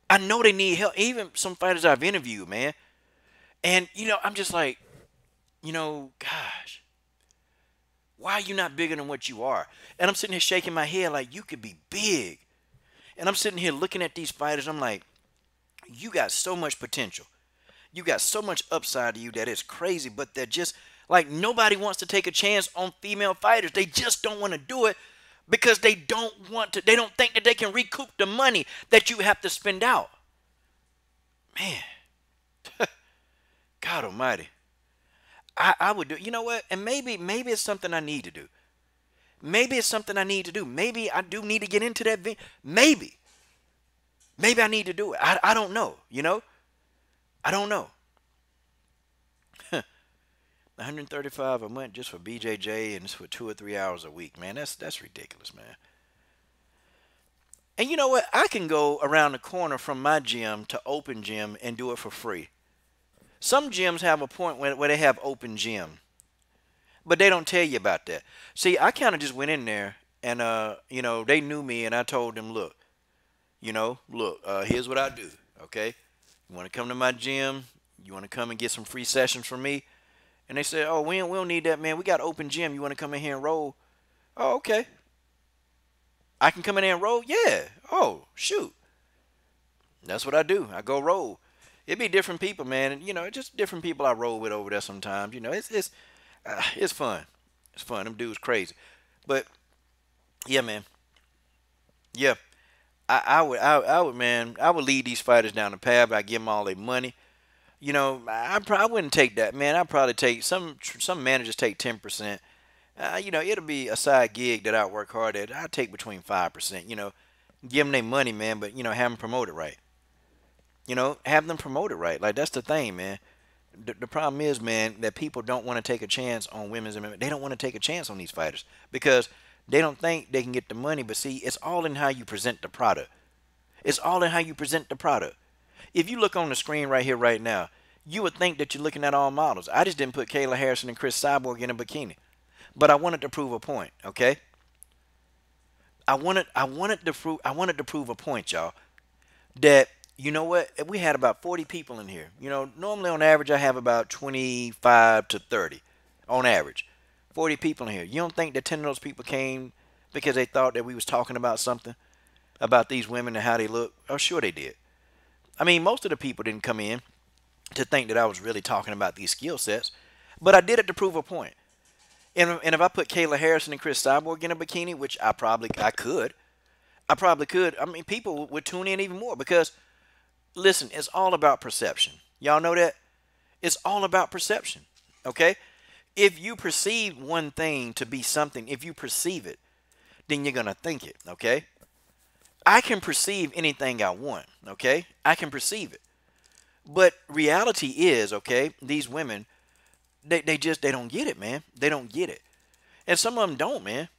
I know they need help. Even some fighters I've interviewed, man, and I'm just like, gosh, why are you not bigger than what you are? And I'm sitting here shaking my head like you could be big. And I'm sitting here looking at these fighters. I'm like, you got so much potential. You got so much upside to you that it's crazy, but they're just like nobody wants to take a chance on female fighters. They just don't want to do it because they don't want to. They don't think that they can recoup the money that you have to spend out. Man, God Almighty. I would do. You know what? And maybe it's something I need to do. Maybe it's something I need to do. Maybe I do need to get into that. Maybe. Maybe I need to do it. I don't know. I don't know. 135 a month just for BJJ and it's for 2 or 3 hours a week, man. That's ridiculous, man. And you know what? I can go around the corner from my gym to open gym and do it for free. Some gyms have a point where they have open gym, but they don't tell you about that. See, I kind of just went in there and they knew me and I told them, look, look, here's what I do. Okay, you want to come to my gym? You want to come and get some free sessions from me? And they said, oh, we don't need that, man. We got open gym. You want to come in here and roll? Oh, okay. I can come in there and roll. Yeah. Oh shoot, that's what I do. I go roll. It be different people, man, and just different people I roll with over there sometimes. It's fun. It's fun. Them dudes crazy, but yeah, man. Yeah, I would, man. I would lead these fighters down the path. I give them all their money. I wouldn't take that, man. I'd probably take some managers take 10%. It'll be a side gig that I work hard at. I take between 5%. Give them their money, man, but have them promote it right. Have them promote it right. Like that's the thing, man. The problem is, man, that people don't want to take a chance on women's MMA. They don't want to take a chance on these fighters because they don't think they can get the money. But see, it's all in how you present the product. It's all in how you present the product. If you look on the screen right here, right now, you would think that you're looking at all models. I just didn't put Kayla Harrison and Chris Cyborg in a bikini, but I wanted to prove a point. Okay, I wanted to prove a point, y'all. That you know what? We had about 40 people in here. Normally on average I have about 25 to 30 on average. 40 people in here. You don't think that 10 of those people came because they thought that we was talking about something about these women and how they look? Oh, sure they did. I mean, most of the people didn't come in to think that I was really talking about these skill sets, but I did it to prove a point. And if I put Kayla Harrison and Chris Cyborg in a bikini, which I probably could. I mean, people would tune in even more because, listen, it's all about perception. Y'all know that? It's all about perception, okay? If you perceive one thing to be something, if you perceive it, then you're going to think it, okay? I can perceive anything I want, okay? I can perceive it. But reality is, okay, these women, they don't get it, man. They don't get it. And some of them don't, man.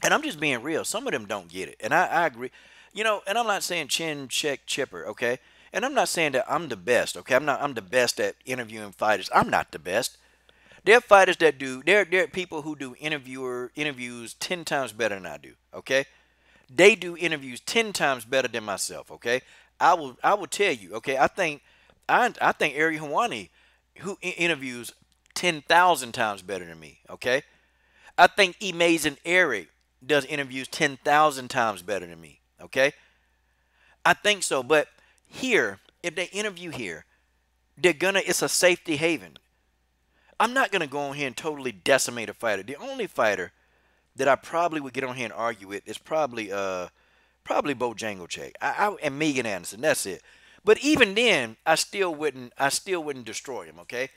And I'm just being real. Some of them don't get it. And I agree. And I'm not saying chin check chipper, okay? And I'm not saying that I'm the best, okay? I'm the best at interviewing fighters. I'm not the best. There are fighters that there are people who do interviews 10 times better than I do, okay? They do interviews 10 times better than myself, okay? I will tell you, okay? I think Ari Hawani who interviews 10,000 times better than me, okay? I think Amazing Eric does interviews 10,000 times better than me, okay? I think so, but here, if they interview here, it's a safety haven. I'm not gonna go on here and totally decimate a fighter. The only fighter that I probably would get on here and argue with is probably Bojangles and Megan Anderson. That's it. But even then, I still wouldn't destroy him, okay?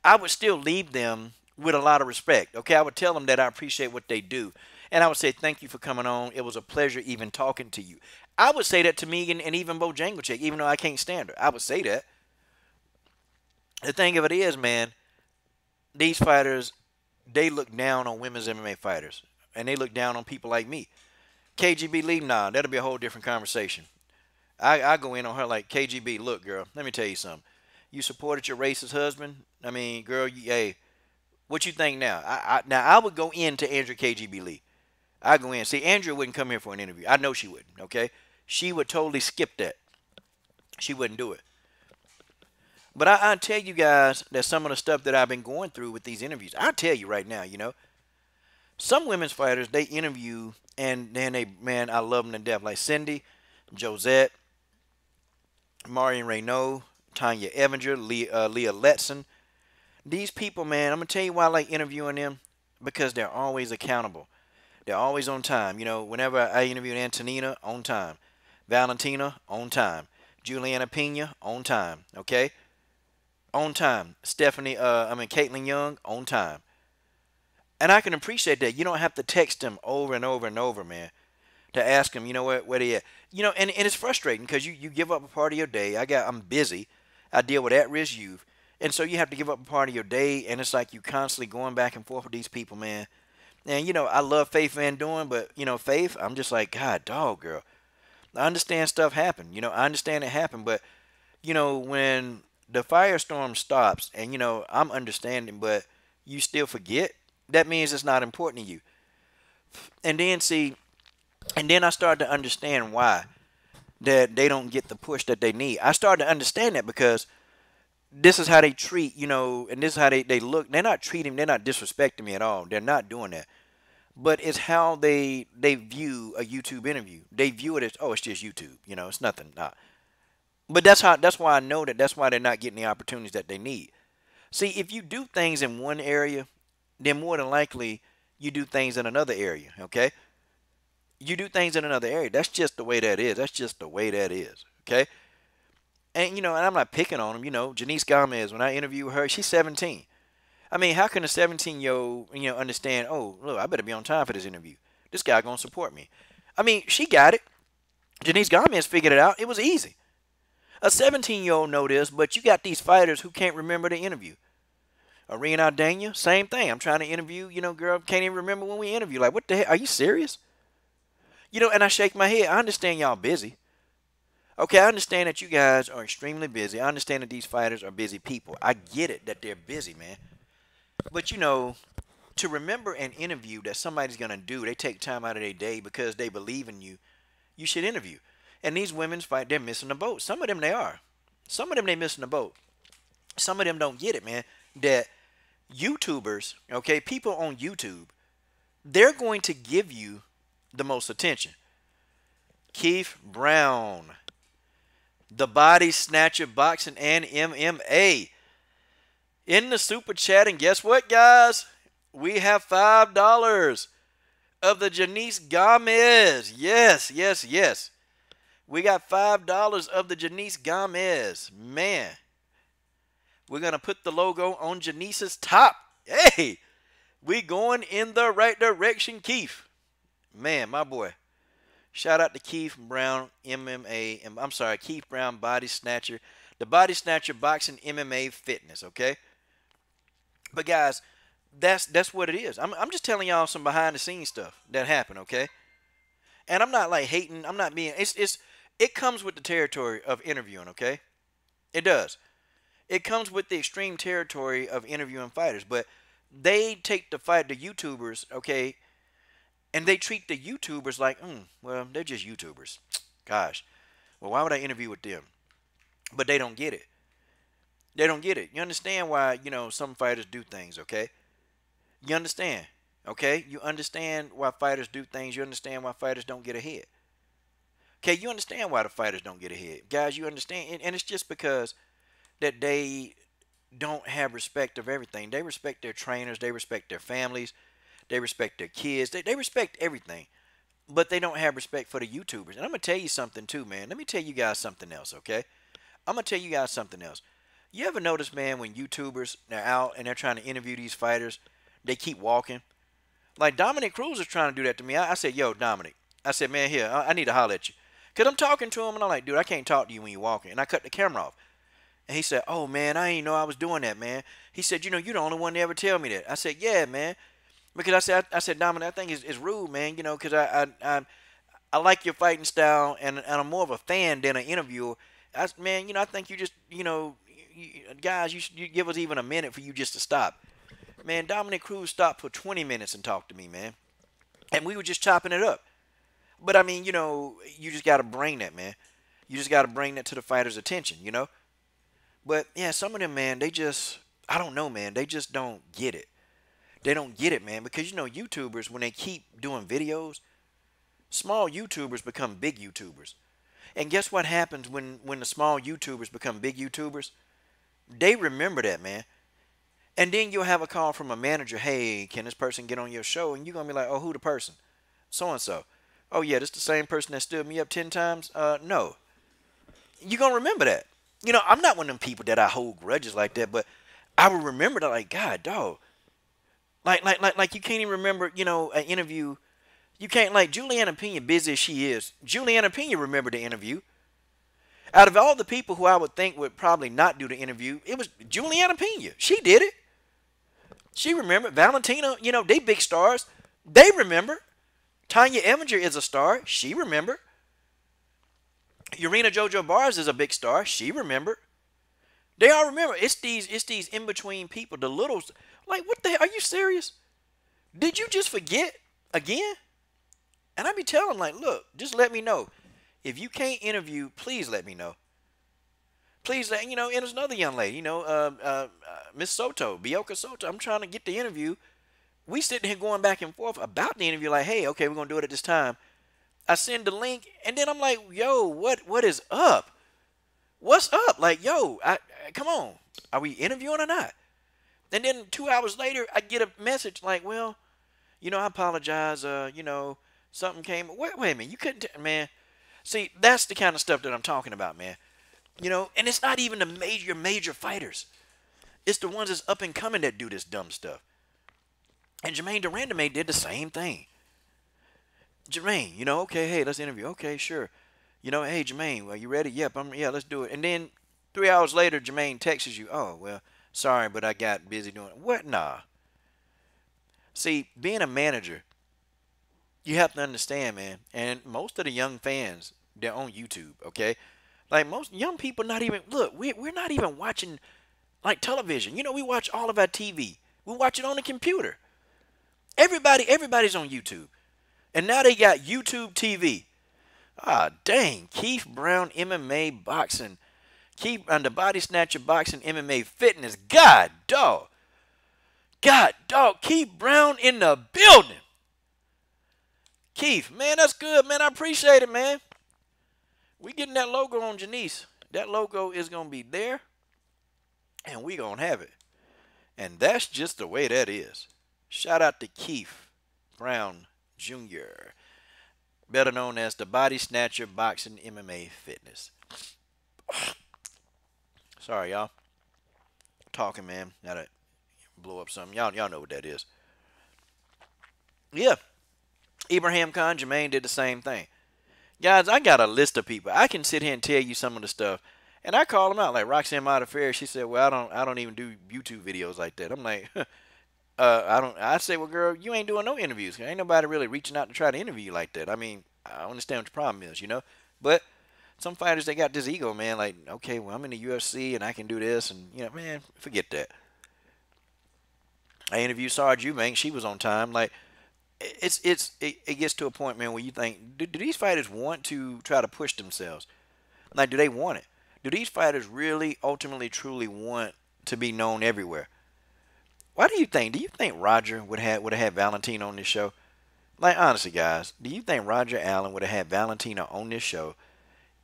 I would still leave them with a lot of respect, okay? I would tell them that I appreciate what they do. And I would say, thank you for coming on. It was a pleasure even talking to you. I would say that to Megan and even Bojangles, even though I can't stand her. I would say that. The thing of it is, man, these fighters, they look down on women's MMA fighters. And they look down on people like me. KGB Lee, nah, that'll be a whole different conversation. I go in on her like, KGB, look, girl, let me tell you something. You supported your racist husband? I mean, girl, hey, what you think now? I would go into Andrew KGB Lee. I go in. See, Andrea wouldn't come here for an interview. I know she wouldn't, okay? She would totally skip that. She wouldn't do it. But I tell you guys that some of the stuff that I've been going through with these interviews, I'll tell you right now, some women's fighters, they interview, and then man, I love them to death. Like Cindy, Josette, Marion Reynaud, Tanya Evinger, Leah Letson. These people, man, I'm going to tell you why I like interviewing them. Because they're always accountable. They're always on time. Whenever I interviewed Antonina, on time. Valentina, on time. Juliana Pena, on time. Okay? On time. Caitlin Young, on time. And I can appreciate that. You don't have to text them over and over and over, man, to ask them, where they at. And it's frustrating because you give up a part of your day. I'm busy. I deal with at-risk youth. And so you have to give up a part of your day, and it's like you constantly going back and forth with these people, man. And, I love Faith Van Dorn, but, Faith, I'm just like, God, dog, girl. I understand stuff happened. I understand it happened, but, when the firestorm stops and, I'm understanding, but you still forget, that means it's not important to you. And then I started to understand why that they don't get the push that they need. I started to understand that because this is how they treat, and this is how they look. They're not disrespecting me at all. They're not doing that. but it's how they view a YouTube interview. They view it as, oh, it's just YouTube. You know, it's nothing. Nah. But that's why I know that's why they're not getting the opportunities that they need. See, if you do things in one area, then more than likely you do things in another area. Okay, you do things in another area. That's just the way that is. That's just the way that is. Okay, and and I'm not picking on them. Janice Gomez. When I interview her, she's 17. I mean, how can a 17-year-old, understand? Oh, look, I better be on time for this interview. This guy gonna support me. I mean, she got it. Janice Gomez figured it out. It was easy. A 17-year-old know this, but you got these fighters who can't remember the interview. Arena Aldana, same thing. I'm trying to interview, girl, can't even remember when we interview. Like, what the heck? Are you serious? And I shake my head. I understand y'all busy. Okay, I understand that you guys are extremely busy. I understand that these fighters are busy people. I get it that they're busy, man. But, to remember an interview that somebody's going to do, they take time out of their day because they believe in you, you should interview. And these women's fight, they're missing the boat. Some of them they are. Some of them they missing the boat. Some of them don't get it, man. That YouTubers, okay, people on YouTube, they're going to give you the most attention. Keith Brown, the Body Snatcher Boxing and MMA, in the super chat. And guess what, guys? We have $5 of the Janice Gomez. Yes, yes, yes. We got $5 of the Janice Gomez. Man, we're going to put the logo on Janice's top. Hey, we going in the right direction, Keith. Man, my boy. Shout out to Keith Brown MMA. I'm sorry, Keith Brown Body Snatcher. The Body Snatcher Boxing MMA Fitness, okay? But guys, that's what it is. I'm just telling y'all some behind the scenes stuff that happened, okay? And I'm not like hating. I'm not being. It comes with the territory of interviewing, okay? It does. It comes with the extreme territory of interviewing fighters, but they take the YouTubers, okay, and they treat the YouTubers like, well, they're just YouTubers. Gosh, well, why would I interview with them? But they don't get it. They don't get it. You understand why, some fighters do things, okay? You understand, okay? You understand why fighters do things. You understand why fighters don't get ahead. Okay, you understand why the fighters don't get ahead. Guys, you understand. And it's just because that they don't have respect of everything. They respect their trainers. They respect their families. They respect their kids. They respect everything. But they don't have respect for the YouTubers. And I'm going to tell you something too, man. Let me tell you guys something else, okay? I'm going to tell you guys something else. You ever notice, man, when YouTubers are out and they're trying to interview these fighters, they keep walking? Like Dominic Cruz is trying to do that to me. I said, yo, Dominic. I said, man, here, I need to holler at you. Because I'm talking to him, and I'm like, dude, I can't talk to you when you're walking. And I cut the camera off. And he said, oh, man, I didn't know I was doing that, man. He said, you're the only one to ever tell me that. I said, yeah, man. Because I said, Dominic, I think it's rude, man, because I like your fighting style, and I'm more of a fan than an interviewer. Man, I think you just, guys, you give us even a minute for you just to stop. Man, Dominic Cruz stopped for 20 minutes and talked to me, man. And we were just chopping it up. But, I mean, you just got to bring that, man. You just got to bring that to the fighter's attention, But, yeah, some of them, man, they just, I don't know, man. They just don't get it. They don't get it, man. Because, YouTubers, when they keep doing videos, small YouTubers become big YouTubers. And guess what happens when the small YouTubers become big YouTubers? They remember that, man. And then you'll have a call from a manager, hey, can this person get on your show? And you're going to be like, oh, who the person? So-and-so. Oh, yeah, this the same person that stood me up 10 times? No. You're going to remember that. I'm not one of them people that I hold grudges like that, but I will remember that like, God, dog. Like you can't even remember, an interview. You can't, like, Juliana Pena, busy as she is. Juliana Pena remembered the interview. Out of all the people who I would think would probably not do the interview, it was Juliana Pena. She did it. She remembered. Valentina, they big stars. They remember. Tanya Eminger is a star. She remember. Urena Jojo Bars is a big star. She remember. They all remember. It's these in-between people, the littles. Like, what the hell? Are you serious? Did you just forget again? And I be telling them, like, look, just let me know. If you can't interview, please let me know. Please let, and there's another young lady, Miss Soto, Bioka Soto. I'm trying to get the interview. We sitting here going back and forth about the interview, like, hey, okay, we're gonna do it at this time. I send the link, and then I'm like, yo, what is up? What's up? Like, yo, come on, are we interviewing or not? And then 2 hours later, I get a message like, well, I apologize. Something came. Wait a minute, you couldn't, man. See, that's the kind of stuff that I'm talking about, man. And it's not even the major fighters. It's the ones that's up and coming that do this dumb stuff. And Jermaine Durandame did the same thing. Jermaine, okay, hey, let's interview. Okay, sure. Hey, Jermaine, are you ready? Yep, yeah, let's do it. And then 3 hours later, Jermaine texts you, oh, well, sorry, but I got busy doing it. What? Nah. See, being a manager, you have to understand, man. And most of the young fans, they're on YouTube, okay? Like most young people, not even, look, we're not even watching like television. We watch all of our TV. We watch it on the computer. Everybody's on YouTube. And now they got YouTube TV. Ah, dang. Keith Brown, MMA, boxing. Keith the body snatcher, boxing, MMA, fitness. God, dog. Keith Brown in the building. Keith, man, that's good, man. I appreciate it, man. We getting that logo on Janice. That logo is going to be there, and we going to have it. And that's just the way that is. Shout out to Keith Brown Jr., better known as the body snatcher, boxing, MMA, fitness. Sorry, y'all. Talking, man. Gotta blow up something. Y'all know what that is. Yeah. Ibrahim Khan, Jermaine did the same thing. Guys, I got a list of people. I can sit here and tell you some of the stuff. And I call them out. Like Roxanne Modafferi, she said, well, I don't even do YouTube videos like that. I'm like, I say, well, girl, you ain't doing no interviews. Ain't nobody really reaching out to try to interview you like that. I mean, I understand what your problem is, But some fighters, they got this ego, man. Like, okay, well, I'm in the UFC and I can do this. And, man, forget that. I interviewed Sarge Eubank. She was on time. Like, it gets to a point, man, where you think, do these fighters want to try to push themselves? Like, do they want it? Do these fighters really, ultimately, truly want to be known everywhere? Why do you think? Do you think Roger would have had Valentina on this show? Like, honestly, guys, do you think Roger Allen would have had Valentina on this show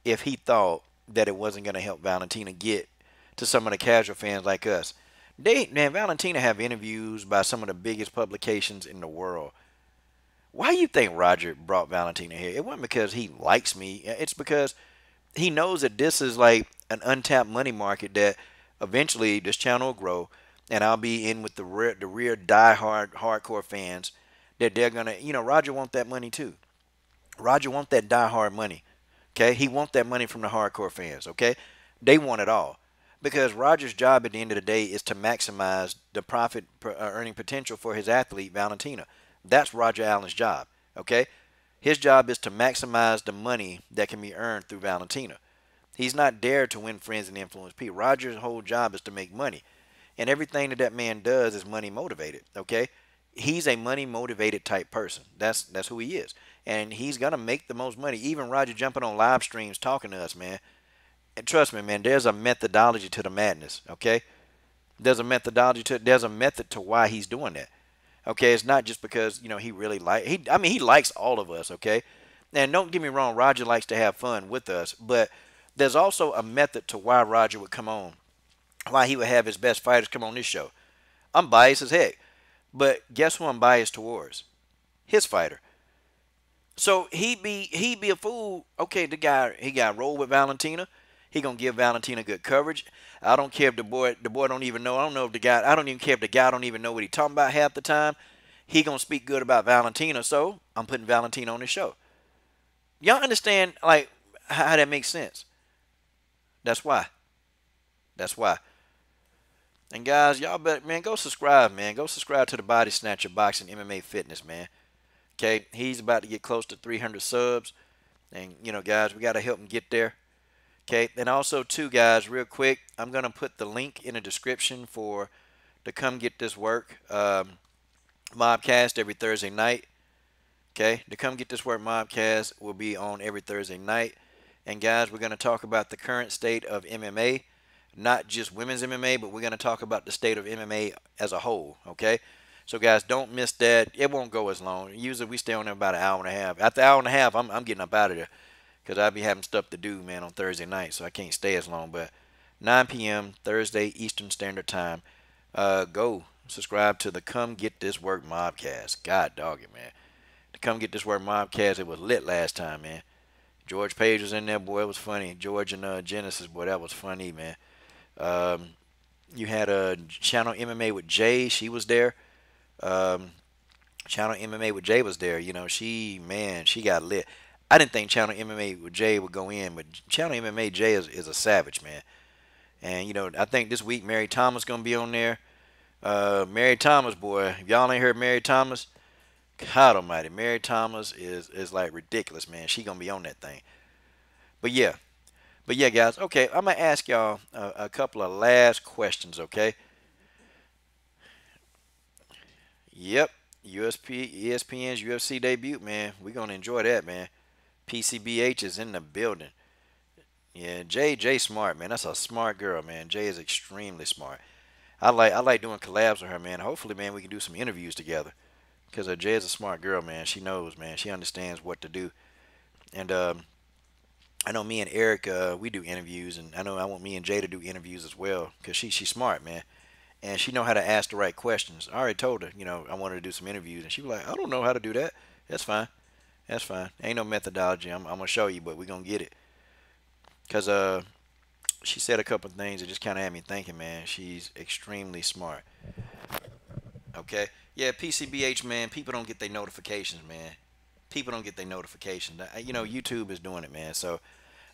if he thought that it wasn't going to help Valentina get to some of the casual fans like us? Valentina have interviews by some of the biggest publications in the world. Why do you think Roger brought Valentina here? It wasn't because he likes me. It's because he knows that this is like an untapped money market that eventually this channel will grow, and I'll be in with the real die-hard hardcore fans that they're going to, Roger want that money too. Roger want that die-hard money, okay? He want that money from the hardcore fans, okay? They want it all. Because Roger's job at the end of the day is to maximize the profit earning potential for his athlete, Valentina. That's Roger Allen's job, okay? His job is to maximize the money that can be earned through Valentina. He's not there to win friends and influence people. Roger's whole job is to make money. And everything that man does is money motivated, okay? He's a money motivated type person. That's who he is. And he's going to make the most money. Even Roger jumping on live streams talking to us, man. And trust me, man, there's a methodology to the madness, okay? There's a method to why he's doing that. Okay, it's not just because, he really he likes all of us, okay? And don't get me wrong, Roger likes to have fun with us, but there's also a method to why Roger would come on, why he would have his best fighters come on this show. I'm biased as heck, but guess who I'm biased towards? His fighter. So he'd be a fool. Okay, he got rolled with Valentina. He gonna give Valentina good coverage. I don't care if the boy don't even know. I don't even care if the guy don't even know what he talking about half the time. He gonna speak good about Valentina, so I'm putting Valentina on the show. Y'all understand like how that makes sense? That's why. And guys, y'all better, man, go subscribe, man. Go subscribe to the Body Snatcher Boxing MMA Fitness, man. Okay, he's about to get close to 300 subs, and guys, we gotta help him get there. Okay, and also too, guys, real quick, I'm gonna put the link in the description to come get this work mobcast every Thursday night. Okay, to come get this work mobcast will be on every Thursday night, and guys, we're gonna talk about the current state of MMA, not just women's MMA, but we're gonna talk about the state of MMA as a whole. Okay, So guys, don't miss that. It won't go as long. Usually we stay on there about an hour and a half. After an hour and a half, I'm getting up out of there because I'll be having stuff to do, man, on Thursday night, so I can't stay as long. But 9 p.m. Thursday Eastern Standard Time. Go subscribe to the Come Get This Work Mobcast. God dog it, man. The Come Get This Work Mobcast, it was lit last time, man. George Page was in there, boy. It was funny. George and Genesis, boy, that was funny, man. Um, you had a Channel MMA with Jay. She was there. Um, Channel MMA with Jay was there. You know, she got lit. I didn't think Channel MMA with Jay would go in, but Channel MMA Jay is a savage, man. And, you know, I think this week Mary Thomas going to be on there. Mary Thomas, boy, if y'all ain't heard Mary Thomas, God almighty, Mary Thomas is like ridiculous, man. She going to be on that thing. But yeah. But yeah, guys, okay, I'm going to ask y'all a couple of last questions, okay? Yep, ESPN's UFC debut, man. We're going to enjoy that, man. PCBH is in the building. Yeah, Jay smart, man. That's a smart girl, man. Jay is extremely smart. I like doing collabs with her, man. Hopefully, man, we can do some interviews together. Because Jay is a smart girl, man. She knows, man. She understands what to do. And I know me and Eric, we do interviews, and I want me and Jay to do interviews as well. Because she's smart, man. And she know how to ask the right questions. I already told her, you know, I wanted to do some interviews, and she was like, I don't know how to do that. That's fine. That's fine. Ain't no methodology. I'm going to show you, but we're going to get it. Because she said a couple of things that just kind of had me thinking, man. She's extremely smart. Okay? Yeah, PCBH, man, people don't get their notifications, man. People don't get their notifications. You know, YouTube is doing it, man. So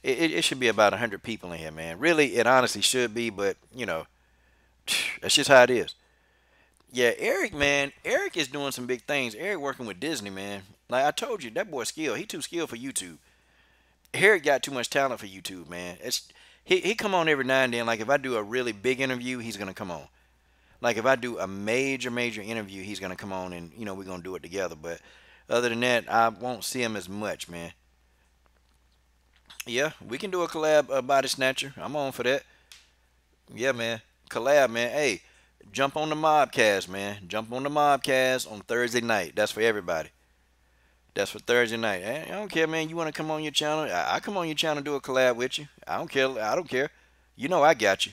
it should be about 100 people in here, man. Really, it honestly should be, but, you know, that's just how it is. Yeah, Eric, man. Eric is doing some big things. Eric working with Disney, man. Like I told you, that boy skilled. He too skilled for YouTube. Eric got too much talent for YouTube, man. He come on every now and then. Like if I do a really big interview, he's gonna come on. Like if I do a major interview, he's gonna come on and we're gonna do it together. But other than that, I won't see him as much, man. Yeah, we can do a collab body snatcher. I'm on for that. Yeah, man. Collab, man. Hey, jump on the Mobcast, man. Jump on the Mobcast on Thursday night. That's for everybody. That's for Thursday night. I don't care, man. You want to come on your channel? I come on your channel and do a collab with you. I don't care. I don't care. You know I got you.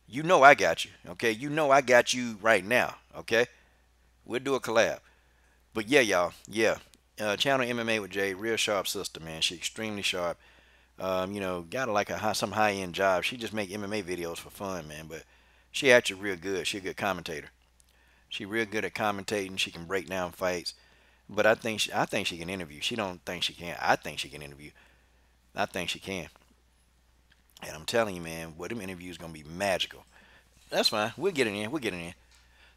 You know I got you. Okay. You know I got you right now. Okay. We'll do a collab. But yeah, y'all. Yeah. Channel MMA with Jay. Real sharp sister, man. She extremely sharp. Got like some high end job. She just make MMA videos for fun, man. But she actually real good. She a good commentator. She real good at commentating. She can break down fights. But I think she can interview. She don't think she can. I think she can interview. I think she can. And I'm telling you, man, them interviews gonna be magical. That's fine. We'll get it in. We'll get it in.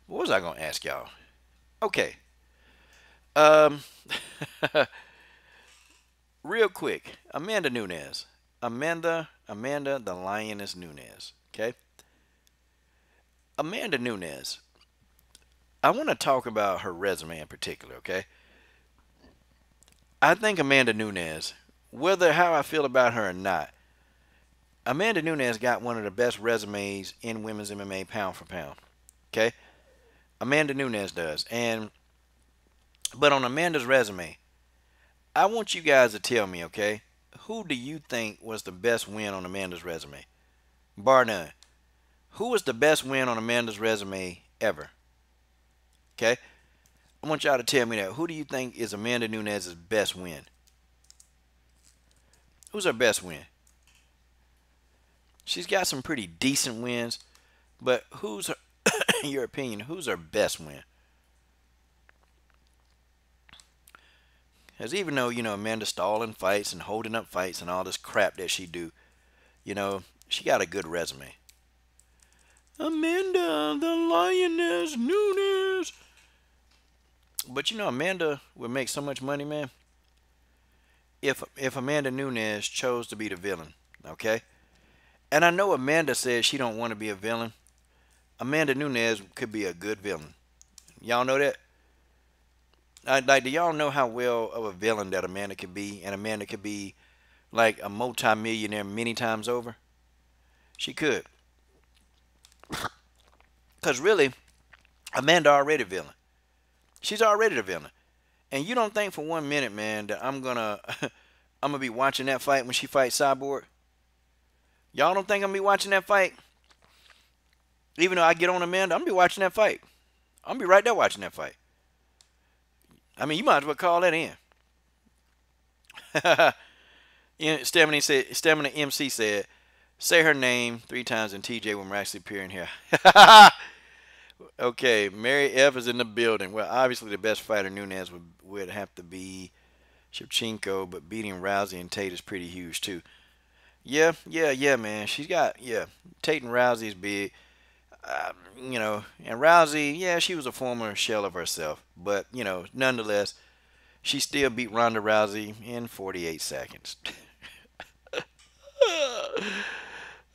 What was I gonna ask y'all? Okay. Um, real quick, Amanda Nunes. Amanda the Lioness Nunes. Okay. Amanda Nunes. I want to talk about her resume in particular. Okay. I think Amanda Nunes, whether how I feel about her or not, Amanda Nunes got one of the best resumes in women's MMA pound for pound. Okay? Amanda Nunes does. But on Amanda's resume, I want you guys to tell me, okay, who do you think was the best win on Amanda's resume? Bar none. Who was the best win on Amanda's resume ever? Okay? I want y'all to tell me that. Who do you think is Amanda Nunes' best win? Who's her best win? She's got some pretty decent wins, but who's her, in your opinion, who's her best win? Because even though, Amanda stalling fights and holding up fights and all this crap that she do, she got a good resume. Amanda, the Lioness Nunes. But Amanda would make so much money, man, if Amanda Nunes chose to be the villain, okay? And I know Amanda says she don't want to be a villain. Amanda Nunes could be a good villain. Y'all know that? Do y'all know how well of a villain that Amanda could be? And Amanda could be like a multi-millionaire many times over? She could. Because really, Amanda already a villain. She's already the villain. And you don't think for 1 minute, man, that I'm gonna I'm gonna be watching that fight when she fights Cyborg? Y'all don't think I'm gonna be watching that fight? Even though I get on Amanda, I'm gonna be watching that fight. I'm gonna be right there watching that fight. I mean, you might as well call that in. Stamina MC said, say her name 3 times and TJ will miraculously appear in here. Okay, Mary F is in the building. Well, obviously the best fighter Nunes would have to be Shevchenko, but beating Rousey and Tate is pretty huge too. Yeah, man. She's got, Tate and Rousey's big. And Rousey, yeah, she was a former shell of herself. But, nonetheless, she still beat Ronda Rousey in 48 seconds.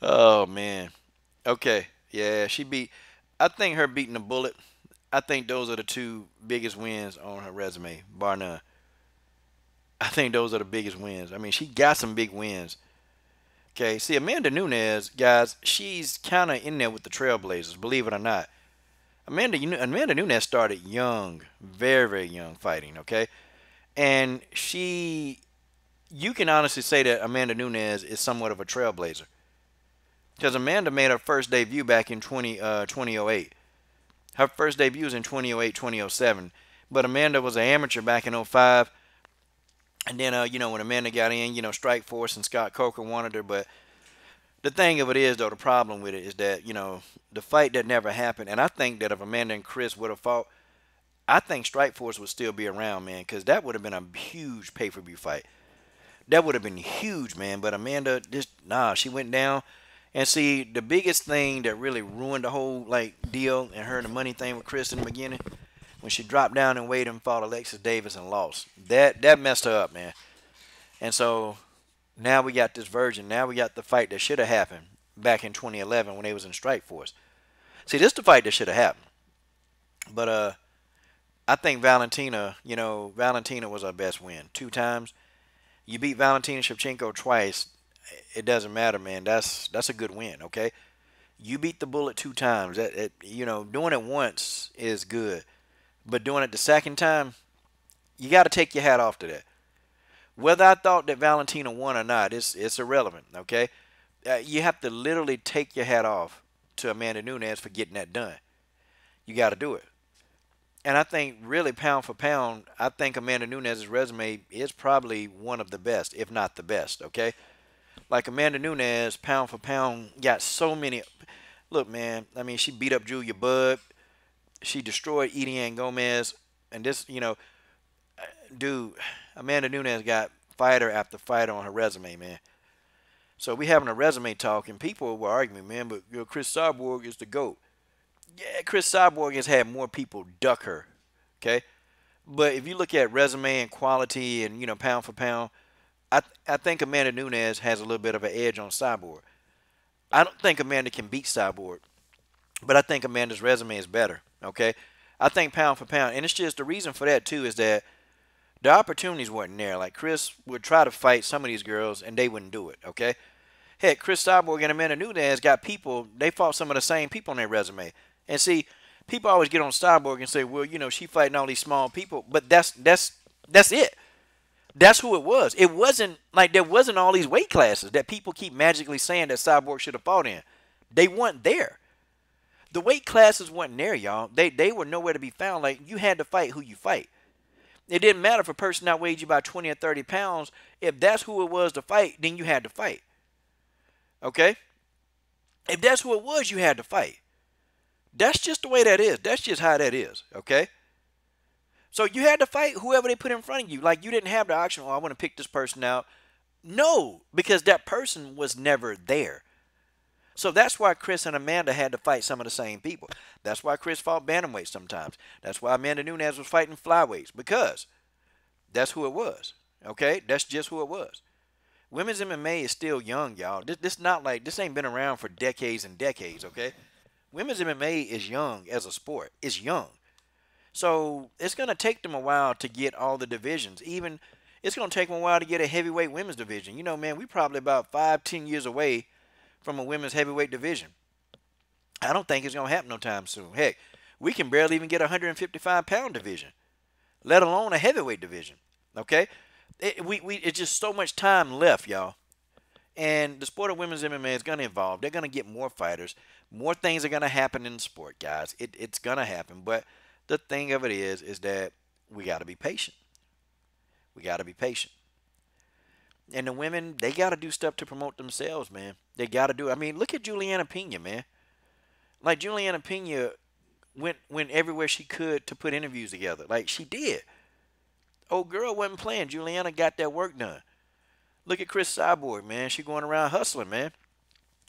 Oh, man. Okay, yeah, I think her beating the Bullet, I think those are the 2 biggest wins on her resume, bar none. I think those are the biggest wins. I mean, she got some big wins. Okay, see, Amanda Nunes, guys, she's kind of in there with the Trailblazers, believe it or not. Amanda Nunes started young, very, very young fighting, okay? And you can honestly say that Amanda Nunes is somewhat of a trailblazer. Because Amanda made her first debut back in 2008. Her first debut was in 2008, 2007. But Amanda was an amateur back in 05. And then, when Amanda got in, Strike Force and Scott Coker wanted her. But the thing of it is, though, the problem with it is that, the fight that never happened. And I think that if Amanda and Chris would have fought, I think Strike Force would still be around, man. Because that would have been a huge pay-per-view fight. That would have been huge, man. But Amanda, she went down. And see, the biggest thing that really ruined the whole, deal and her and the money thing with Chris in the beginning, when she dropped down and weighed and fought Alexis Davis and lost. That messed her up, man. And so now we got this virgin. Now we got the fight that should have happened back in 2011 when they was in Strike Force. See, this is the fight that should have happened. But I think Valentina was our best win. 2 times. You beat Valentina Shevchenko twice. It doesn't matter, man. That's a good win, okay? You beat the Bullet 2 times. Doing it once is good. But doing it the second time, you got to take your hat off to that. Whether I thought that Valentina won or not, it's irrelevant, okay? You have to literally take your hat off to Amanda Nunes for getting that done. You got to do it. And I think really pound for pound, I think Amanda Nunes' resume is probably one of the best, if not the best, okay? Like Amanda Nunes, pound for pound, got so many. Look, man, I mean, she beat up Julia Budd. She destroyed Ediane Gomez. And this, dude, Amanda Nunes got fighter after fighter on her resume, man. So we having a resume talk, and people were arguing, man, but Chris Cyborg is the GOAT. Yeah, Chris Cyborg has had more people duck her, okay? But if you look at resume and quality and, pound for pound, I think Amanda Nunes has a little bit of an edge on Cyborg. I don't think Amanda can beat Cyborg, but I think Amanda's resume is better, okay? I think pound for pound, and it's just the reason for that, too, is that the opportunities weren't there. Like, Chris would try to fight some of these girls, and they wouldn't do it, okay? Heck, Chris Cyborg and Amanda Nunes got people, they fought some of the same people on their resume. And see, people always get on Cyborg and say, well, she fighting all these small people, but that's it. That's who it was. It wasn't like there wasn't all these weight classes that people keep magically saying that Cyborg should have fought in. They weren't there. The weight classes weren't there, y'all. They were nowhere to be found. Like, you had to fight who you fight. It didn't matter if a person outweighed you by 20 or 30 pounds. If that's who it was to fight, then you had to fight. Okay? If that's who it was, you had to fight. That's just the way that is. That's just how that is. Okay? So you had to fight whoever they put in front of you. Like, you didn't have the option, I want to pick this person out. No, because that person was never there. So that's why Chris and Amanda had to fight some of the same people. That's why Chris fought bantamweights sometimes. That's why Amanda Nunes was fighting flyweights, because that's who it was. Okay? That's just who it was. Women's MMA is still young, y'all. This ain't been around for decades and decades, okay? Women's MMA is young as a sport. It's young. So it's going to take them a while to get all the divisions. Even it's going to take them a while to get a heavyweight women's division. Man, we probably about 5-10 years away from a women's heavyweight division. I don't think it's going to happen no time soon. Heck, we can barely even get a 155-pound division. let alone a heavyweight division. Okay, it's just so much time left, y'all. And the sport of women's MMA is going to evolve. They're going to get more fighters. More things are going to happen in the sport, guys. It's going to happen. But the thing of it is that we got to be patient. We got to be patient. And the women, they got to do stuff to promote themselves, man. They got to do it. I mean, look at Juliana Pena, man. Like, Juliana Pena went everywhere she could to put interviews together. Like, she did. Old girl wasn't playing. Juliana got that work done. Look at Chris Cyborg, man. She going around hustling, man.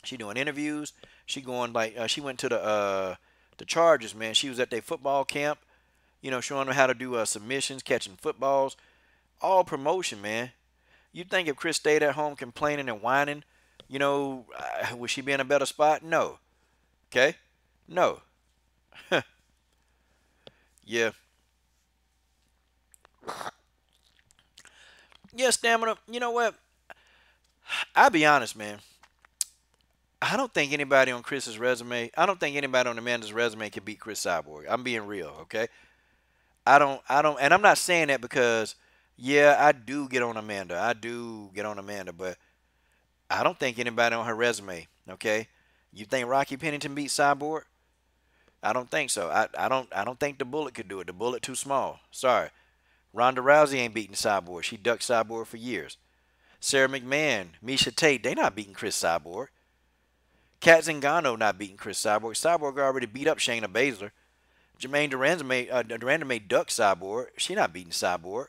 She doing interviews. She going like she went to the Chargers, man. She was at their football camp, showing them how to do submissions, catching footballs, all promotion, man. You think if Chris stayed at home complaining and whining, would she be in a better spot? No. Okay? No. Yeah. Yeah, Stamina. You know what? I'll be honest, man. I don't think anybody on Chris's resume, I don't think anybody on Amanda's resume can beat Chris Cyborg. I'm being real, okay? And I'm not saying that because, yeah, I do get on Amanda. I do get on Amanda, but I don't think anybody on her resume, okay? You think Rocky Pennington beat Cyborg? I don't think so. I don't think the Bullet could do it. The Bullet too small. Sorry. Ronda Rousey ain't beating Cyborg. She ducked Cyborg for years. Sarah McMahon, Misha Tate, they not beating Chris Cyborg. Kat Zingano not beating Chris Cyborg. Cyborg already beat up Shayna Baszler. Jermaine Durandame ducked Cyborg. She not beating Cyborg.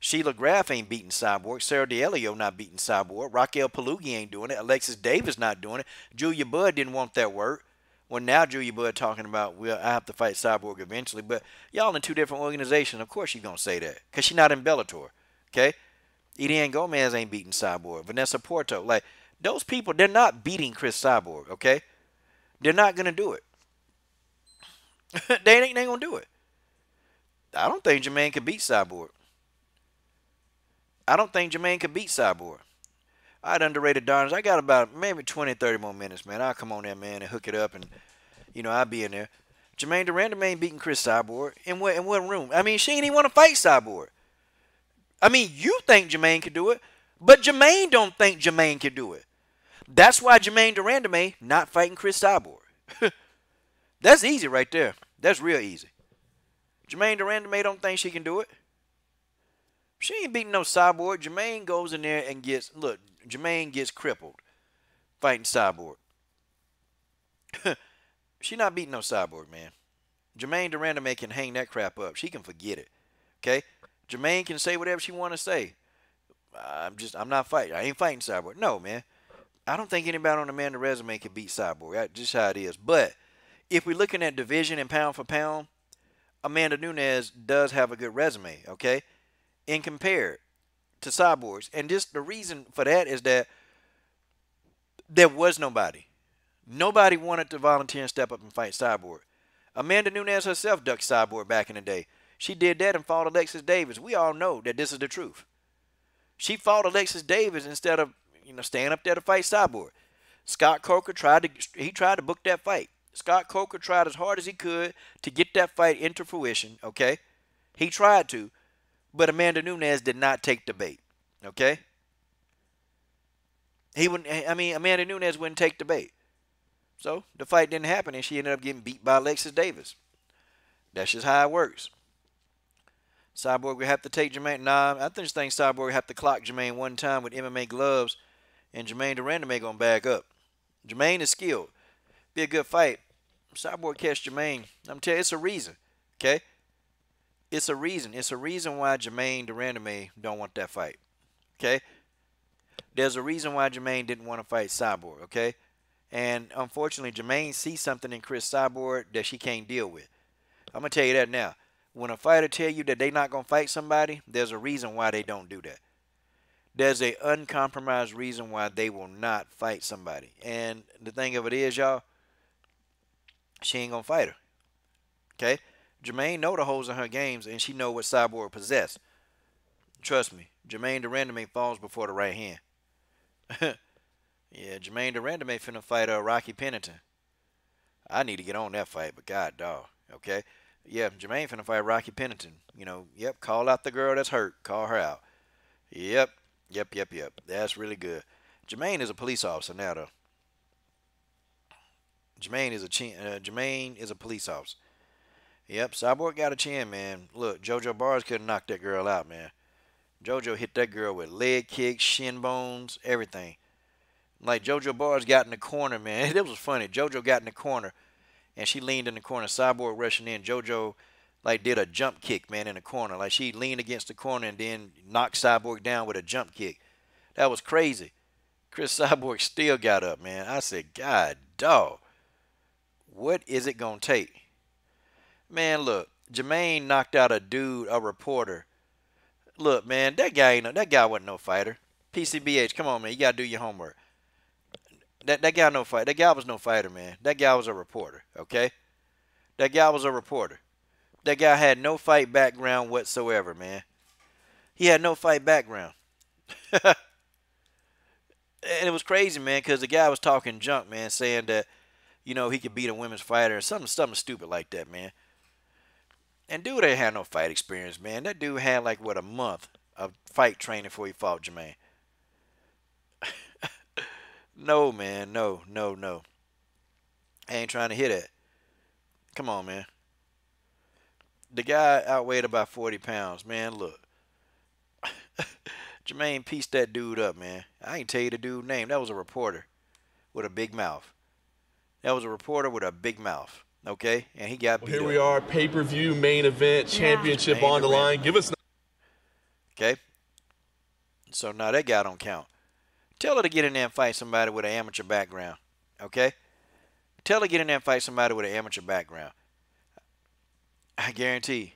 Sheila Graff ain't beating Cyborg. Sarah D'Elio not beating Cyborg. Raquel Palugi ain't doing it. Alexis Davis not doing it. Julia Budd didn't want that work. Well, now Julia Budd talking about, well, I have to fight Cyborg eventually. But y'all in two different organizations. Of course you're going to say that because she's not in Bellator. Okay? Ediane Gomez ain't beating Cyborg. Vanessa Porto. Like, those people, they're not beating Chris Cyborg. Okay? They're not going to do it. They ain't going to do it. I don't think Jermaine could beat Cyborg. I don't think Jermaine could beat Cyborg. I'd underrated Darners. I got about maybe 20, 30 more minutes, man. I'll come on there, man, and hook it up, and, I'll be in there. Jermaine Durandam ain't beating Chris Cyborg. In what room? I mean, she ain't even want to fight Cyborg. I mean, you think Jermaine could do it, but Jermaine don't think Jermaine could do it. That's why Jermaine Durandam not fighting Chris Cyborg. That's easy right there. That's real easy. Jermaine Durandam don't think she can do it. She ain't beating no Cyborg. Jermaine goes in there and Jermaine gets crippled fighting Cyborg. She not beating no Cyborg, man. Jermaine Durandam can hang that crap up. She can forget it. Okay? Jermaine can say whatever she want to say. I'm not fighting. I ain't fighting Cyborg. No, man. I don't think anybody on Amanda's resume can beat Cyborg. That's just how it is. But if we're looking at division and pound for pound, Amanda Nunes does have a good resume, okay? And compared to Cyborgs. And just the reason for that is that there was nobody. Nobody wanted to volunteer and step up and fight Cyborg. Amanda Nunes herself ducked Cyborg back in the day. She did that and fought Alexis Davis. We all know that this is the truth. She fought Alexis Davis instead of staying up there to fight Cyborg. Scott Coker tried to book that fight. Scott Coker tried as hard as he could to get that fight into fruition, okay? He tried to, but Amanda Nunes did not take the bait, okay? Amanda Nunes wouldn't take the bait. So the fight didn't happen, and she ended up getting beat by Alexis Davis. That's just how it works. Cyborg would have to take Jermaine. Nah, I just think Cyborg would have to clock Jermaine one time with MMA gloves, and Jermaine Durandam ain't going to back up. Jermaine is skilled. Be a good fight. Cyborg catch Jermaine. I'm telling you, it's a reason. Okay? It's a reason. It's a reason why Jermaine Durandam don't want that fight. Okay? There's a reason why Jermaine didn't want to fight Cyborg. Okay? And unfortunately, Jermaine sees something in Chris Cyborg that she can't deal with. I'm going to tell you that now. When a fighter tell you that they're not going to fight somebody, there's a reason why they don't do that. There's a uncompromised reason why they will not fight somebody. And the thing of it is, y'all, she ain't going to fight her. Okay? Jermaine know the holes in her games, and she know what Cyborg possess. Trust me, Jermaine Durandam falls before the right hand. Yeah, Jermaine Durandam finna fight Rocky Pennington. I need to get on that fight, but God, dog. Okay? Yeah, Jermaine finna fight Rocky Pennington. Yep, call out the girl that's hurt. Call her out. Yep, yep. That's really good. Jermaine is a police officer now, though. Jermaine is a police officer. Yep, Cyborg got a chin, man. Look, JoJo Bars couldn't knock that girl out, man. JoJo hit that girl with leg kicks, shin bones, everything. Like JoJo Bars got in the corner, man. It was funny. JoJo got in the corner, and she leaned in the corner. Cyborg rushing in. JoJo like did a jump kick, man, in the corner. Like she leaned against the corner and then knocked Cyborg down with a jump kick. That was crazy. Chris Cyborg still got up, man. I said, God, dog, what is it gonna take? Man, look, Jermaine knocked out a dude, a reporter. Look, man, that guy wasn't no fighter. PCBH, come on, man, you gotta do your homework. That guy no fight. That guy was no fighter, man. That guy was a reporter. Okay, that guy was a reporter. That guy had no fight background whatsoever, man. He had no fight background. And it was crazy, man, because the guy was talking junk, man, saying that, he could beat a women's fighter or something stupid like that, man. And dude ain't had no fight experience, man. That dude had like what, a month of fight training before he fought Jermaine. No, man, no. I ain't trying to hit it. Come on, man. The guy outweighed about 40 pounds, man. Look, Jermaine pieced that dude up, man. I ain't tell you the dude's name. That was a reporter with a big mouth. That was a reporter with a big mouth. Okay, and he got beat Here up. we are, pay-per-view, main event, championship on the line. Give us. Okay, so now that guy don't count. Tell her to get in there and fight somebody with an amateur background. Okay, tell her to get in there and fight somebody with an amateur background. I guarantee.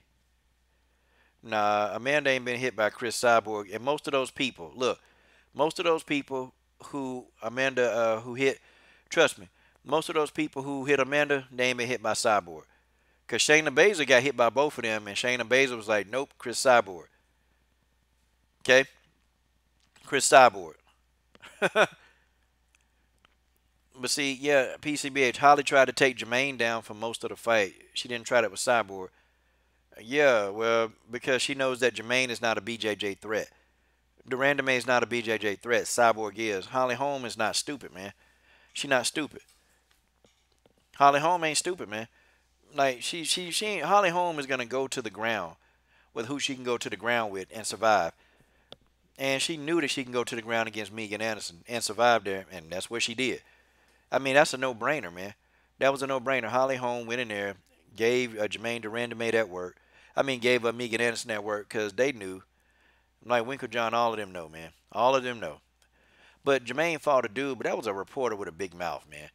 Nah, Amanda ain't been hit by Chris Cyborg, and most of those people, look, most of those people who Amanda who hit, trust me, most of those people who hit Amanda, they ain't been hit by Cyborg. Because Shayna Baszler got hit by both of them, and Shayna Baszler was like, nope, Chris Cyborg. Okay? Chris Cyborg. But see, yeah, PCBH, Holly tried to take Jermaine down for most of the fight. She didn't try that with Cyborg. Yeah, well, because she knows that Jermaine is not a BJJ threat. Durand May is not a BJJ threat. Cyborg is. Holly Holm is not stupid, man. She not stupid. Holly Holm ain't stupid, man. Like she ain't. Holly Holm is gonna go to the ground with who she can go to the ground with and survive. And she knew that she can go to the ground against Megan Anderson and survive there, and that's what she did. I mean, that's a no-brainer, man. That was a no-brainer. Holly Holm went in there, gave Jermaine Durandame that work. I mean, gave Megan Anderson that work because they knew. Like Winklejohn, all of them know, man. All of them know. But Jermaine fought a dude, but that was a reporter with a big mouth, man.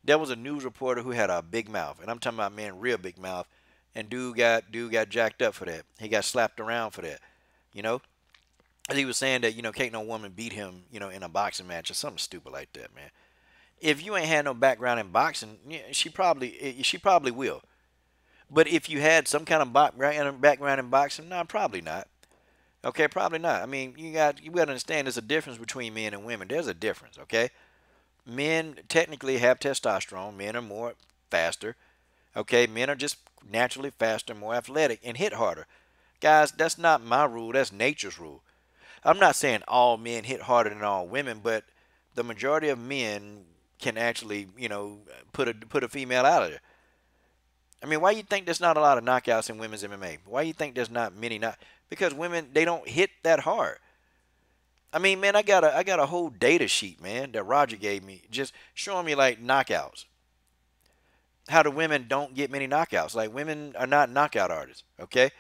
That was a news reporter who had a big mouth, and I'm talking about, man, real big mouth. And dude got jacked up for that. He got slapped around for that, you know. And he was saying that can't no woman beat him, in a boxing match or something stupid like that, man. If you ain't had no background in boxing, yeah, she probably will. But if you had some kind of background in boxing, no, probably not. Okay, probably not. I mean, you got to understand there's a difference between men and women. There's a difference, okay? Men technically have testosterone. Men are more faster. Okay, men are just naturally faster, more athletic, and hit harder. Guys, that's not my rule. That's nature's rule. I'm not saying all men hit harder than all women, but the majority of men can actually, put a female out of there. I mean, why you think there's not a lot of knockouts in women's MMA? Why you think there's not many Because women, they don't hit that hard. I mean, man, I got a whole data sheet, man, that Roger gave me, just showing me like knockouts. How the women don't get many knockouts. Like, women are not knockout artists, okay?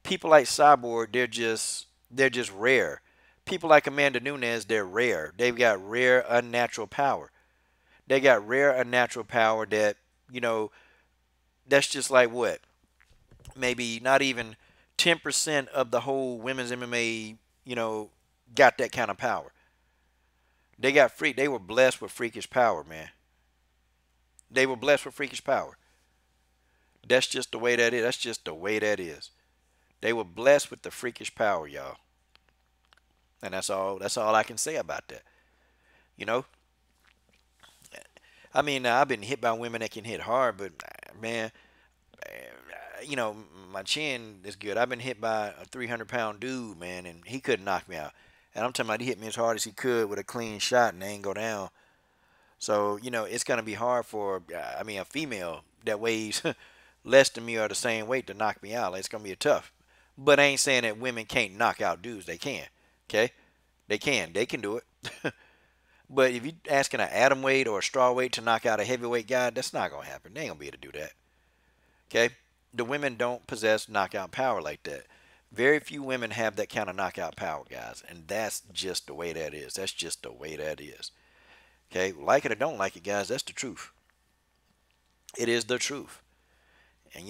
People like Cyborg, they're just rare. People like Amanda Nunes, they're rare. They've got rare unnatural power. They got rare unnatural power that, that's just like what? Maybe not even 10% of the whole women's MMA, got that kind of power. They were blessed with freakish power, man. They were blessed with freakish power. That's just the way that is. That's just the way that is. They were blessed with the freakish power, y'all. And that's all I can say about that. I mean, I've been hit by women that can hit hard, but man, my chin is good. I've been hit by a 300-pound dude, man, and he couldn't knock me out. And I'm talking about he hit me as hard as he could with a clean shot and they ain't go down. So, it's going to be hard for, a female that weighs less than me or the same weight to knock me out. Like, it's going to be tough. But I ain't saying that women can't knock out dudes. They can. Okay? They can. They can do it. But if you're asking an atom weight or a straw weight to knock out a heavyweight guy, that's not going to happen. They ain't going to be able to do that. Okay? The women don't possess knockout power like that. Very few women have that kind of knockout power, guys. And that's just the way that is. That's just the way that is. Okay? Like it or don't like it, guys, that's the truth. It is the truth. And,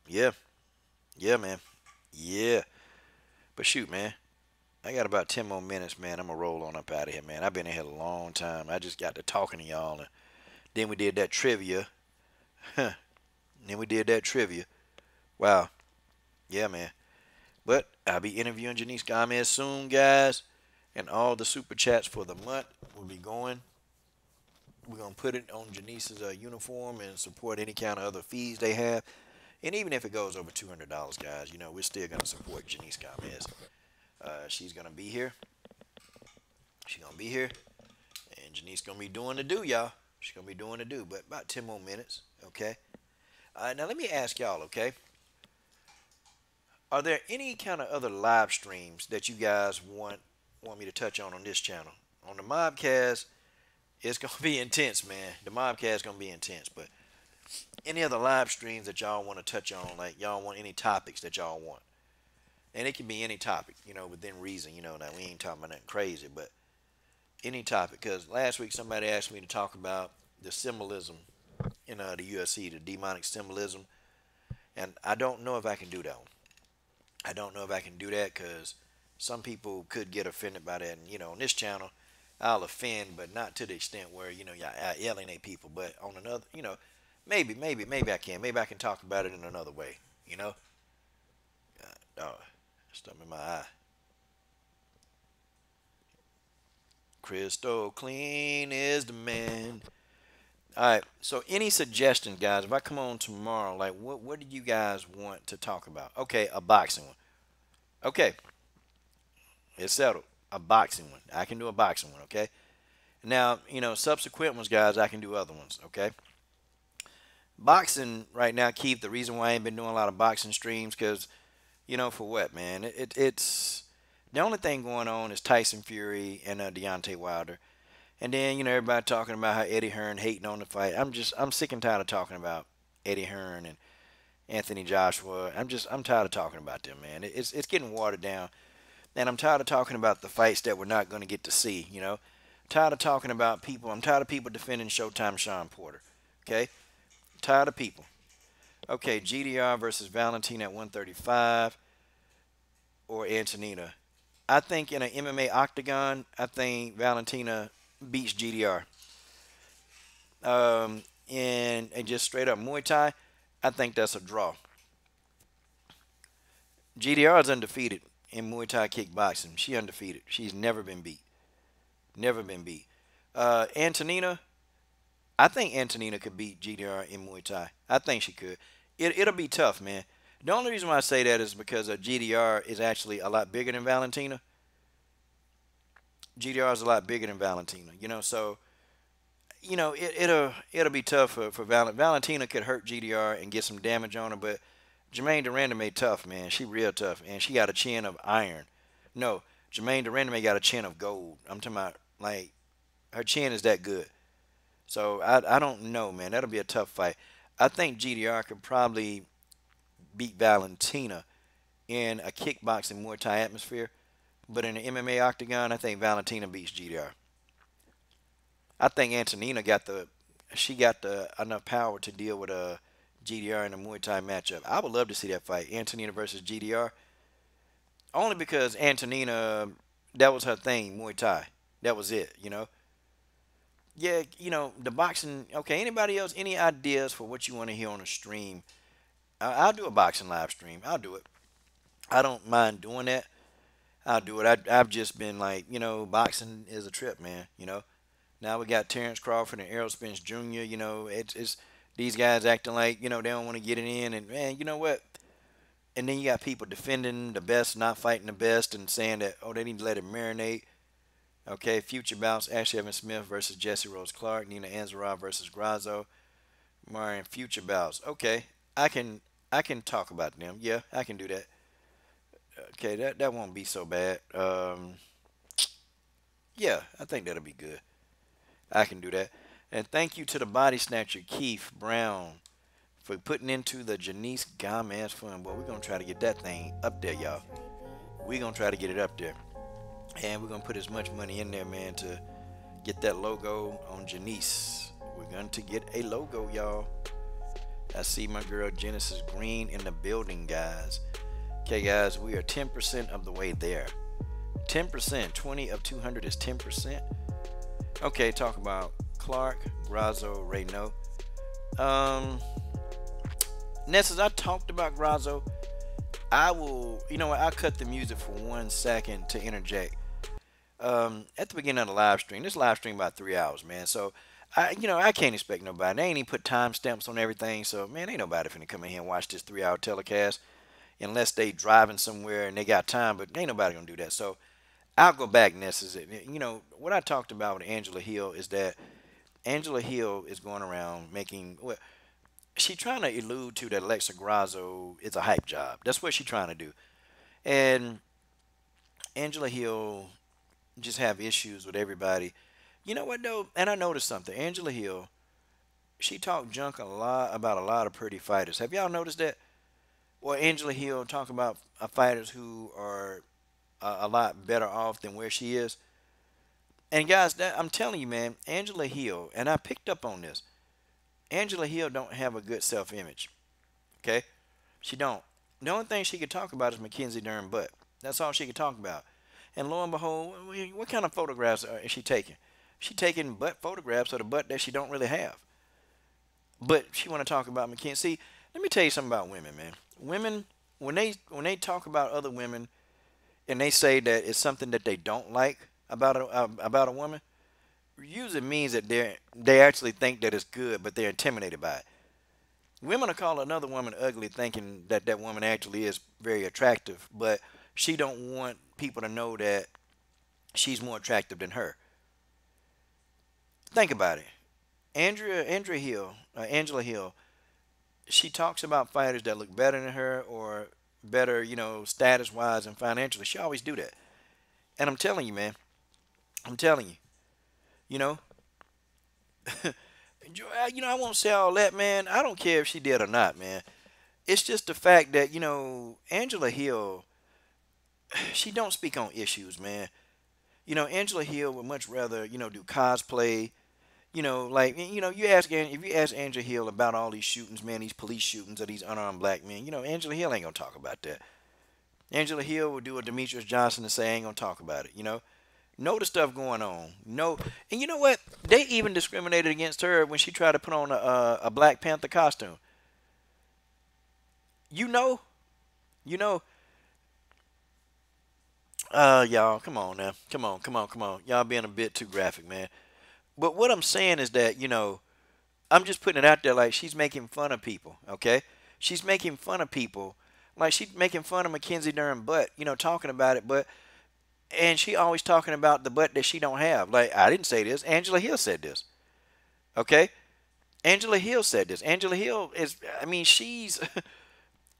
yeah. Yeah, man. Yeah. But shoot, man. I got about 10 more minutes, man. I'm going to roll on up out of here, man. I've been in here a long time. I just got to talking to y'all. And then we did that trivia. Then we did that trivia. Wow. Yeah, man. But I'll be interviewing Janice Gomez soon, guys. And all the super chats for the month will be going. We're going to put it on Janice's uniform and support any kind of other fees they have. And even if it goes over $200, guys, we're still going to support Janice Gomez. She's going to be here. She's going to be here. And Janice going to be doing the do, y'all. She's going to be doing the do. But about 10 more minutes, okay? Now, let me ask y'all, okay? Are there any kind of other live streams that you guys want me to touch on this channel? On the Mobcast, it's going to be intense, man. The Mobcast is going to be intense. But any other live streams that y'all want to touch on, like y'all want any topics that y'all want? And it can be any topic, within reason. Now we ain't talking about nothing crazy, but any topic. Because last week somebody asked me to talk about the symbolism in the UFC, the demonic symbolism. And I don't know if I can do that one. I don't know if I can do that because some people could get offended by that. And, on this channel, I'll offend, but not to the extent where, I alienate people. But on another, maybe I can. Maybe I can talk about it in another way, Something in my eye. Crystal clean is the man. All right. So any suggestions, guys? If I come on tomorrow, like what do you guys want to talk about? Okay, a boxing one. Okay. It's settled. A boxing one. I can do a boxing one, okay? Now, subsequent ones, guys, I can do other ones, okay? Boxing right now, Keith, the reason why I ain't been doing a lot of boxing streams because for what, man? It's the only thing going on is Tyson Fury and Deontay Wilder, and then everybody talking about how Eddie Hearn hating on the fight. I'm sick and tired of talking about Eddie Hearn and Anthony Joshua. I'm tired of talking about them, man. It's getting watered down, and I'm tired of talking about the fights that we're not going to get to see. Tired of talking about people. I'm tired of people defending Showtime Sean Porter. Okay, tired of people. Okay, GDR versus Valentina at 135 or Antonina. I think in an MMA octagon, I think Valentina beats GDR. And just straight up Muay Thai, I think that's a draw. GDR is undefeated in Muay Thai kickboxing. She undefeated. She's never been beat. Never been beat. Antonina, I think Antonina could beat GDR in Muay Thai. I think she could. It'll be tough, man. The only reason why I say that is because GDR is actually a lot bigger than Valentina. GDR is a lot bigger than Valentina, so it'll be tough for Valentina could hurt GDR and get some damage on her, but Jermaine Durandame tough, man. She real tough, and she got a chin of iron. No, Jermaine Durandame got a chin of gold. I'm talking about like her chin is that good. So I don't know, man. That'll be a tough fight. I think GDR could probably beat Valentina in a kickboxing Muay Thai atmosphere, but in an MMA octagon, I think Valentina beats GDR. I think Antonina got the enough power to deal with GDR in a Muay Thai matchup. I would love to see that fight, Antonina versus GDR, only because Antonina, that was her thing, Muay Thai. That was it, Yeah, the boxing. Okay, anybody else, any ideas for what you want to hear on a stream? I'll do a boxing live stream. I'll do it. I don't mind doing that. I'll do it. I've just been like, boxing is a trip, man. Now we got Terrence Crawford and Errol Spence Jr. It's These guys acting like, they don't want to get it in. And, man, you know what? And then you got people defending the best, not fighting the best, and saying that, oh, they need to let it marinate. Okay, future bouts, Ashley Evans Smith versus Jesse Rose Clark, Nina Anzarov versus Grasso, Marion future bouts. Okay, I can talk about them. Yeah, I can do that. Okay, that won't be so bad. Yeah, I think that'll be good. I can do that. And thank you to the body snatcher Keith Brown for putting into the Janice Gomez fund. Boy, we're gonna try to get that thing up there, y'all. We're gonna try to get it up there. And we're gonna put as much money in there, man, to get that logo on Janice. We're going to get a logo, y'all. I see my girl Genesis Green in the building, guys. Okay, guys, we are 10% of the way there. 10%, 20 of 200 is 10%. Okay, talk about Clark, Grasso, Reyno. Ness, as I talked about Grasso, I will, you know what, I'll cut the music for 1 second to interject. At the beginning of the live stream, this live stream about 3 hours, man. So, I can't expect nobody. They ain't even put timestamps on everything. So, man, ain't nobody finna come in here and watch this 3-hour telecast unless they driving somewhere and they got time. But ain't nobody gonna do that. So, I'll go back, Ness. What I talked about with Angela Hill is that Angela Hill is going around making well, she trying to allude to that Alexa Grasso is a hype job. That's what she's trying to do. And Angela Hill just have issues with everybody. You know what though? And I noticed something. Angela Hill, she talked junk a lot about a lot of pretty fighters. Have y'all noticed that? Well, Angela Hill talk about fighters who are a lot better off than where she is. And guys, I'm telling you, man, Angela Hill, and I picked up on this. Angela Hill don't have a good self-image. Okay, she don't. The only thing she could talk about is Mackenzie Dern butt. That's all she could talk about. And lo and behold, what kind of photographs is she taking? She taking butt photographs of the butt that she don't really have. But she want to talk about Mackenzie. See, let me tell you something about women, man. Women, when they talk about other women, and they say that it's something that they don't like about a woman, usually means that they actually think that it's good, but they're intimidated by it. Women will call another woman ugly, thinking that that woman actually is very attractive, but she don't want people to know that she's more attractive than her. Think about it. Angela Hill, she talks about fighters that look better than her or better, status-wise and financially. She always do that. And I'm telling you, man, I'm telling you, you know, I won't say all that, man. I don't care if she did or not, man. It's just the fact that, Angela Hill, she don't speak on issues, man. Angela Hill would much rather, do cosplay. If you ask Angela Hill about all these shootings, man, these police shootings of these unarmed black men, Angela Hill ain't gonna talk about that. Angela Hill would do a Demetrius Johnson and say, ain't gonna talk about it, Know the stuff going on. No, and you know what? They even discriminated against her when she tried to put on a Black Panther costume. You know, y'all, come on now. Come on. Y'all being a bit too graphic, man. But what I'm saying is that, I'm just putting it out there like she's making fun of people, okay? She's making fun of people. Like she's making fun of Mackenzie Dern butt, talking about it, and she always talking about the butt that she don't have. Like, I didn't say this. Angela Hill said this, okay? Angela Hill said this. Angela Hill she's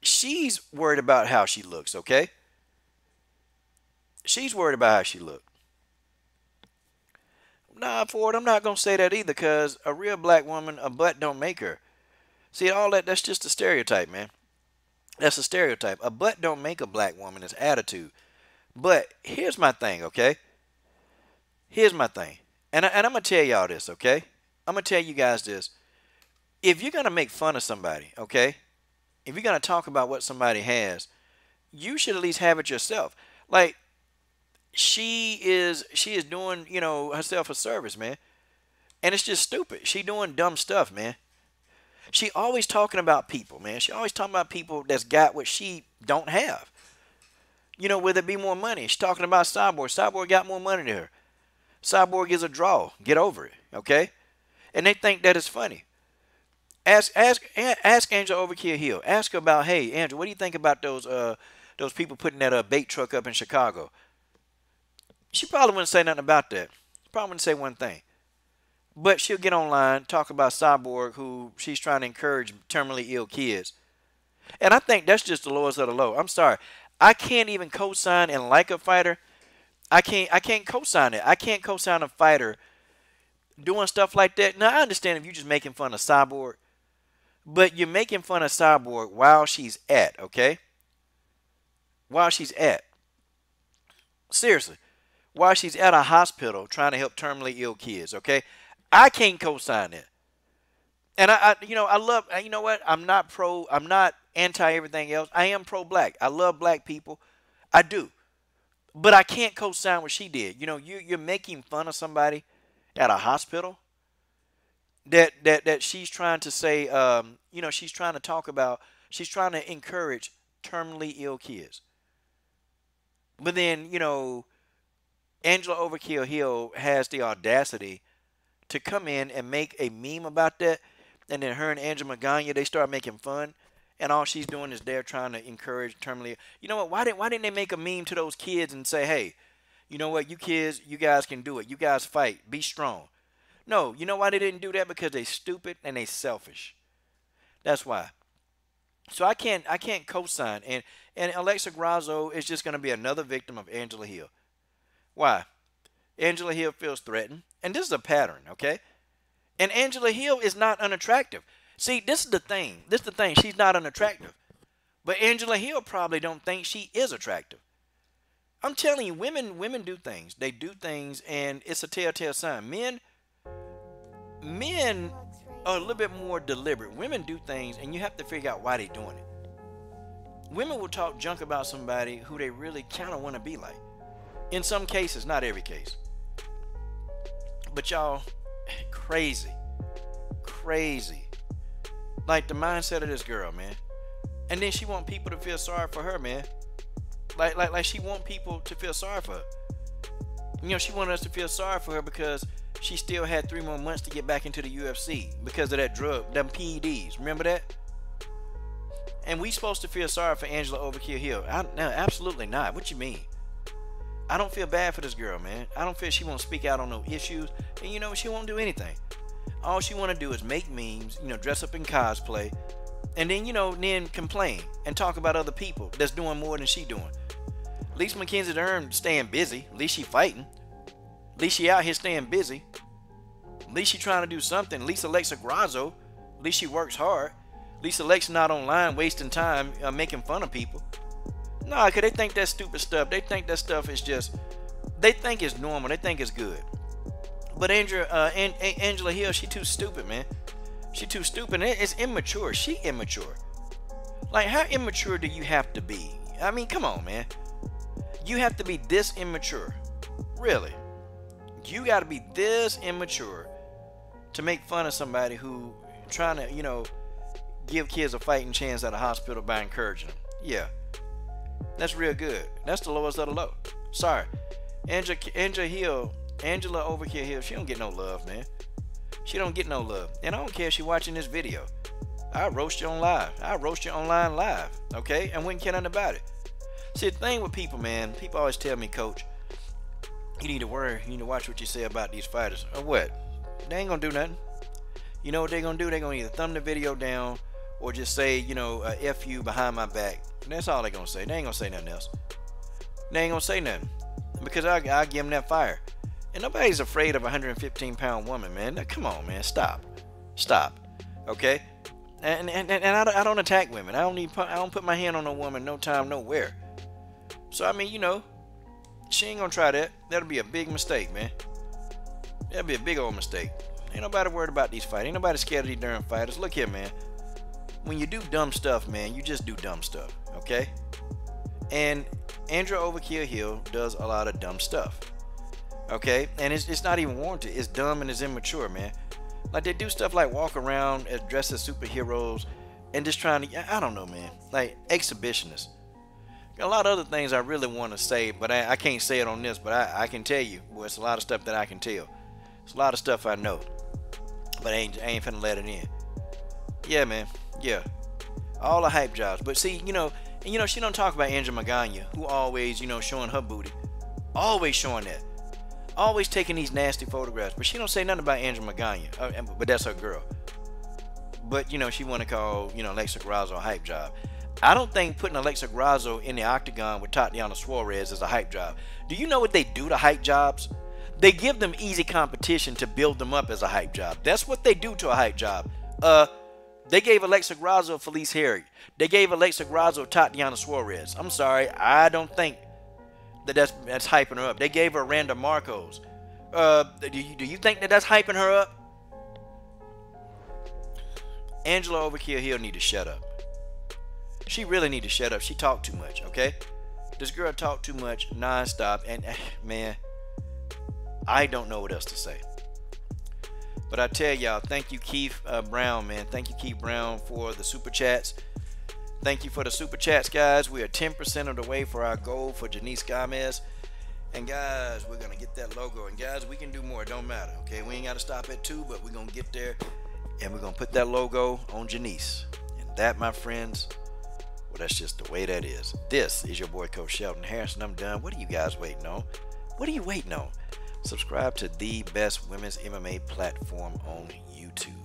she's worried about how she looks, okay? She's worried about how she looks. Nah, Ford, I'm not going to say that either because a real black woman, a butt don't make her. See, all that's just a stereotype, man. That's a stereotype. A butt don't make a black woman. It's attitude. But here's my thing, okay? Here's my thing. And I'm going to tell y'all this, okay? I'm going to tell you guys this. If you're going to make fun of somebody, okay? If you're going to talk about what somebody has, you should at least have it yourself. Like, she is doing, herself a service, man. And it's just stupid. She doing dumb stuff, man. She always talking about people, man. She always talking about people that's got what she don't have. Whether it be more money. She's talking about Cyborg. Cyborg got more money than her. Cyborg is a draw. Get over it, okay? And they think that it's funny. Ask Angela Overkill Hill. Ask her about, hey, Angela, what do you think about those people putting that bait truck up in Chicago? She probably wouldn't say nothing about that. Probably wouldn't say one thing. But she'll get online, talk about Cyborg, who she's trying to encourage terminally ill kids. And I think that's just the lowest of the low. I'm sorry. I can't even co-sign and like a fighter. I can't co-sign it. I can't co-sign a fighter doing stuff like that. Now, I understand if you're just making fun of Cyborg, but you're making fun of Cyborg while she's at, okay? While she's at. Seriously. While she's at a hospital trying to help terminally ill kids, okay? I can't co-sign it. And I love, you know what? I'm not anti everything else. I am pro-black. I love black people. I do. But I can't co-sign what she did. You know, you're making fun of somebody at a hospital that she's trying to say, she's trying to encourage terminally ill kids. But then, Angela Overkill Hill has the audacity to come in and make a meme about that, and then her and Angela Magana, they start making fun, and all she's doing is they're trying to encourage terminally. You know what? Why didn't they make a meme to those kids and say, hey, you know what, you kids, you guys can do it. You guys fight. Be strong. No, you know why they didn't do that? Because they stupid and they selfish. That's why. So I can't co-sign, and Alexa Grasso is just going to be another victim of Angela Hill. Why? Angela Hill feels threatened. And this is a pattern, okay? And Angela Hill is not unattractive. See, this is the thing. She's not unattractive. But Angela Hill probably don't think she is attractive. I'm telling you, women do things. They do things, and it's a telltale sign. Men are a little bit more deliberate. Women do things, and you have to figure out why they're doing it. Women will talk junk about somebody who they really kind of want to be like. In some cases, not every case. But y'all, crazy. Like the mindset of this girl, man. And then she want people to feel sorry for her, man. Like she want people to feel sorry for her. She wanted us to feel sorry for her because she still had 3 more months to get back into the UFC because of that drug, them PEDs. Remember that? And we supposed to feel sorry for Angela Overkill Hill. No, absolutely not. What you mean? I don't feel bad for this girl, man. I don't feel she won't speak out on no issues. And she won't do anything. All she want to do is make memes, dress up in cosplay, and then, then complain and talk about other people that's doing more than she doing. At least Mackenzie Dern staying busy. At least she fighting. At least she out here staying busy. At least she trying to do something. At least Alexa Grasso, at least she works hard. At least Alexa not online wasting time making fun of people. Nah, because they think that stupid stuff. They think that stuff is just, they think it's normal. They think it's good. But Angela Hill, she too stupid, man. She too stupid. It's immature. She immature. Like, how immature do you have to be? I mean, come on, man. You have to be this immature. Really. You got to be this immature to make fun of somebody who trying to, give kids a fighting chance at a hospital by encouraging them. Yeah. That's real good. That's the lowest of the low. Sorry. Angela Overkill Hill, she don't get no love, man. She don't get no love. And I don't care if she's watching this video. I'll roast you on live. I'll roast you online live. Okay? And wouldn't care nothing about it. See, the thing with people, man, people always tell me, Coach, you need to worry. You need to watch what you say about these fighters. Or what? They ain't gonna do nothing. You know what they're gonna do? They're gonna either thumb the video down or just say, F you behind my back. And that's all they're gonna say. They ain't gonna say nothing else. They ain't gonna say nothing. Because I give them that fire. And nobody's afraid of a 115-pound woman, man. Now, come on, man. Stop. Okay? And I don't attack women. I don't put my hand on a woman no time, nowhere. So, I mean, she ain't gonna try that. That'll be a big mistake, man. That'll be a big old mistake. Ain't nobody worried about these fights. Ain't nobody scared of these darn fighters. Look here, man. When you do dumb stuff, man, you just do dumb stuff, okay? And Angela Overkill Hill does a lot of dumb stuff, okay? And it's not even warranted. It's dumb and it's immature, man. Like, they do stuff like walk around as dressed as superheroes and just trying to, I don't know, man. Like, exhibitionists. A lot of other things I really want to say, but I can't say it on this, but I can tell you. Well, it's a lot of stuff that I can tell. It's a lot of stuff I know, but I ain't finna let it in. Yeah, man. Yeah. All the hype jobs. But see, she don't talk about Angela Magana, who always, showing her booty. Always showing that. Always taking these nasty photographs. But she don't say nothing about Angela Magana. But that's her girl. But, she want to call, Alexa Grasso a hype job. I don't think putting Alexa Grasso in the octagon with Tatiana Suarez is a hype job. Do you know what they do to hype jobs? They give them easy competition to build them up as a hype job. That's what they do to a hype job. They gave Alexa Grasso Felice Harry. They gave Alexa Grasso Tatiana Suarez. I'm sorry, I don't think that's hyping her up. They gave her Randa Marcos. Do you think that's hyping her up? Angela Overkill need to shut up. She really need to shut up. She talk too much, okay? This girl talk too much nonstop, and man, I don't know what else to say. But I tell y'all, thank you, Keith Brown, man. Thank you, Keith Brown, for the super chats. Thank you for the super chats, guys. We are 10% of the way for our goal for Janice Gomez. And guys, we're gonna get that logo. And guys, we can do more. It don't matter, okay? We ain't gotta stop at 2, but we're gonna get there, and we're gonna put that logo on Janice. And that, my friends, well, that's just the way that is. This is your boy, Coach Shelton Harrison. I'm done. What are you guys waiting on? What are you waiting on? Subscribe to the best women's MMA platform on YouTube.